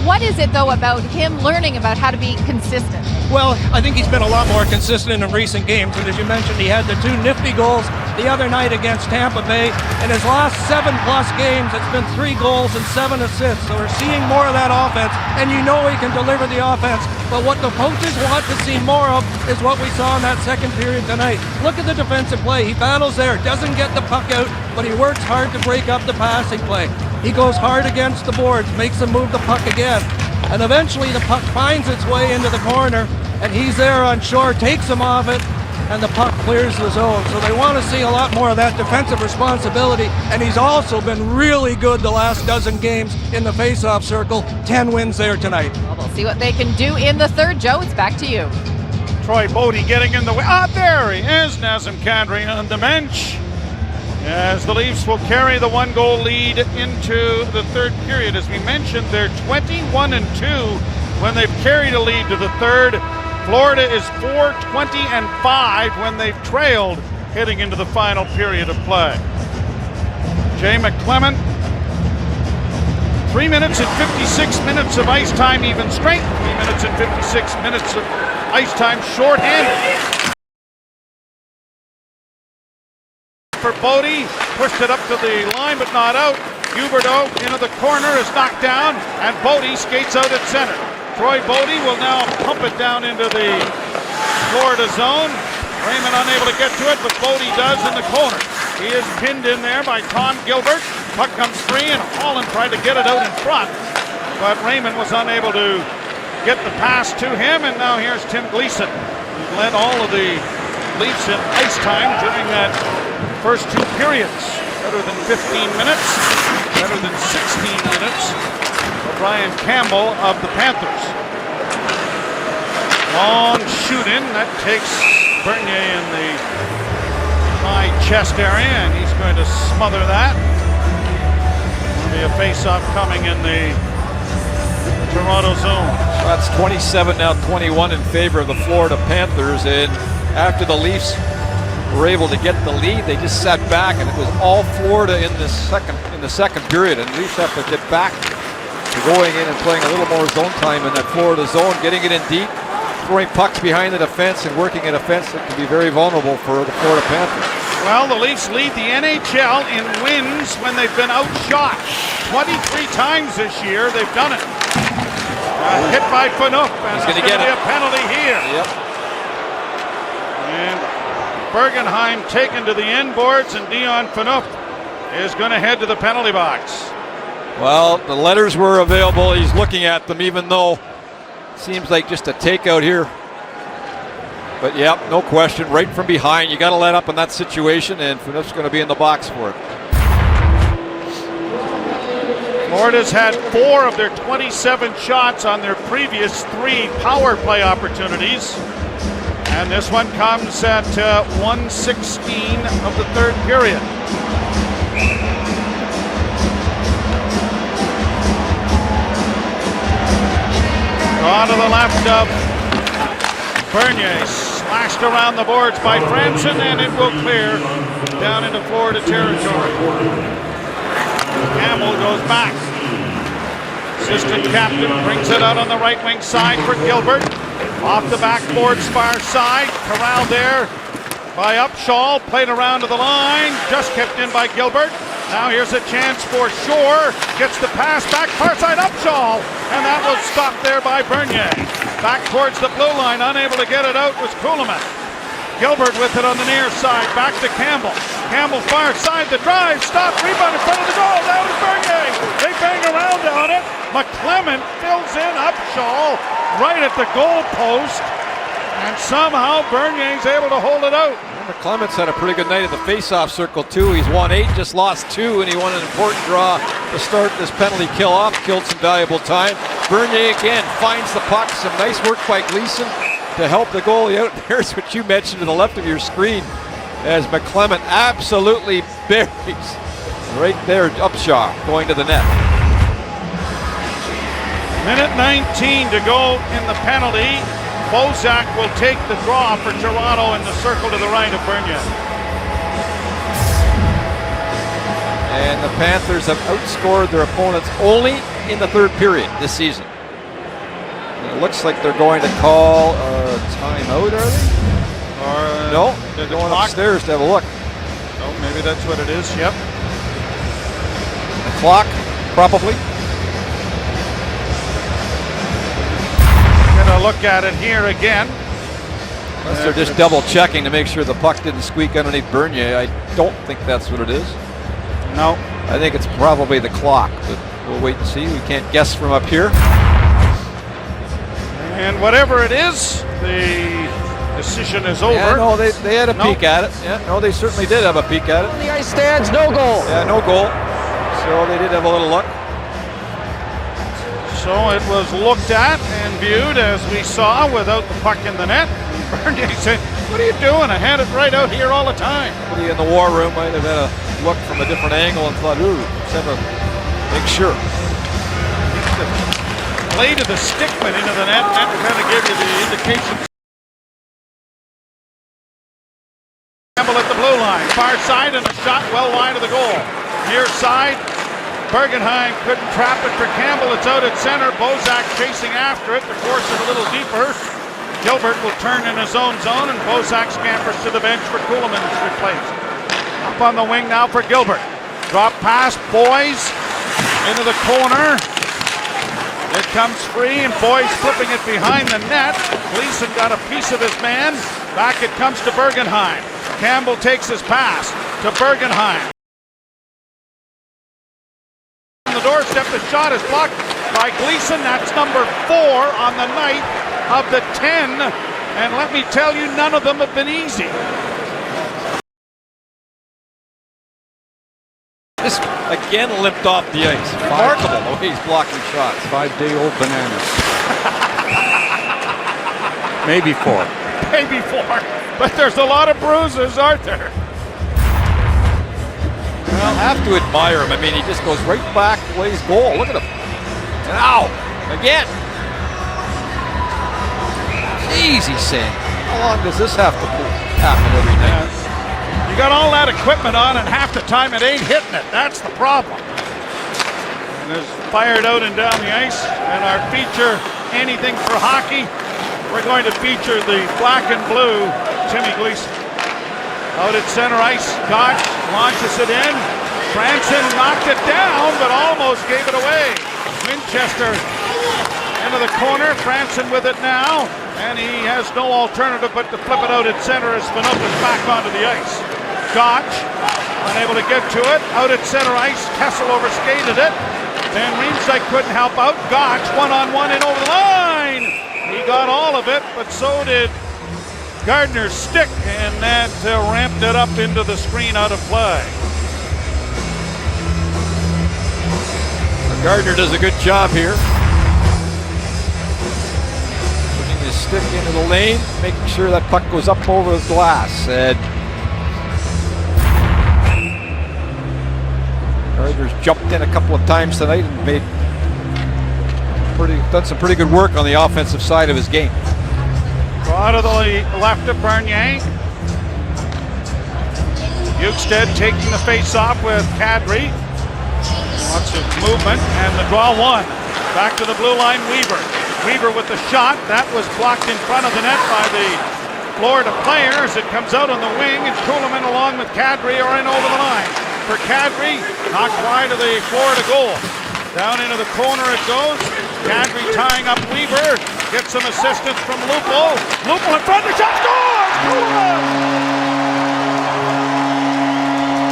What is it, though, about him learning about how to be consistent?
Well, I think he's been a lot more consistent in recent games. And as you mentioned, he had the 2 nifty goals the other night against Tampa Bay. In his last 7+ games, it's been 3 goals and 7 assists. So we're seeing more of that offense, and you know he can deliver the offense. But what the coaches want to see more of is what we saw in that second period tonight. Look at the defensive play. He battles there, doesn't get the puck out, but he works hard to break up the passing play. He goes hard against the boards, makes them move the puck again. And eventually the puck finds its way into the corner, and he's there on shore, takes him off it, and the puck clears the zone. So they want to see a lot more of that defensive responsibility, and he's also been really good the last dozen games in the face-off circle. 10 wins there tonight.
Well, we'll see what they can do in the third. Joe, it's back to you.
Troy Bodie getting in the way. There he is, Nazem Kadri on the bench. As the Leafs will carry the 1-goal lead into the third period. As we mentioned, they're 21-2 when they've carried a lead to the third. Florida is 4-20-5 when they've trailed heading into the final period of play. Jay McClement, 3 minutes and 56 minutes of ice time even strength, 3 minutes and 56 minutes of ice time shorthanded. For Bodie, pushed it up to the line but not out. Huberdeau into the corner is knocked down, and Bodie skates out at center. Troy Bodie will now pump it down into the Florida zone. Raymond unable to get to it, but Bodie does in the corner. He is pinned in there by Tom Gilbert. Puck comes free, and Holland tried to get it out in front, but Raymond was unable to get the pass to him, and now here's Tim Gleason, who led all of the Leafs in ice time during that first two periods. Better than 15 minutes, better than 16 minutes for Brian Campbell of the Panthers. Long shoot-in, that takes Bernier in the high chest area, and he's going to smother that. There'll be a face-off coming in the Toronto zone.
That's 27, now 21 in favor of the Florida Panthers, and after the Leafs were able to get the lead, they just sat back, and it was all Florida in the second period, and the Leafs have to get back to going in and playing a little more zone time in that Florida zone, getting it in deep, throwing pucks behind the defense and working a defense that can be very vulnerable for the Florida Panthers.
Well, the Leafs lead the NHL in wins when they've been outshot. 23 times this year they've done it. Hit by Phaneuf, and there's going to be a penalty here.
Yep.
And Bergenheim taken to the end boards, and Dion Phaneuf is going to head to the penalty box.
Well, the letters were available. He's looking at them, even though it seems like just a takeout here. But yeah, no question, right from behind. You got to let up in that situation, and Phaneuf's going to be in the box for it.
Florida's had 4 of their 27 shots on their previous 3 power play opportunities. And this one comes at 1:16 of the third period. On to the left of Bernier, slashed around the boards by Branson, and it will clear down into Florida territory. Campbell goes back. Assistant captain brings it out on the right wing side for Gilbert. Off the backboard's far side, corralled there by Upshaw, played around to the line, just kept in by Gilbert. Now here's a chance for Shore, gets the pass back, far side Upshaw, and that was stopped there by Bernier. Back towards the blue line, unable to get it out was Kuhlman. Gilbert with it on the near side, back to Campbell. Campbell far side, the drive, stop, rebound in front of the goal, that was Bernier. They bang around on it. McClement fills in Upshaw right at the goal post, and somehow Bernier's able to hold it out.
McClement's had a pretty good night at the face-off circle too. He's won 8, just lost 2, and he won an important draw to start this penalty kill-off, killed some valuable time. Bernier again finds the puck, some nice work by Gleason to help the goalie out. Here's what you mentioned to the left of your screen, as McClement absolutely buries right there Upshaw going to the net.
Minute 19 to go in the penalty. Bozak will take the draw for Toronto in the circle to the right of Bernier.
And the Panthers have outscored their opponents only in the third period this season. And it looks like they're going to call a timeout, are they?
Or
no, they're going upstairs to have a look.
Oh, maybe that's what it is, yep.
The clock, probably.
Gonna look at it here again.
Unless they're just double checking to make sure the puck didn't squeak underneath Bernier. I don't think that's what it is.
No.
I think it's probably the clock, but we'll wait and see. We can't guess from up here.
And whatever it is, the decision is over.
Yeah, no, they had a peek at it. Yeah, no, they certainly did have a peek at it.
The ice stands, no goal.
Yeah, no goal. So they did have a little luck.
So it was looked at and viewed as we saw without the puck in the net. Bernier said, "What are you doing? I had it right out here all the time."
Somebody in the war room might have had a look from a different angle and thought, ooh, let's have a make sure.
Play to the stick went into the net, and that kind of gave you the indication. Campbell at the blue line, far side, and a shot well wide of the goal. Near side, Bergenheim couldn't trap it for Campbell. It's out at center. Bozak chasing after it to force it a little deeper. Gilbert will turn in his own zone, and Bozak scampers to the bench for Kuhlman's replaced. Up on the wing now for Gilbert. Drop pass, Boys into the corner. It comes free, and Boys flipping it behind the net. Gleason got a piece of his man. Back it comes to Bergenheim. Campbell takes his pass to Bergenheim. On the doorstep, the shot is blocked by Gleason. That's number 4 on the night of the 10. And let me tell you, none of them have been easy.
This again limped off the ice. Remarkable the way he's blocking shots.
5-day-old bananas. Maybe 4.
Maybe 4. But there's a lot of bruises, aren't there?
Well, I have to admire him. I mean, he just goes right back to his goal. Look at him. And ow! Again. Easy saying. How long does this have to happen every night?
You got all that equipment on, and half the time it ain't hitting it. That's the problem. And it's fired out and down the ice. And our feature, Anything for Hockey, we're going to feature the black and blue Timmy Gleason. Out at center ice, Gotch launches it in. Franson knocked it down, but almost gave it away. Winchester into the corner. Franson with it now, and he has no alternative but to flip it out at center as Spinoza's back onto the ice. Gotch unable to get to it. Out at center ice, Kessel overskated it. Van Riemsdyk couldn't help out. Gotch one-on-one in over the line. He got all of it, but so did Gardner's stick, and that ramped it up into the screen out of play.
Gardner does a good job here. Putting his stick into the lane, making sure that puck goes up over the glass. And Gardner's jumped in a couple of times tonight and done some pretty good work on the offensive side of his game.
Draw to the left of Bernier. Bukestad taking the face-off with Kadri. Lots of movement, and the draw one. Back to the blue line, Weaver. Weaver with the shot. That was blocked in front of the net by the Florida players. It comes out on the wing, and Kuhlman along with Kadri are in over the line. For Kadri, knocked wide of the Florida goal. Down into the corner it goes. Kadri tying up Weaver. Gets some assistance from Lupo. Lupo in front, the shot scores!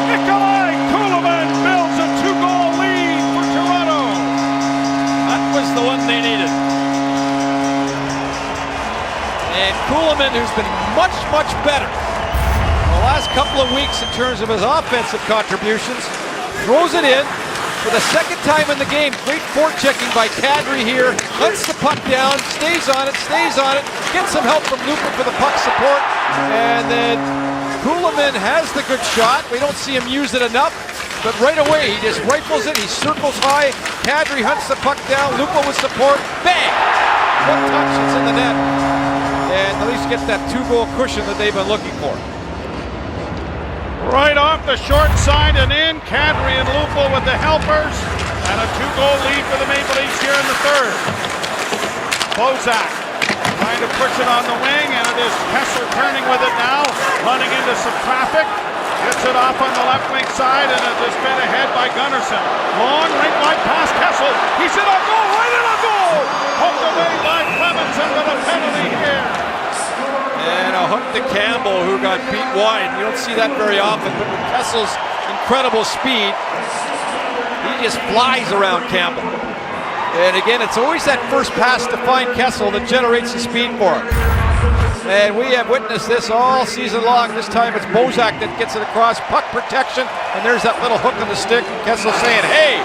Nikolai Kuhlman builds a 2-goal lead for Toronto.
That was the one they needed. And Kuhlman, who's been much, much better the last couple of weeks in terms of his offensive contributions, throws it in for the second time in the game. Great forechecking by Kadri here. Lets the puck down, stays on it, gets some help from Lupa for the puck support, and then Kuhlman has the good shot. We don't see him use it enough, but right away he just rifles it, he circles high, Kadri hunts the puck down, Lupa with support, bang! One touch, it's in the net, and at least get that 2-goal cushion that they've been looking for.
Right off the short side and in, Kadri and Lupo with the helpers, and a 2-goal lead for the Maple Leafs here in the third. Bozak trying to push it on the wing, and it is Kessel turning with it now, running into some traffic. Gets it off on the left wing side, and it is fed ahead by Gunnarsson. Long rink-wide pass, Kessel. He's in on goal, right in on goal! Hooked away by Clemenson with a penalty here.
And a hook to Campbell, who got beat wide. You don't see that very often, but with Kessel's incredible speed, he just flies around Campbell. And again, it's always that first pass to find Kessel that generates the speed for him. And we have witnessed this all season long. This time it's Bozak that gets it across. Puck protection. And there's that little hook on the stick. Kessel saying, hey!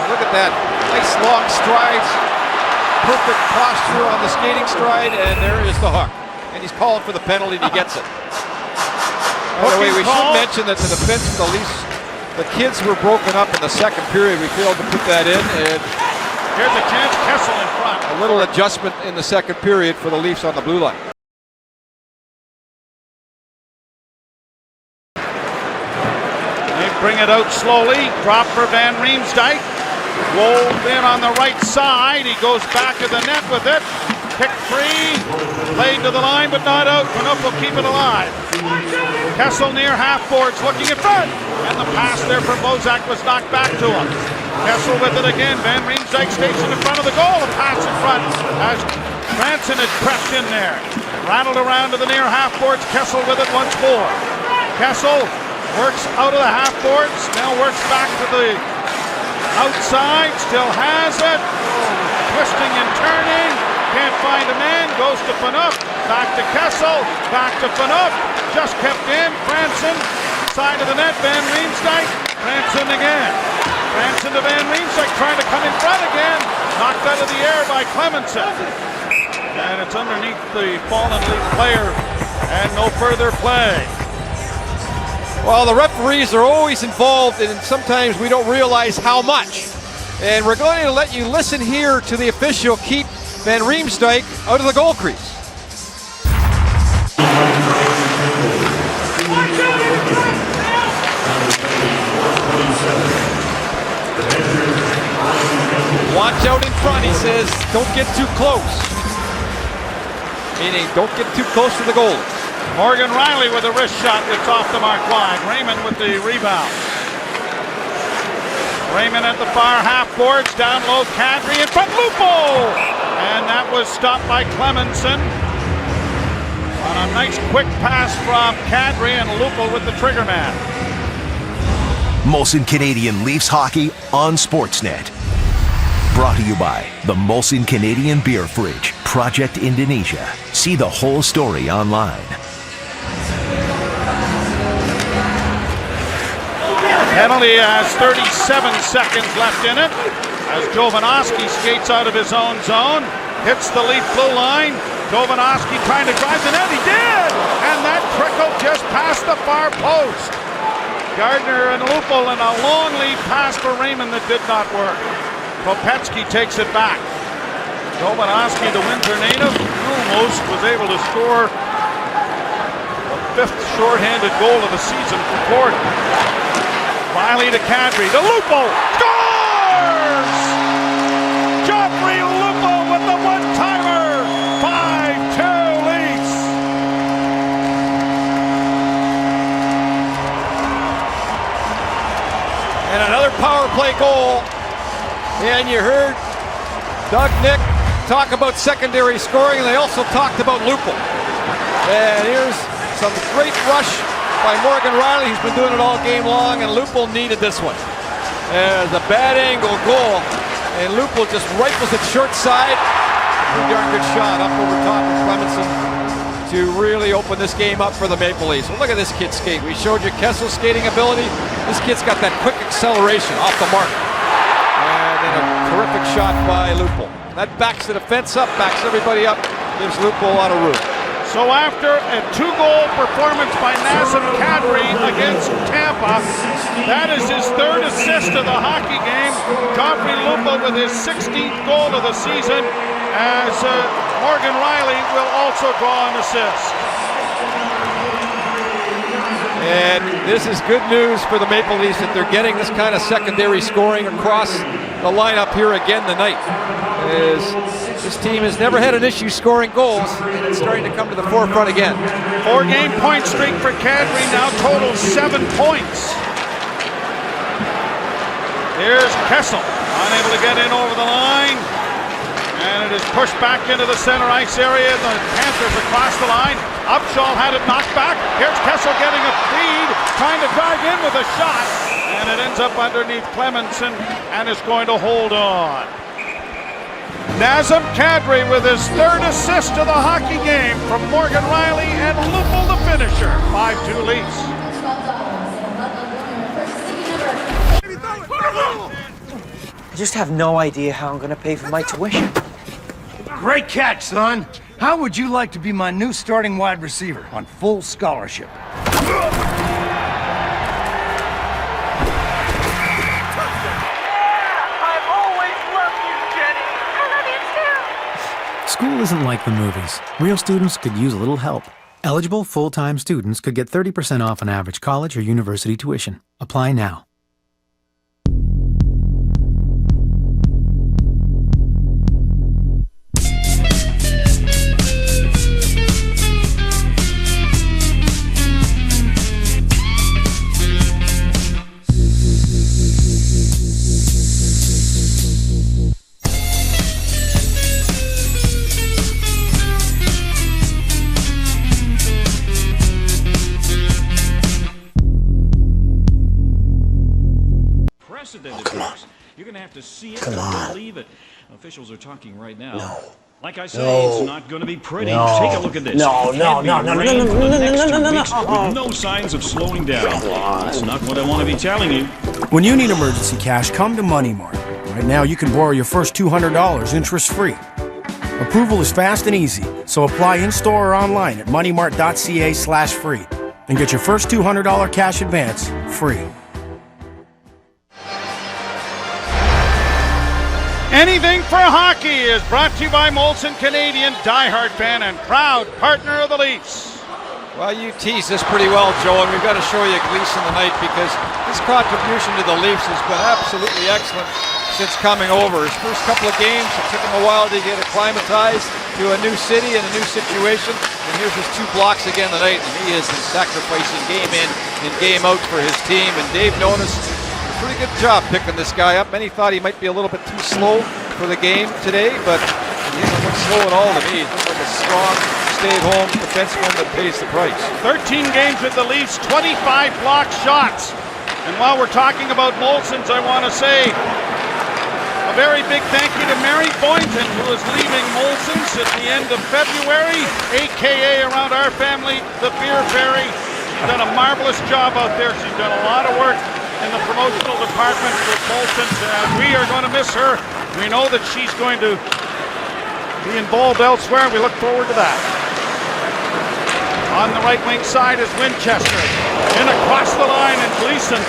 Look at that. Nice long strides. Perfect posture on the skating stride. And there is the hook. And he's calling for the penalty and he gets it. By the way, we should mention that the defense of the Leafs, the kids were broken up in the second period. We failed to put that in. And
here's a chance. Kessel in front.
A little adjustment in the second period for the Leafs on the blue line.
Bring it out slowly. Drop for Van Riemsdyk. Wove in on the right side. He goes back to the net with it. Kick free. Played to the line, but not out. Phaneuf will keep it alive. Kessel near half boards, looking in front. And the pass there from Bozak was knocked back to him. Kessel with it again. Van Riemsdyk stationed in front of the goal. A pass in front as Franson had crept in there. Rattled around to the near half boards. Kessel with it once more. Kessel works out of the half boards, now works back to the outside, still has it, twisting and turning, can't find a man, goes to Phaneuf, back to Kessel, back to Phaneuf, just kept in, Franson, side of the net, Van Riemsdyk, Franson again, Franson to Van Riemsdyk, trying to come in front again, knocked out of the air by Clemenson, and it's underneath the fallen Leaf player, and no further play.
Well, the referees are always involved, and sometimes we don't realize how much. And we're going to let you listen here to the official keep Van Riemsdyk out of the goal crease. Watch out in front, he says. Don't get too close. Meaning, don't get too close to the goal.
Morgan Riley with a wrist shot that's off the mark wide. Raymond with the rebound. Raymond at the far half boards, down low, Kadri in front, Lupo! And that was stopped by Clemenson. On a nice quick pass from Kadri, and Lupo with the trigger man.
Molson Canadian Leafs hockey on Sportsnet. Brought to you by the Molson Canadian Beer Fridge, Project Indonesia. See the whole story online.
Penalty has 37 seconds left in it as Jovanovski skates out of his own zone, hits the Leaf blue line. Jovanovski trying to drive the net. He did! And that trickled just past the far post. Gardner and Lupo, and a long lead pass for Raymond that did not work. Kopetsky takes it back. Jovanovski, the Windsor native, almost was able to score the 5th shorthanded goal of the season for Florida. Riley to Kadri, to Lupo, scores! Joffrey Lupo with the one-timer, 5-2 Leafs.
And another power play goal. And you heard Doug Nick talk about secondary scoring, and they also talked about Lupo. And here's some great rush by Morgan Riley. He's been doing it all game long, and Lupo needed this one. There's a bad angle goal, and Lupo just rifles it short side. Pretty darn good shot up over top of Clemenson to really open this game up for the Maple Leafs. Well, look at this kid skate. We showed you Kessel's skating ability. This kid's got that quick acceleration off the mark. And then a terrific shot by Lupo. That backs the defense up, backs everybody up, gives Lupo a lot of room.
So after a 2-goal performance by Nazem Kadri against Tampa, that is his 3rd assist of the hockey game. Joffrey Lupo with his 16th goal of the season, as Morgan Riley will also draw an assist.
And this is good news for the Maple Leafs that they're getting this kind of secondary scoring across the lineup here again tonight. This team has never had an issue scoring goals, and it's starting to come to the forefront again.
4-game point streak for Kadri now totals 7 points. Here's Kessel, unable to get in over the line, and it is pushed back into the center ice area. The Panthers across the line. Upshaw had it knocked back. Here's Kessel getting a feed, trying to drive in with a shot, and it ends up underneath Clemenson and is going to hold on. Nazem Kadri with his third assist of the hockey game from Morgan Riley and Lupul the finisher. 5-2 Leafs.
I just have no idea how I'm going to pay for my tuition.
Great catch, son. How would you like to be my new starting wide receiver on full scholarship?
School isn't like the movies. Real students could use a little help. Eligible full-time students could get 30% off an average college or university tuition. Apply now.
You're going to have to see it to believe it. Officials are talking right now. No. Like I say, it's not going to be pretty.
No.
Take a look at this.
No.
With no signs of slowing down. That's not what I want to be telling you.
When you need emergency cash, come to Money Mart. Right now, you can borrow your first $200 interest-free. Approval is fast and easy, so apply in-store or online at moneymart.ca/free and get your first $200 cash advance free.
Anything for Hockey is brought to you by Molson Canadian, diehard fan and proud partner of the Leafs.
Well, you teased this pretty well, Joe, and we've got to show you Gleason tonight because his contribution to the Leafs has been absolutely excellent since coming over. His first couple of games, it took him a while to get acclimatized to a new city and a new situation, and here's his 2 blocks again tonight, and he is sacrificing game in and game out for his team, and Dave noticed pretty good job picking this guy up. Many thought he might be a little bit too slow for the game today, but he doesn't look slow at all to me. He looks like a strong, stay-at-home defenseman that pays the price.
13 games with the Leafs, 25 block shots. And while we're talking about Molson's, I want to say a very big thank you to Mary Boynton, who is leaving Molson's at the end of February, a.k.a. around our family, the Beer Fairy. She's done a marvelous job out there. She's done a lot of work in the promotional department with Molson's. We are going to miss her. We know that she's going to be involved elsewhere, and we look forward to that. On the right wing side is Winchester. In across the line, and Gleason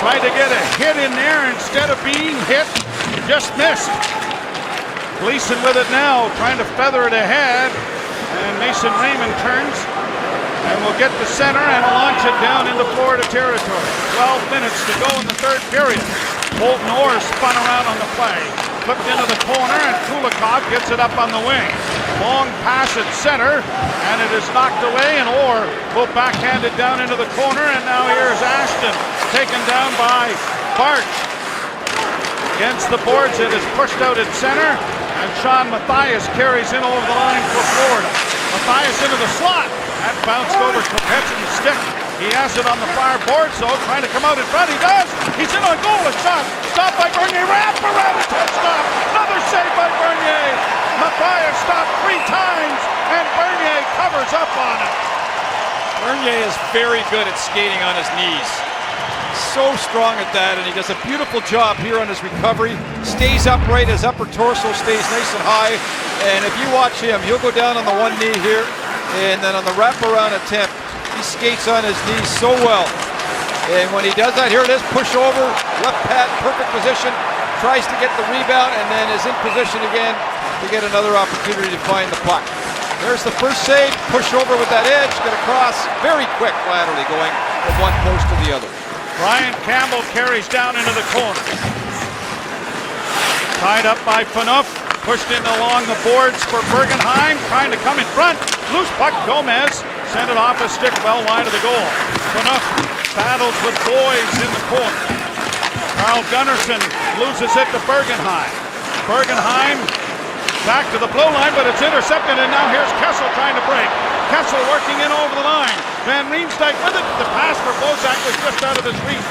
tried to get a hit in there. Instead of being hit, just missed. Gleason with it now, trying to feather it ahead. And Mason Raymond turns and will get the center and launch it down into Florida territory. 12 minutes to go in the third period. Bolton Orr spun around on the play. Flipped into the corner, and Kulikov gets it up on the wing. Long pass at center, and it is knocked away, and Orr will backhand it down into the corner, and now here's Ashton, taken down by Bart. Against the boards, it is pushed out at center, and Sean Mathias carries in over the line for Florida. Mathias into the slot. That bounced over Kopechy's stick. He has it on the far board, so trying to come out in front. He does. He's in on goal. A shot. Stopped by Bernier. Wrap around the touch stop. Another save by Bernier. Mathias stopped 3 times, and Bernier covers up on it.
Bernier is very good at skating on his knees. So strong at that, and he does a beautiful job here on his recovery. Stays upright. His upper torso stays nice and high. And if you watch him, he'll go down on the one knee here. And then on the wraparound attempt, he skates on his knees so well. And when he does that, here it is, push over, left pad, perfect position, tries to get the rebound, and then is in position again to get another opportunity to find the puck. There's the first save, push over with that edge, get across, very quick laterally going from one post to the other.
Brian Campbell carries down into the corner. Tied up by Phaneuf. Pushed in along the boards for Bergenheim, trying to come in front. Loose puck, Gomez sent it off a stick well wide of the goal. Phaneuf battles with Boys in the corner. Carl Gunnarsson loses it to Bergenheim. Bergenheim back to the blue line, but it's intercepted, and now here's Kessel trying to break. Kessel working in over the line. Van Riemsdyk with it. The pass for Bozak was just out of his reach.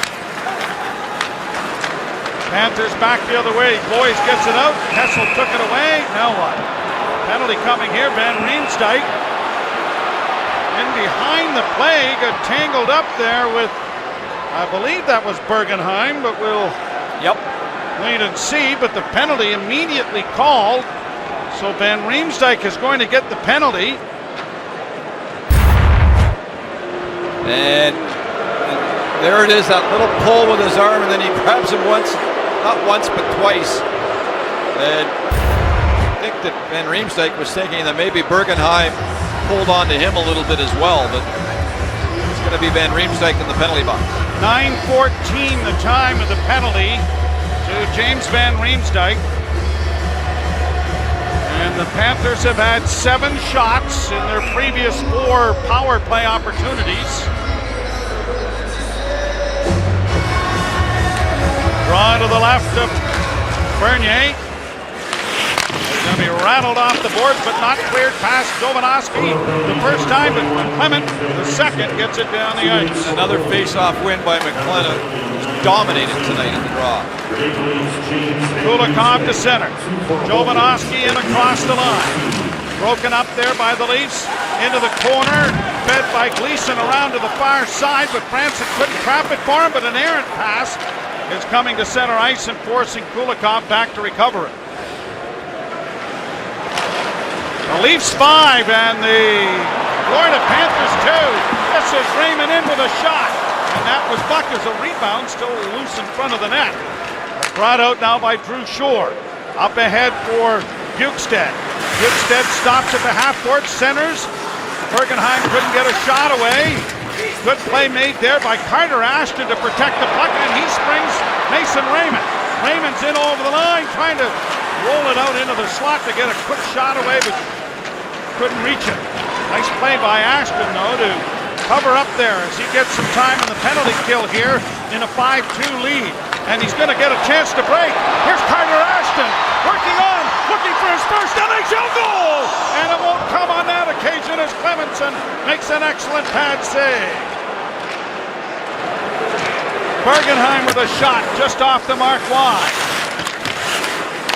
Panthers back the other way. Boys gets it out. Kessel took it away. Now what? Penalty coming here. Van Riemsdyk in behind the play. Got tangled up there with, I believe that was Bergenheim, but we'll wait and see. But the penalty immediately called. So Van Riemsdyk is going to get the penalty.
And there it is, that little pull with his arm, and then he grabs him once, not once, but twice. And I think that Van Riemsdyk was thinking that maybe Bergenheim pulled onto him a little bit as well, but it's going to be Van Riemsdyk in the penalty box.
9:14 the time of the penalty to James Van Riemsdyk. And the Panthers have had 7 shots in their previous 4 power play opportunities. Draw to the left of Bernier. He's going to be rattled off the boards, but not cleared past Jovanovski the first time, but Clement, the second, gets it down the ice.
Another face-off win by McLennan, who's dominated tonight in the draw.
Kulikov to center. Jovanovski in across the line. Broken up there by the Leafs. Into the corner. Fed by Gleason around to the far side, but Franson couldn't trap it for him, but an errant pass is coming to center ice and forcing Kulikov back to recover it. The Leafs 5 and the Florida Panthers 2. This is Raymond in with a shot. And that was Buck as a rebound, still loose in front of the net. Brought out now by Drew Shore. Up ahead for Bukestad. Bukestad stops at the half court, centers. Bergenheim couldn't get a shot away. Good play made there by Carter Ashton to protect the puck, and he springs Mason Raymond. Raymond's in over the line, trying to roll it out into the slot to get a quick shot away, but couldn't reach it. Nice play by Ashton, though, to cover up there as he gets some time in the penalty kill here in a 5-2 lead. And he's going to get a chance to break. Here's Carter Ashton working on, looking for his first NHL goal! And it won't come on that occasion as Clemenson makes an excellent pad save. Bergenheim with a shot just off the mark wide.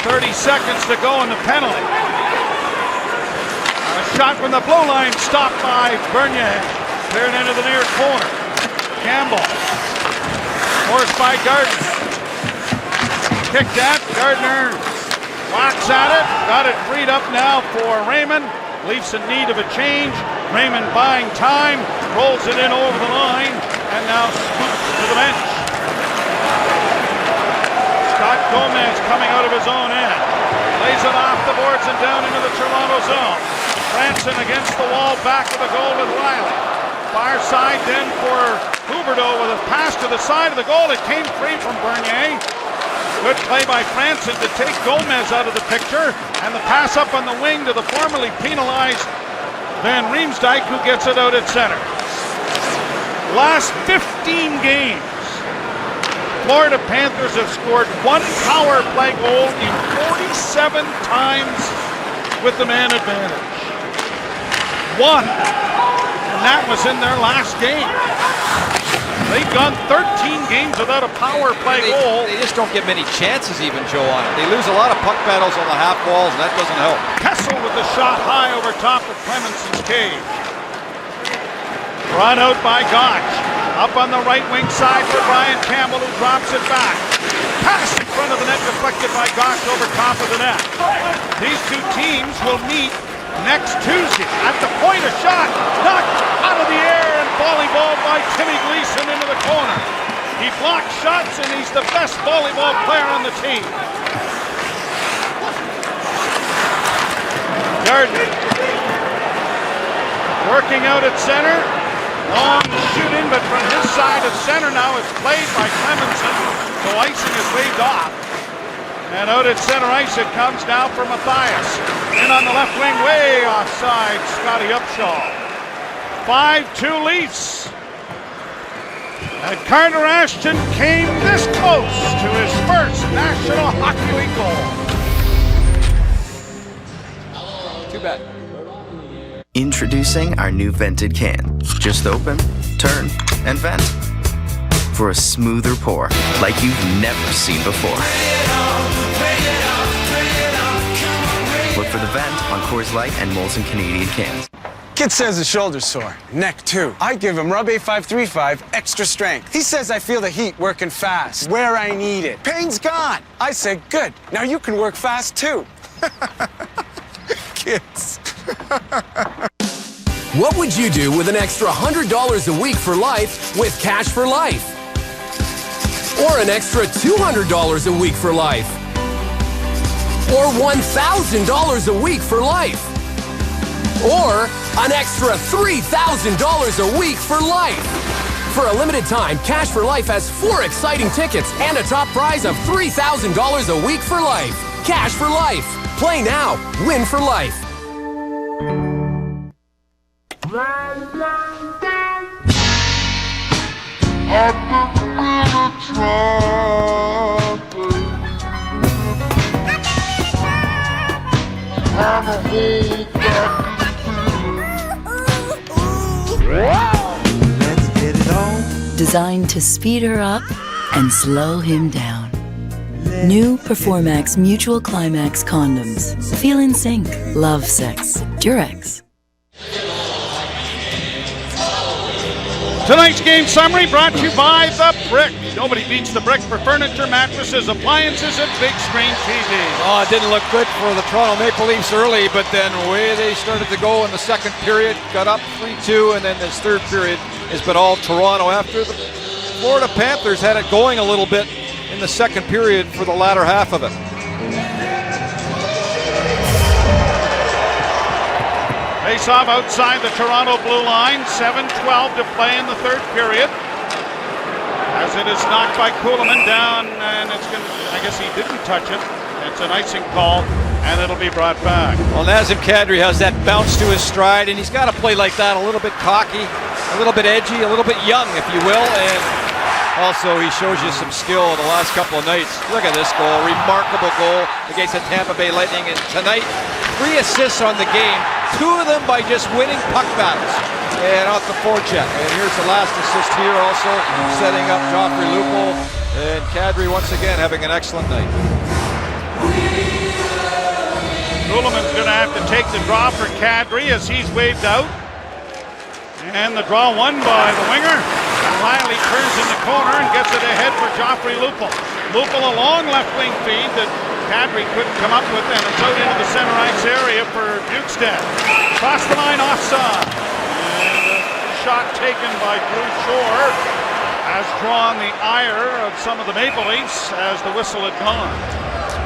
30 seconds to go in the penalty. A shot from the blue line stopped by Bernier. Cleared into the near corner. Campbell. Forced by Gardner. Kicked at. Gardner whacks at it. Got it freed up now for Raymond. Leafs in need of a change. Raymond buying time. Rolls it in over the line. And now scoots to the bench. Scott Gomez coming out of his own end. Lays it off the boards and down into the Toronto zone. Franson against the wall, back of the goal with Riley. Far side then for Huberdeau with a pass to the side of the goal. It came free from Bernier. Good play by Franson to take Gomez out of the picture. And the pass up on the wing to the formerly penalized Van Riemsdyk, who gets it out at center. Last 15 games, Florida Panthers have scored 1 power play goal in 47 times with the man advantage. 1. And that was in their last game. They've gone 13 games without a power play goal.
They just don't get many chances even, Joe, on it. They lose a lot of puck battles on the half walls, and that doesn't help.
Kessel with the shot high over top of Clemenson's cage. Run out by Gotch. Up on the right wing side for Brian Campbell, who drops it back. Pass in front of the net, deflected by Gotch over top of the net. These two teams will meet next Tuesday. At the point, a shot knocked out of the air and volleyballed by Timmy Gleason into the corner. He blocks shots and he's the best volleyball player on the team. Gardner working out at center. Long shooting, but from his side of center now it's played by Clemenson. So icing is waved off. And out at center ice it comes now for Matthias. In on the left wing, way offside, Scotty Upshaw. 5-2 Leafs. And Carter Ashton came this close to his first National Hockey League goal.
Too bad.
Introducing our new vented can. Just open, turn, and vent. for a smoother pour like you've never seen before. Look for the vent on Coors Light and Molson Canadian cans.
Kid says his shoulder's sore, neck too. I give him Rub A535 Extra Strength. He says I feel the heat working fast, where I need it. Pain's gone. I said, good, now you can work fast too. Kids.
What would you do with an extra $100 a week for life with Cash for Life? Or an extra $200 a week for life? Or $1,000 a week for life? Or an extra $3,000 a week for life? For a limited time, Cash for Life has 4 exciting tickets and a top prize of $3,000 a week for life. Cash for Life. Play now, win for life.
Let's get it on. Designed to speed her up and slow him down. New Performax Mutual Climax condoms. Feel in sync. Love sex. Durex.
Tonight's game summary brought to you by The Brick. Nobody beats The Brick for furniture, mattresses, appliances, and big screen TV.
Oh, it didn't look good for the Toronto Maple Leafs early, but then way they started to go in the second period, got up 3-2, and then this third period has been all Toronto after the Florida Panthers had it going a little bit in the second period for the latter half of it.
Face-off outside the Toronto blue line. 7:12 to play in the third period. As it is knocked by Kuhlman down, and it's going to, I guess he didn't touch it. It's an icing call, and it'll be brought back.
Well, Nazem Kadri has that bounce to his stride, and he's got to play like that, a little bit cocky, a little bit edgy, a little bit young, if you will, and also he shows you some skill in the last couple of nights. Look at this goal, remarkable goal against the Tampa Bay Lightning, and tonight, 3 assists on the game, 2 of them by just winning puck battles and off the forecheck. And here's the last assist here also, setting up Joffrey Lupul, and Kadri once again having an excellent night.
Kuhlman's going to have to take the draw for Kadri as he's waved out. And the draw won by the winger. And Riley turns in the corner and gets it ahead for Joffrey Lupul. Lupul a long left wing feed that Kadri couldn't come up with, and it's out into the center ice area for Bukestad. Cross the line offside. And a shot taken by Drew Shore has drawn the ire of some of the Maple Leafs as the whistle had gone.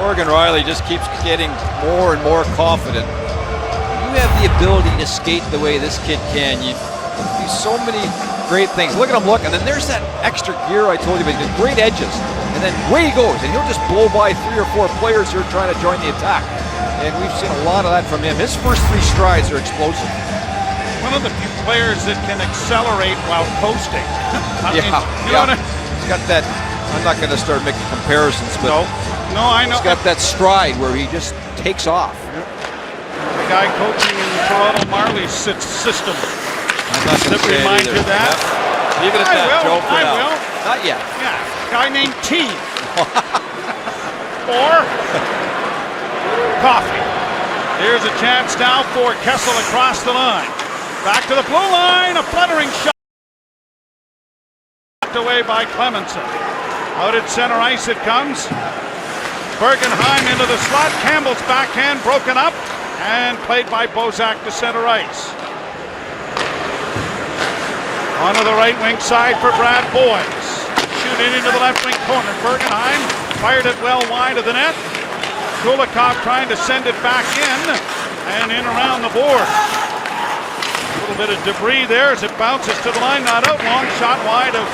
Morgan Riley just keeps getting more and more confident. You have the ability to skate the way this kid can. You do so many great things. Look at him look, and then there's that extra gear I told you about. The great edges, and then away he goes, and he'll just blow by 3 or 4 players who are trying to join the attack. And we've seen a lot of that from him. His first 3 strides are explosive.
One of the few players that can accelerate while coasting.
He's got that. I'm not going to start making comparisons, but
no, I know.
He's got that stride where he just takes off.
The guy coaching in the Toronto Marlies system.
I'm not going to say
remind you that.
Leave it at that, Joe.
I will.
Not yet.
Yeah, guy named T. Or coffee. Here's a chance now for Kessel across the line. Back to the blue line, a fluttering shot away by Clemenson. Out at center ice it comes. Bergenheim into the slot. Campbell's backhand broken up and played by Bozak to center ice. Onto the right wing side for Brad Boyes. Shooting into the left wing corner. Bergenheim fired it well wide of the net. Kulikov trying to send it back in and in around the board. A little bit of debris there as it bounces to the line, not out. Long shot wide of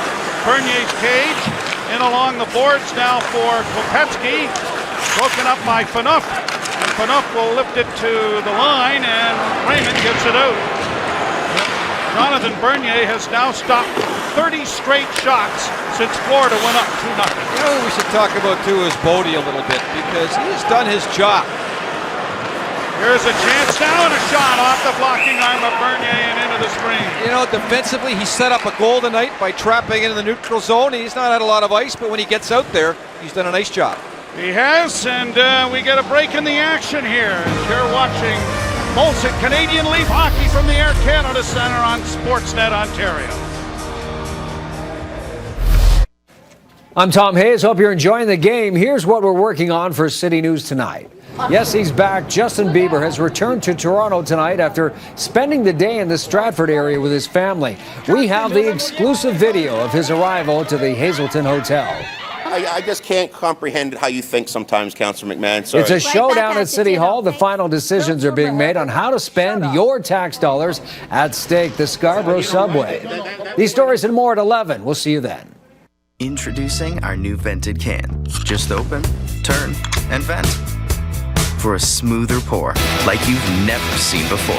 Bernier's cage. In along the boards now for Kopetsky. Broken up by Phaneuf. And Phaneuf will lift it to the line, and Raymond gets it out. Jonathan Bernier has now stopped 30 straight shots since Florida went up 2-0.
You know what we should talk about too is Bodie a little bit, because he has done his job. You have the ability to skate the way this kid can. You do so many great things. Look at him look, and then there's that extra gear I told you about. The great edges, and then away he goes, and he'll just blow by 3 or 4 players who are trying to join the attack. And we've seen a lot of that from him. His first 3 strides are explosive.
Well, Here's a chance now and a shot off the blocking arm of Bernier and into the screen.
You know, defensively, he set up a goal tonight by trapping it in the neutral zone. He's not had a lot of ice, but when he gets out there, he's done a nice job.
He has, and we get a break in the action here. You're watching Molson Canadian Leaf Hockey from the Air Canada Centre on Sportsnet Ontario.
I'm Tom Hayes. Hope you're enjoying the game. Here's what we're working on for City News tonight. Yes, he's back. Justin Bieber has returned to Toronto tonight after spending the day in the Stratford area with his family. We have the exclusive video of his arrival to the Hazelton Hotel.
I just can't comprehend how you think sometimes, Councillor McMahon. Sorry.
It's a showdown at City Hall. The final decisions are being made on how to spend your tax dollars. At stake, the Scarborough subway. These stories and more at 11. We'll see you then.
Introducing our new vented can. Just open, turn, and vent. For a smoother pour, like you've never seen before.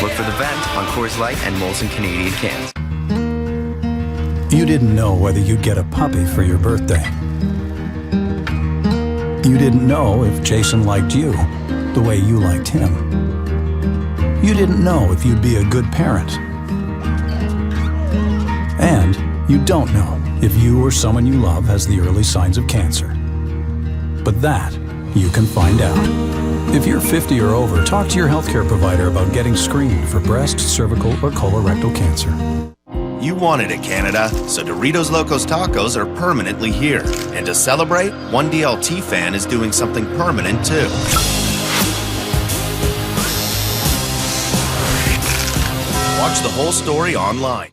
Look for the vent on Coors Light and Molson Canadian cans.
You didn't know whether you'd get a puppy for your birthday. You didn't know if Jason liked you the way you liked him. You didn't know if you'd be a good parent. And you don't know if you or someone you love has the early signs of cancer. But that you can find out. If you're 50 or over, talk to your healthcare provider about getting screened for breast, cervical, or colorectal cancer.
You wanted it, Canada, so Doritos Locos Tacos are permanently here. And to celebrate, one DLT fan is doing something permanent too. Watch the whole story online.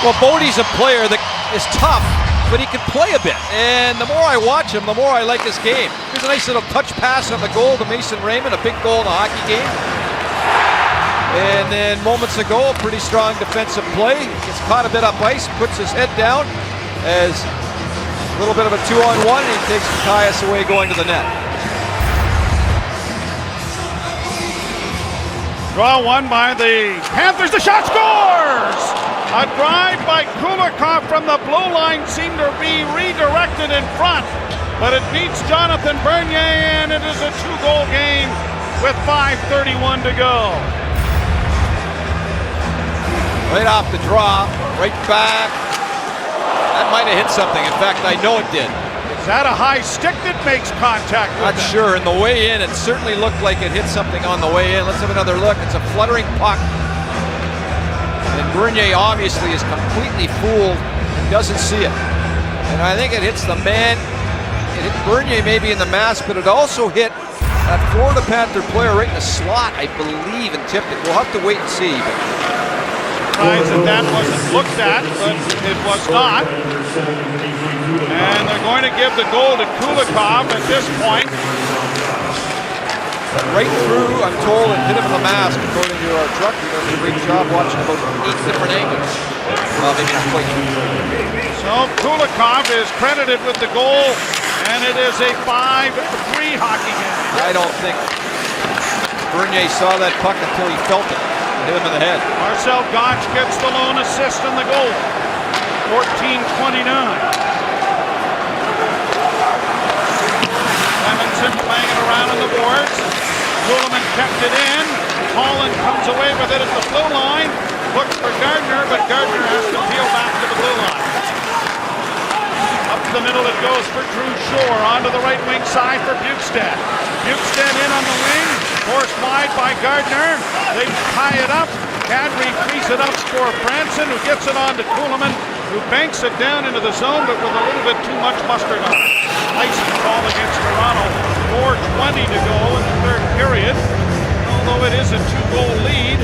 Well, Bodie's a player that is tough, but he can play a bit. And the more I watch him, the more I like his game. Here's a nice little touch pass on the goal to Mason Raymond, a big goal in a hockey game. And then moments ago, a pretty strong defensive play. Gets caught a bit up ice, puts his head down as a little bit of a 2-on-1, and he takes Matthias away going to the net.
Draw one by the Panthers. The shot scores! A drive by Kulikov from the blue line seemed to be redirected in front, but it beats Jonathan Bernier, and it is a 2-goal game with 5:31 to go.
Right off the draw, right back. That might have hit something. In fact, I know it did.
Is that a high stick that makes contact with
Not sure. In the way in, it certainly looked like it hit something on the way in. Let's have another look. It's a fluttering puck. And Bernier obviously is completely fooled and doesn't see it. And I think it hits the man. It hit Bernier maybe in the mask, but it also hit that Florida Panther player right in the slot, I believe, and tipped it. We'll have to wait and see.
That wasn't looked at, but it was not. And they're going to give the goal to Kulikov at this point.
Right through, I'm told, and hit him in the mask, according to our truck. He does a great job watching about 8 different angles. Well, maybe not quite.
So Kulikov is credited with the goal, and it is a 5-3 hockey game.
I don't think Bernier saw that puck until he felt it. Hit him in the head.
Marcel Gotch gets the lone assist and the goal. 14:29. Clemenson playing it around on the boards. Kuhlman kept it in. Holland comes away with it at the blue line. Looks for Gardner, but Gardner has to peel back to the blue line. Up the middle it goes for Drew Shore. Onto the right wing side for Bukestad. Bukestad in on the wing. Forced wide by Gardner. They tie it up. Kadri frees it up for Branson, who gets it on to Kuhlman, who banks it down into the zone, but with a little bit too much mustard on it. Icing call against Toronto. 4:20 to go in the third period. Although it is a 2-goal lead,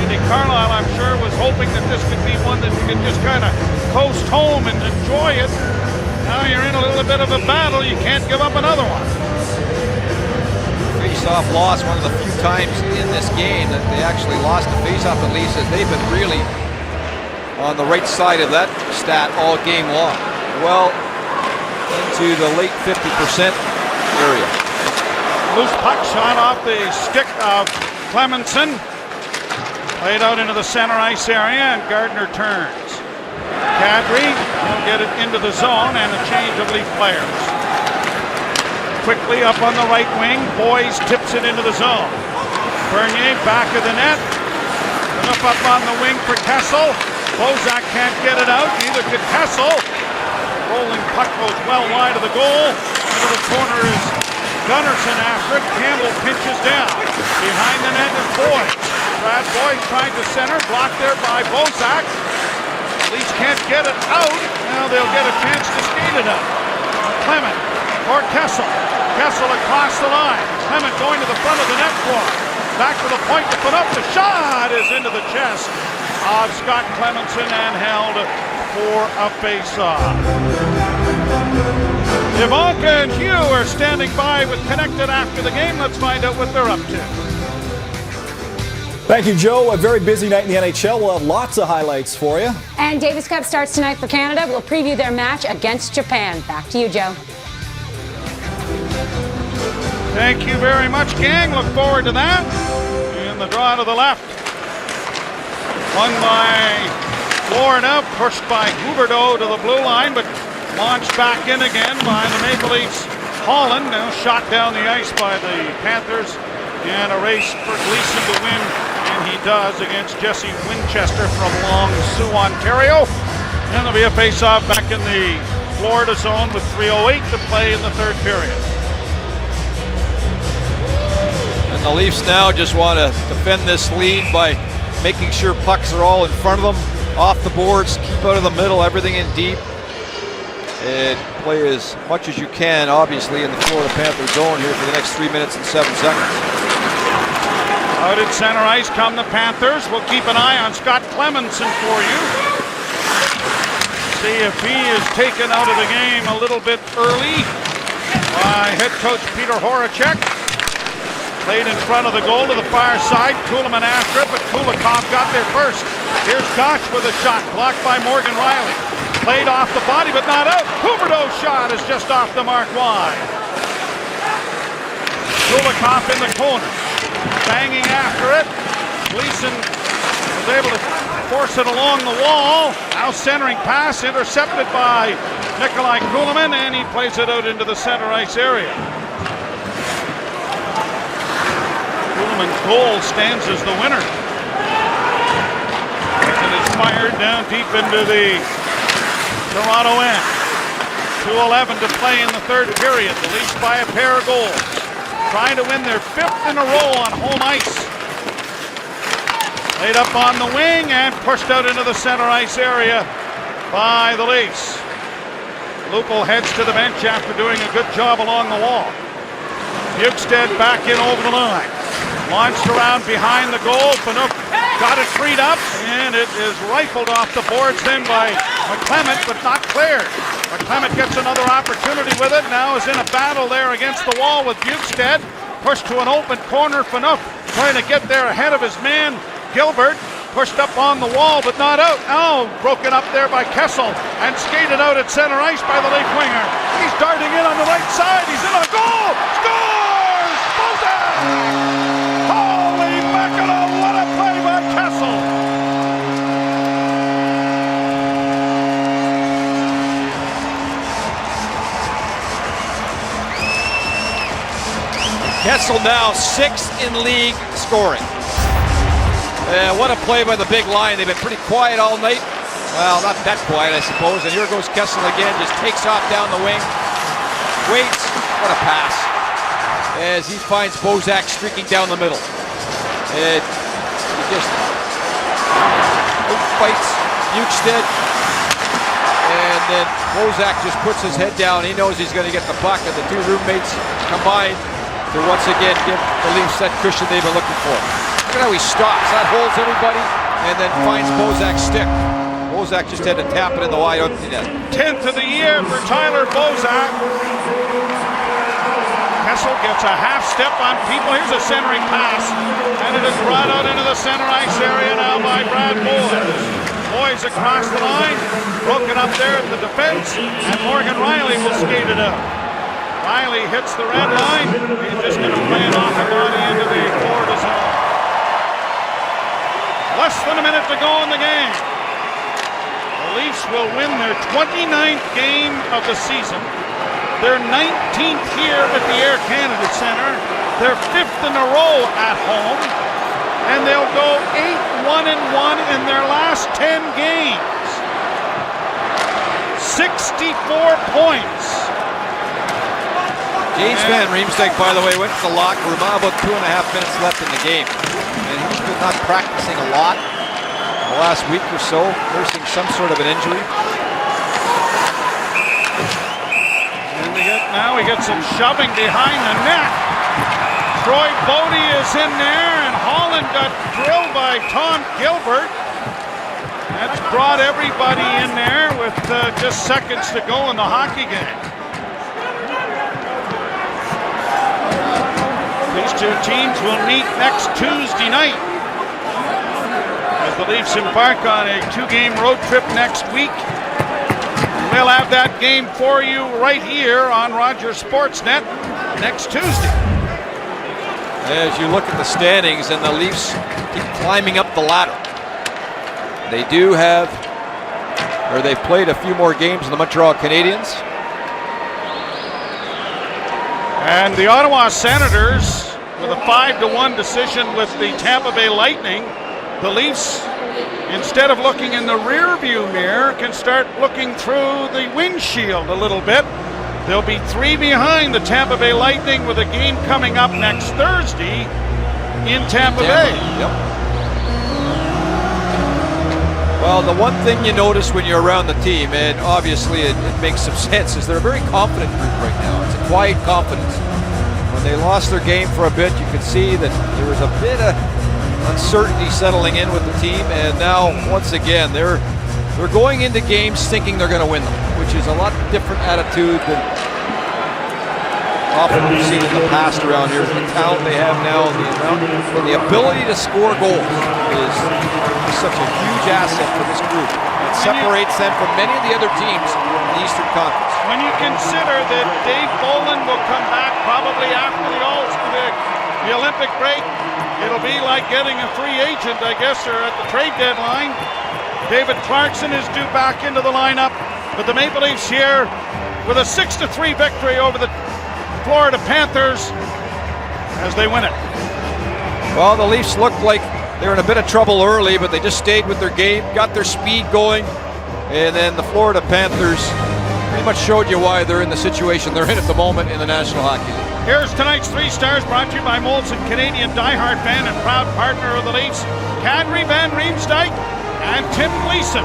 Andy Carlisle, I'm sure, was hoping that this could be one that you could just kind of coast home and enjoy it. Now you're in a little bit of a battle. You can't give up another one.
Face-off loss, one of the few times in this game that they actually lost the face-off at least, as they've been really on the right side of that stat all game long. Well into the late 50% area.
Loose puck shot off the stick of Clemenson. Played out into the center ice area, and Gardner turns. Kadri will get it into the zone and a change of Leaf players. Quickly up on the right wing, Boyes tips it into the zone. Bernier back of the net. Up on the wing for Kessel. Bozak can't get it out, neither could Kessel. Rolling puck goes well wide of the goal. Into the corner is Gunnarsson after it. Campbell pinches down. Behind the net is Boyes. Brad Boyes trying to center, blocked there by Bozak. Leafs can't get it out. Now they'll get a chance to skate it out. Clement for Kessel. Kessel across the line. Clement going to the front of the net for him. Back to the point to put up. The shot is into the chest of Scott Clemenson and held for a face-off. Ivanka and Hugh are standing by with Connected after the game. Let's find out what they're up to.
Thank you, Joe. A very busy night in the NHL. We'll have lots of highlights for you.
And Davis Cup starts tonight for Canada. We'll preview their match against Japan. Back to you, Joe.
Thank you very much, gang. Look forward to that. In the draw to the left. Won by Florida, pushed by Huberdeau to the blue line, but launched back in again by the Maple Leafs. Holland now shot down the ice by the Panthers, and a race for Gleason to win, and he does against Jesse Winchester from Long Sault, Ontario. And there'll be a face-off back in the Florida zone with 3:08 to play in the third period.
The Leafs now just want to defend this lead by making sure pucks are all in front of them, off the boards, keep out of the middle, everything in deep, and play as much as you can, obviously, in the Florida Panthers zone here for the next 3 minutes and 7 seconds.
Out at center ice come the Panthers. We'll keep an eye on Scott Clemenson for you. See if he is taken out of the game a little bit early by head coach Peter Horacek. Played in front of the goal to the far side. Kuhlman after it, but Kulikov got there first. Here's Koch with a shot, blocked by Morgan Riley. Played off the body, but not out. Huberdeau's shot is just off the mark wide. Kulikov in the corner, banging after it. Gleason was able to force it along the wall. Now centering pass, intercepted by Nikolai Kuhlman, and he plays it out into the center ice area. Kuhlman's goal stands as the winner. And it's fired down deep into the Toronto end. 2:11 to play in the third period. The Leafs by a pair of goals. Trying to win their 5th in a row on home ice. Laid up on the wing and pushed out into the center ice area by the Leafs. Lupul heads to the bench after doing a good job along the wall. Bjugstad back in over the line. Launched around behind the goal. Phaneuf got it freed up, and it is rifled off the boards then by McClement, but not cleared. McClement gets another opportunity with it. Now is in a battle there against the wall with Bjugstad. Pushed to an open corner. Phaneuf trying to get there ahead of his man, Gilbert. Pushed up on the wall, but not out. Oh, broken up there by Kessel and skated out at center ice by the left winger. He's darting in on the right side. He's in a goal. Scores! Bozak! Holy mackerel, what a play by Kessel!
Kessel now 6th in league scoring. What a play by the big line. They've been pretty quiet all night. Well, not that quiet, I suppose. And here goes Kessel again, just takes off down the wing. Waits, what a pass. As he finds Bozak streaking down the middle. He just fights Bjugstad. And then Bozak just puts his head down. He knows he's going to get the puck, and the two roommates combine to once again give the Leafs that cushion they've been looking for. Look at how he stops. That holds everybody and then finds Bozak's stick. Bozak just had to tap it in the wide open net.
10th of the year for Tyler Bozak. Kessel gets a half step on people. Here's a centering pass, and it is brought out into the center ice area now by Brad Boyes. Boyes across the line, broken up there at the defense, and Morgan Riley will skate it out. Riley hits the red line. He's just going to play it off and on into the Florida zone. Less than a minute to go in the game. The Leafs will win their 29th game of the season. Their 19th here at the Air Canada Centre. Their 5th in a row at home. And they'll go 8-1-1 in their last 10 games. 64 points.
James Van Riemsdyk, by the way, went to the locker room about 2.5 minutes left in the game. And he's been not practicing a lot the last week or so, nursing some sort of an injury.
And now we get some shoving behind the net. Troy Bodie is in there, and Holland got drilled by Tom Gilbert. That's brought everybody in there with just seconds to go in the hockey game. These two teams will meet next Tuesday night as the Leafs embark on a 2-game road trip next week. We'll have that game for you right here on Rogers Sportsnet next Tuesday.
As you look at the standings, and the Leafs keep climbing up the ladder. They do have, or they've played a few more games than the Montreal Canadiens.
And the Ottawa Senators with a 5-1 decision with the Tampa Bay Lightning. The Leafs, instead of looking in the rearview mirror, can start looking through the windshield a little bit. They'll be 3 behind the Tampa Bay Lightning with a game coming up next Thursday in Tampa Bay.
Yep. Well, the one thing you notice when you're around the team, and obviously it makes some sense, is they're a very confident group right now. It's a quiet confidence. When they lost their game for a bit, you could see that there was a bit of uncertainty settling in with the team, and now, once again, they're going into games thinking they're going to win them, which is a lot different attitude than often we've seen in the past around here. The talent they have now, and the ability to score goals is such a huge asset for this group. It separates them from many of the other teams in the Eastern Conference.
When you consider that Dave Bolland will come back probably after the Olympic break, it'll be like getting a free agent, I guess, or at the trade deadline. David Clarkson is due back into the lineup, but the Maple Leafs here with a 6-3 victory over the Florida Panthers as they win it.
Well, the Leafs looked like they were in a bit of trouble early, but they just stayed with their game, got their speed going, and then the Florida Panthers pretty much showed you why they're in the situation they're in at the moment in the National Hockey League.
Here's tonight's 3 stars brought to you by Molson Canadian diehard fan and proud partner of the Leafs. Kadri Van Riemsdyk and Tim Gleason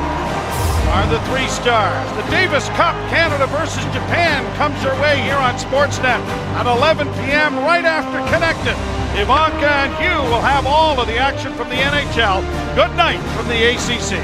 are the 3 stars. The Davis Cup, Canada versus Japan, comes your way here on Sportsnet at 11 p.m. right after Connected. Ivanka and Hugh will have all of the action from the NHL. Good night from the ACC.